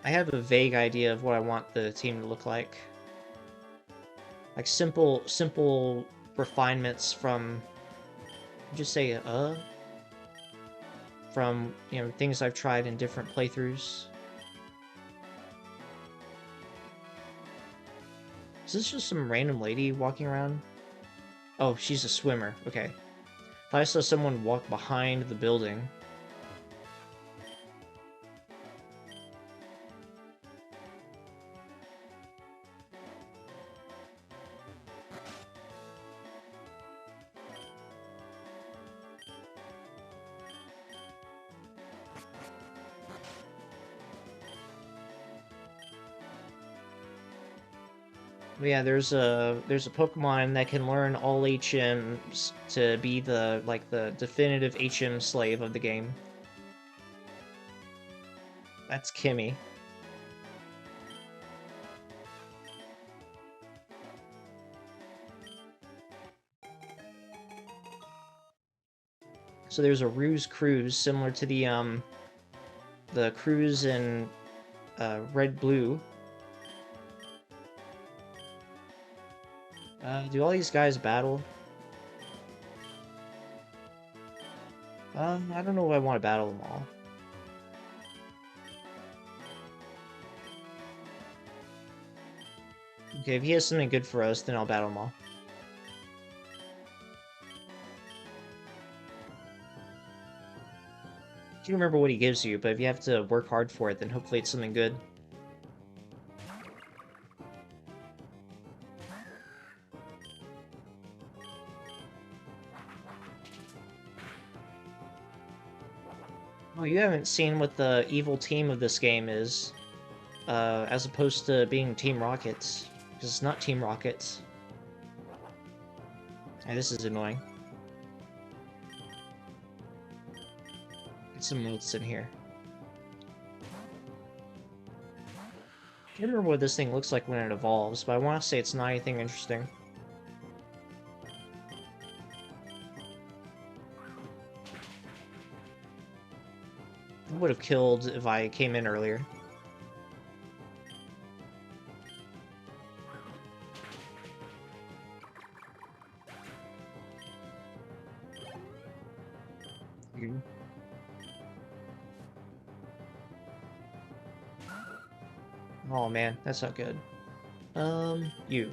I have a vague idea of what I want the team to look like. Like simple refinements from, just say, from, you know, things I've tried in different playthroughs. Is this just some random lady walking around? Oh, she's a swimmer. Okay. If I saw someone walk behind the building. But yeah, there's a Pokemon that can learn all HMs to be the the definitive HM slave of the game. That's Kimmy. So there's a Ruse Cruise similar to the cruise in Red Blue. Do all these guys battle? I don't know if I want to battle them all. Okay, if he has something good for us, then I'll battle them all. I can't remember what he gives you, but if you have to work hard for it, then hopefully it's something good. Oh, you haven't seen what the evil team of this game is, as opposed to being Team Rockets. Because it's not Team Rockets. Hey, this is annoying. Get some notes in here. I can't remember what this thing looks like when it evolves, but I want to say it's not anything interesting. I would have killed if I came in earlier. Oh man, that's not good. You.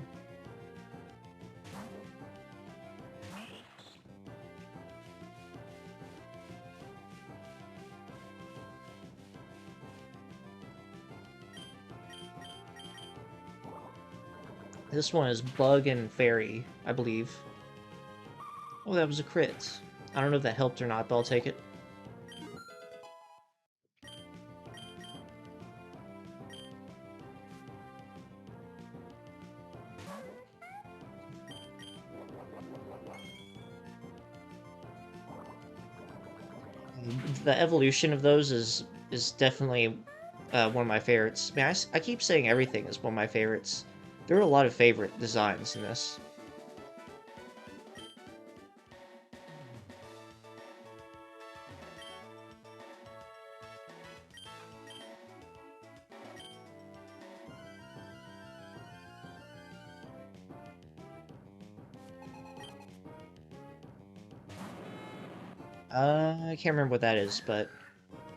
This one is Bug and Fairy, I believe. Oh, that was a crit. I don't know if that helped or not, but I'll take it. The evolution of those is definitely one of my favorites. Man, I keep saying everything is one of my favorites. There are a lot of favorite designs in this. I can't remember what that is, but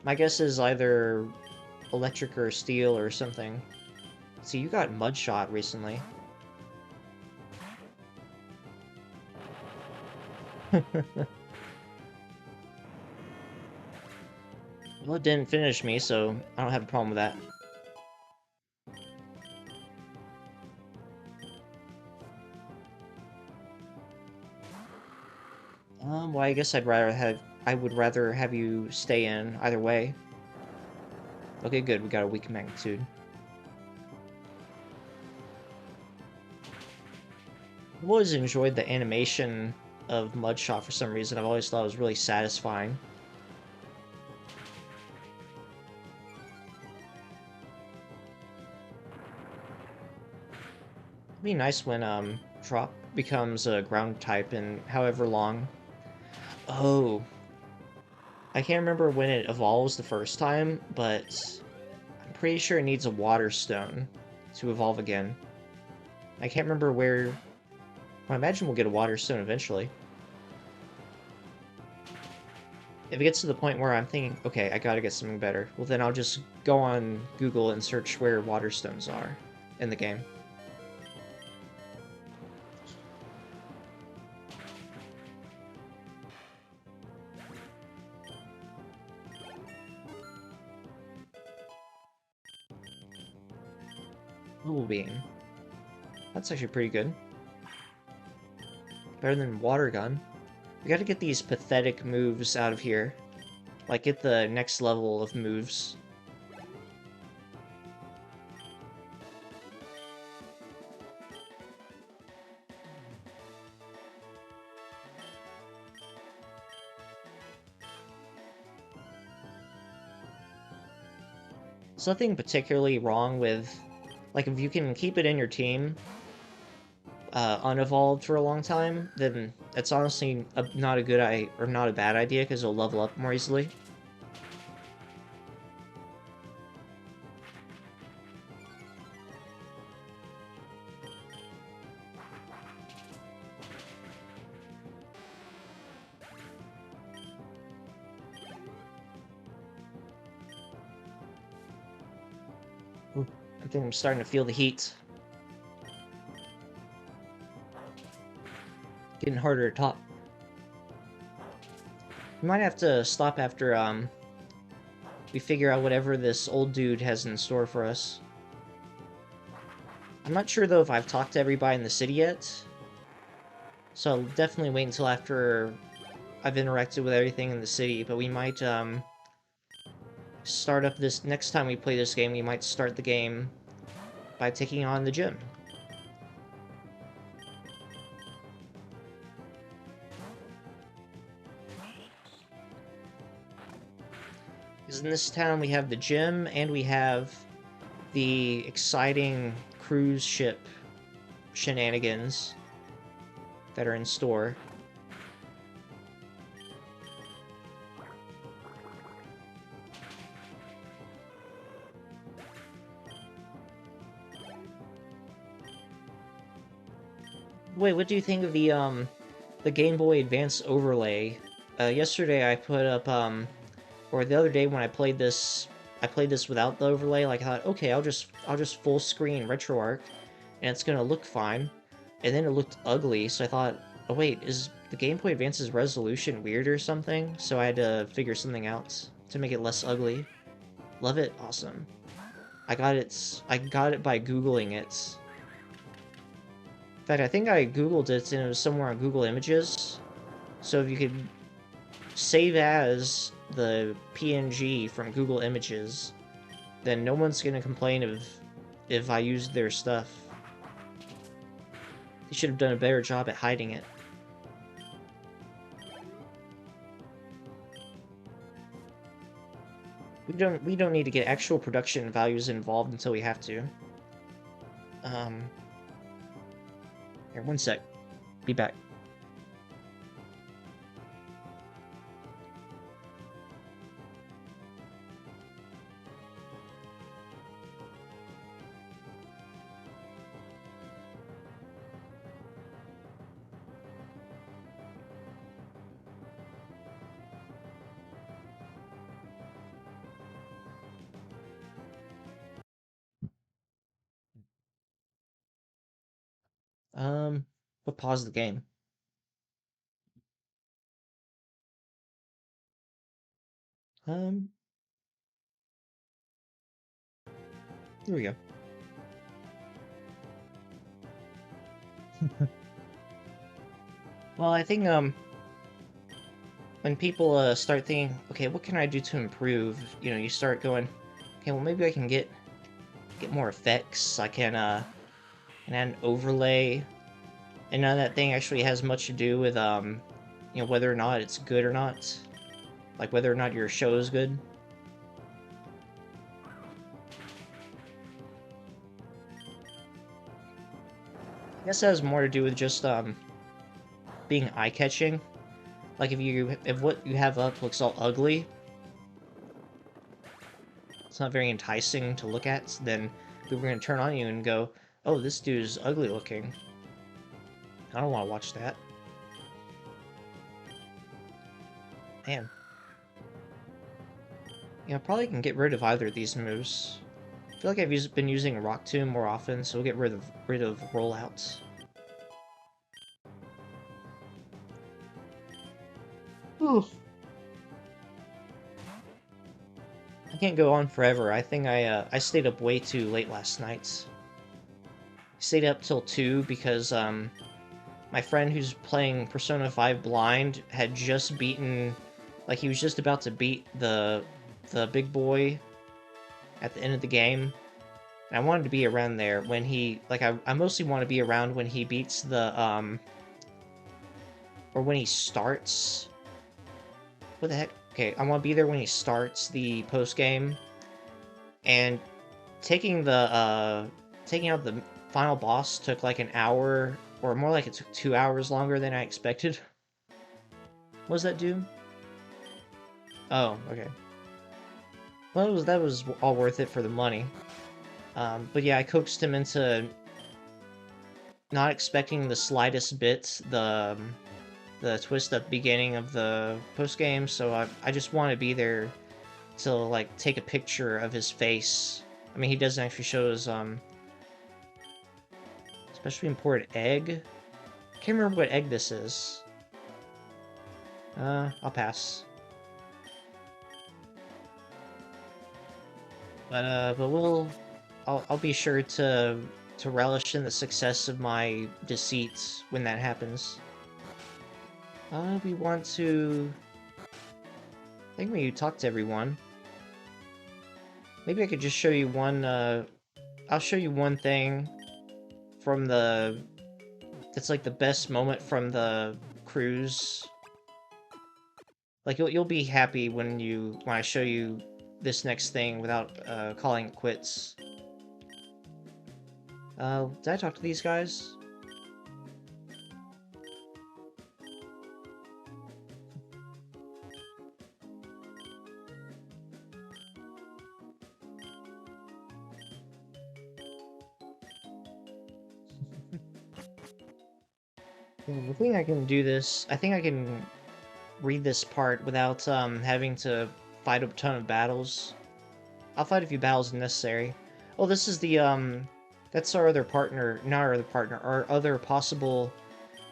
my guess is either electric or steel or something. See, you got Mudshot recently. Well, it didn't finish me, so I don't have a problem with that. Well, I guess I would rather have you stay in either way. Okay, good, we got a weak magnitude. I've always enjoyed the animation of Mudshot for some reason. I've always thought it was really satisfying. It'd be nice when Drop becomes a ground type in however long. Oh, I can't remember when it evolves the first time, but I'm pretty sure it needs a water stone to evolve again. I can't remember where. Well, I imagine we'll get a water stone eventually. If it gets to the point where I'm thinking, okay, I gotta get something better, well then I'll just go on Google and search where water stones are in the game. Bubble Beam. That's actually pretty good. Better than Water Gun. We gotta get these pathetic moves out of here. Like, get the next level of moves. There's nothing particularly wrong with... Like, if you can keep it in your team, unevolved for a long time, then it's honestly not a good or not a bad idea because it'll level up more easily. Ooh, I think I'm starting to feel the heat. Getting harder to top. We might have to stop after, we figure out whatever this old dude has in store for us. I'm not sure, though, if I've talked to everybody in the city yet. So I'll definitely wait until after I've interacted with everything in the city, but we might, start up this... Next time we play this game, we might start the game by taking on the gym. Because in this town we have the gym and we have the exciting cruise ship shenanigans that are in store. Wait, what do you think of the Game Boy Advance overlay? Yesterday I put up, or the other day when I played this without the overlay. Like, I thought, okay, I'll just full screen RetroArch, and it's gonna look fine. And then it looked ugly, so I thought, oh wait, is the Game Boy Advance's resolution weird or something? So I had to figure something out to make it less ugly. Love it, awesome. I got it by Googling it. In fact, I think I Googled it and it was somewhere on Google Images. So if you could save as the PNG from Google Images, then no one's gonna complain if I used their stuff. They should have done a better job at hiding it. We don't need to get actual production values involved until we have to. Here, one sec. Be back. But pause the game. Um, Here we go. Well, I think, when people, start thinking, okay, what can I do to improve? You know, you start going, okay, well, maybe I can get more effects. I can add an overlay. And none of that thing actually has much to do with, you know, whether or not it's good or not. Like, whether or not your show is good. I guess that has more to do with just, being eye-catching. Like, if what you have up looks all ugly, it's not very enticing to look at, then people are gonna turn on you and go, oh, this dude's ugly looking. I don't want to watch that. Man. Yeah, I probably can get rid of either of these moves. I feel like I've been using Rock Tomb more often, so we'll get rid of rollouts. Oof. I can't go on forever. I think I stayed up way too late last night. I stayed up till 2 because my friend who's playing Persona 5 blind had just beaten, like, he was just about to beat the big boy at the end of the game. And I wanted to be around there when he, like, I mostly want to be around when he beats the, or when he starts. What the heck? Okay, I want to be there when he starts the post-game. And taking out the final boss took like an hour, or more like it took 2 hours longer than I expected. What does that do? Oh, okay. Well, that was all worth it for the money. But yeah, I coaxed him into not expecting the slightest bit the twist at the beginning of the post game, so I just want to be there to like take a picture of his face. I mean, he doesn't actually show his especially imported egg. I can't remember what egg this is. I'll pass. But I'll be sure to relish in the success of my deceit when that happens. We want to... I think we talk to everyone. Maybe I could just show you one, I'll show you one thing from the... that's like the best moment from the cruise. Like, you'll be happy when I show you this next thing without calling it quits. Did I talk to these guys? I think I can do this. I think I can read this part without having to fight a ton of battles. I'll fight a few battles if necessary. Oh, this is the that's our other partner, not our other partner, our other possible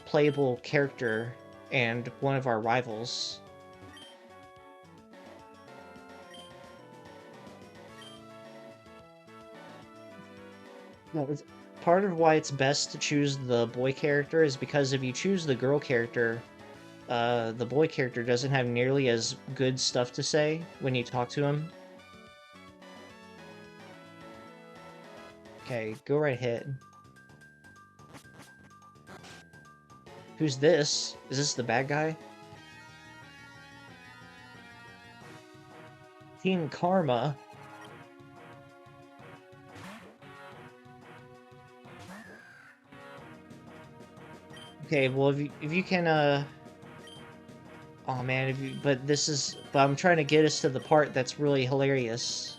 playable character and one of our rivals. Yeah, part of why it's best to choose the boy character is because if you choose the girl character, the boy character doesn't have nearly as good stuff to say when you talk to him. Okay, go right ahead. Who's this? Is this the bad guy? Team Karma. Okay, well if you can oh man, if you but I'm trying to get us to the part that's really hilarious.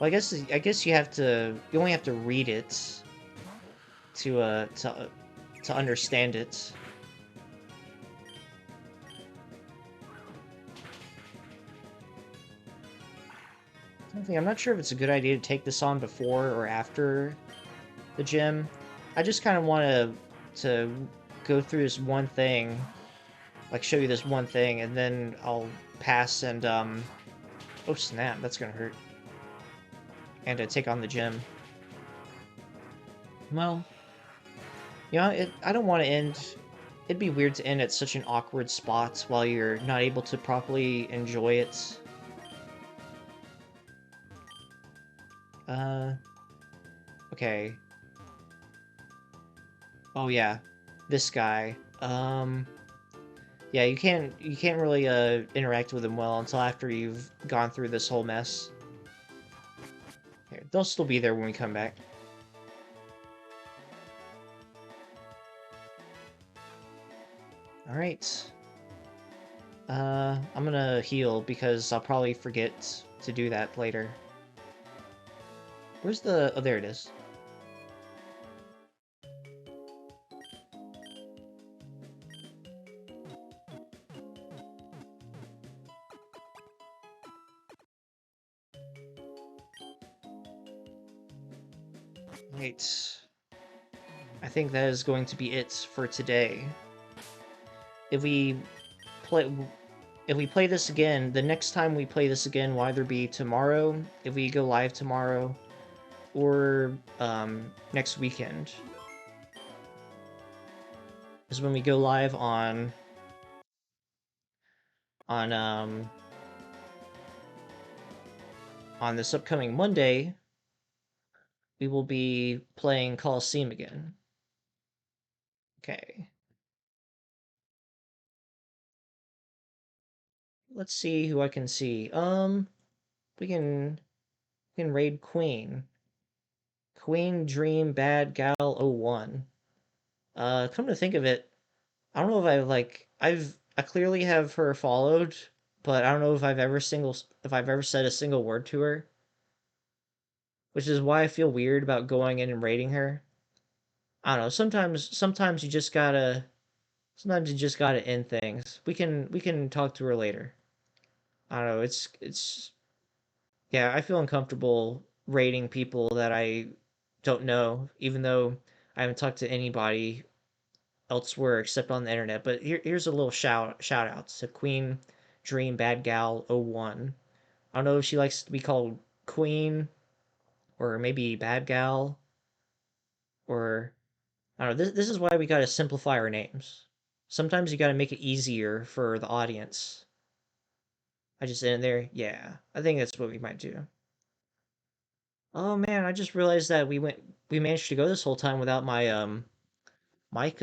Well, I guess you only have to read it to understand it. I'm not sure if it's a good idea to take this on before or after the gym. I just kind of want to go through this one thing, like show you this one thing, and then I'll pass and oh snap, that's gonna hurt. And take on the gym. Well, you know, I don't want to end. It'd be weird to end at such an awkward spot while you're not able to properly enjoy it. Uh, okay. Oh yeah, this guy. Yeah, you can't really interact with him well until after you've gone through this whole mess. Here, they'll still be there when we come back. All right. I'm gonna heal because I'll probably forget to do that later. Where's the... Oh, there it is. Right. I think that is going to be it for today. If we play... If we play this again, the next time we play this again will either be tomorrow, if we go live tomorrow, or next weekend. Is when we go live on um on this upcoming Monday, we will be playing Coliseum again. Okay. Let's see who I can see. We can raid Queen. Queen Dream Bad Gal 01. Come to think of it, I don't know if I clearly have her followed, but I don't know if I've ever said a single word to her, which is why I feel weird about going in and raiding her. I don't know. Sometimes you just gotta end things. We can talk to her later. I don't know. It's yeah. I feel uncomfortable rating people that I don't know, even though I haven't talked to anybody elsewhere except on the internet. But here's a little shout out to Queen Dream Bad Gal 01. I don't know if she likes to be called Queen or maybe Bad Gal or I don't know. This is why we gotta simplify our names. Sometimes you gotta make it easier for the audience. I just ended there. Yeah, I think that's what we might do. Oh man, I just realized that we managed to go this whole time without my mic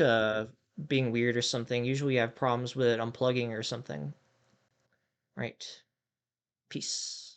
being weird or something. Usually you have problems with it unplugging or something. Right. Peace.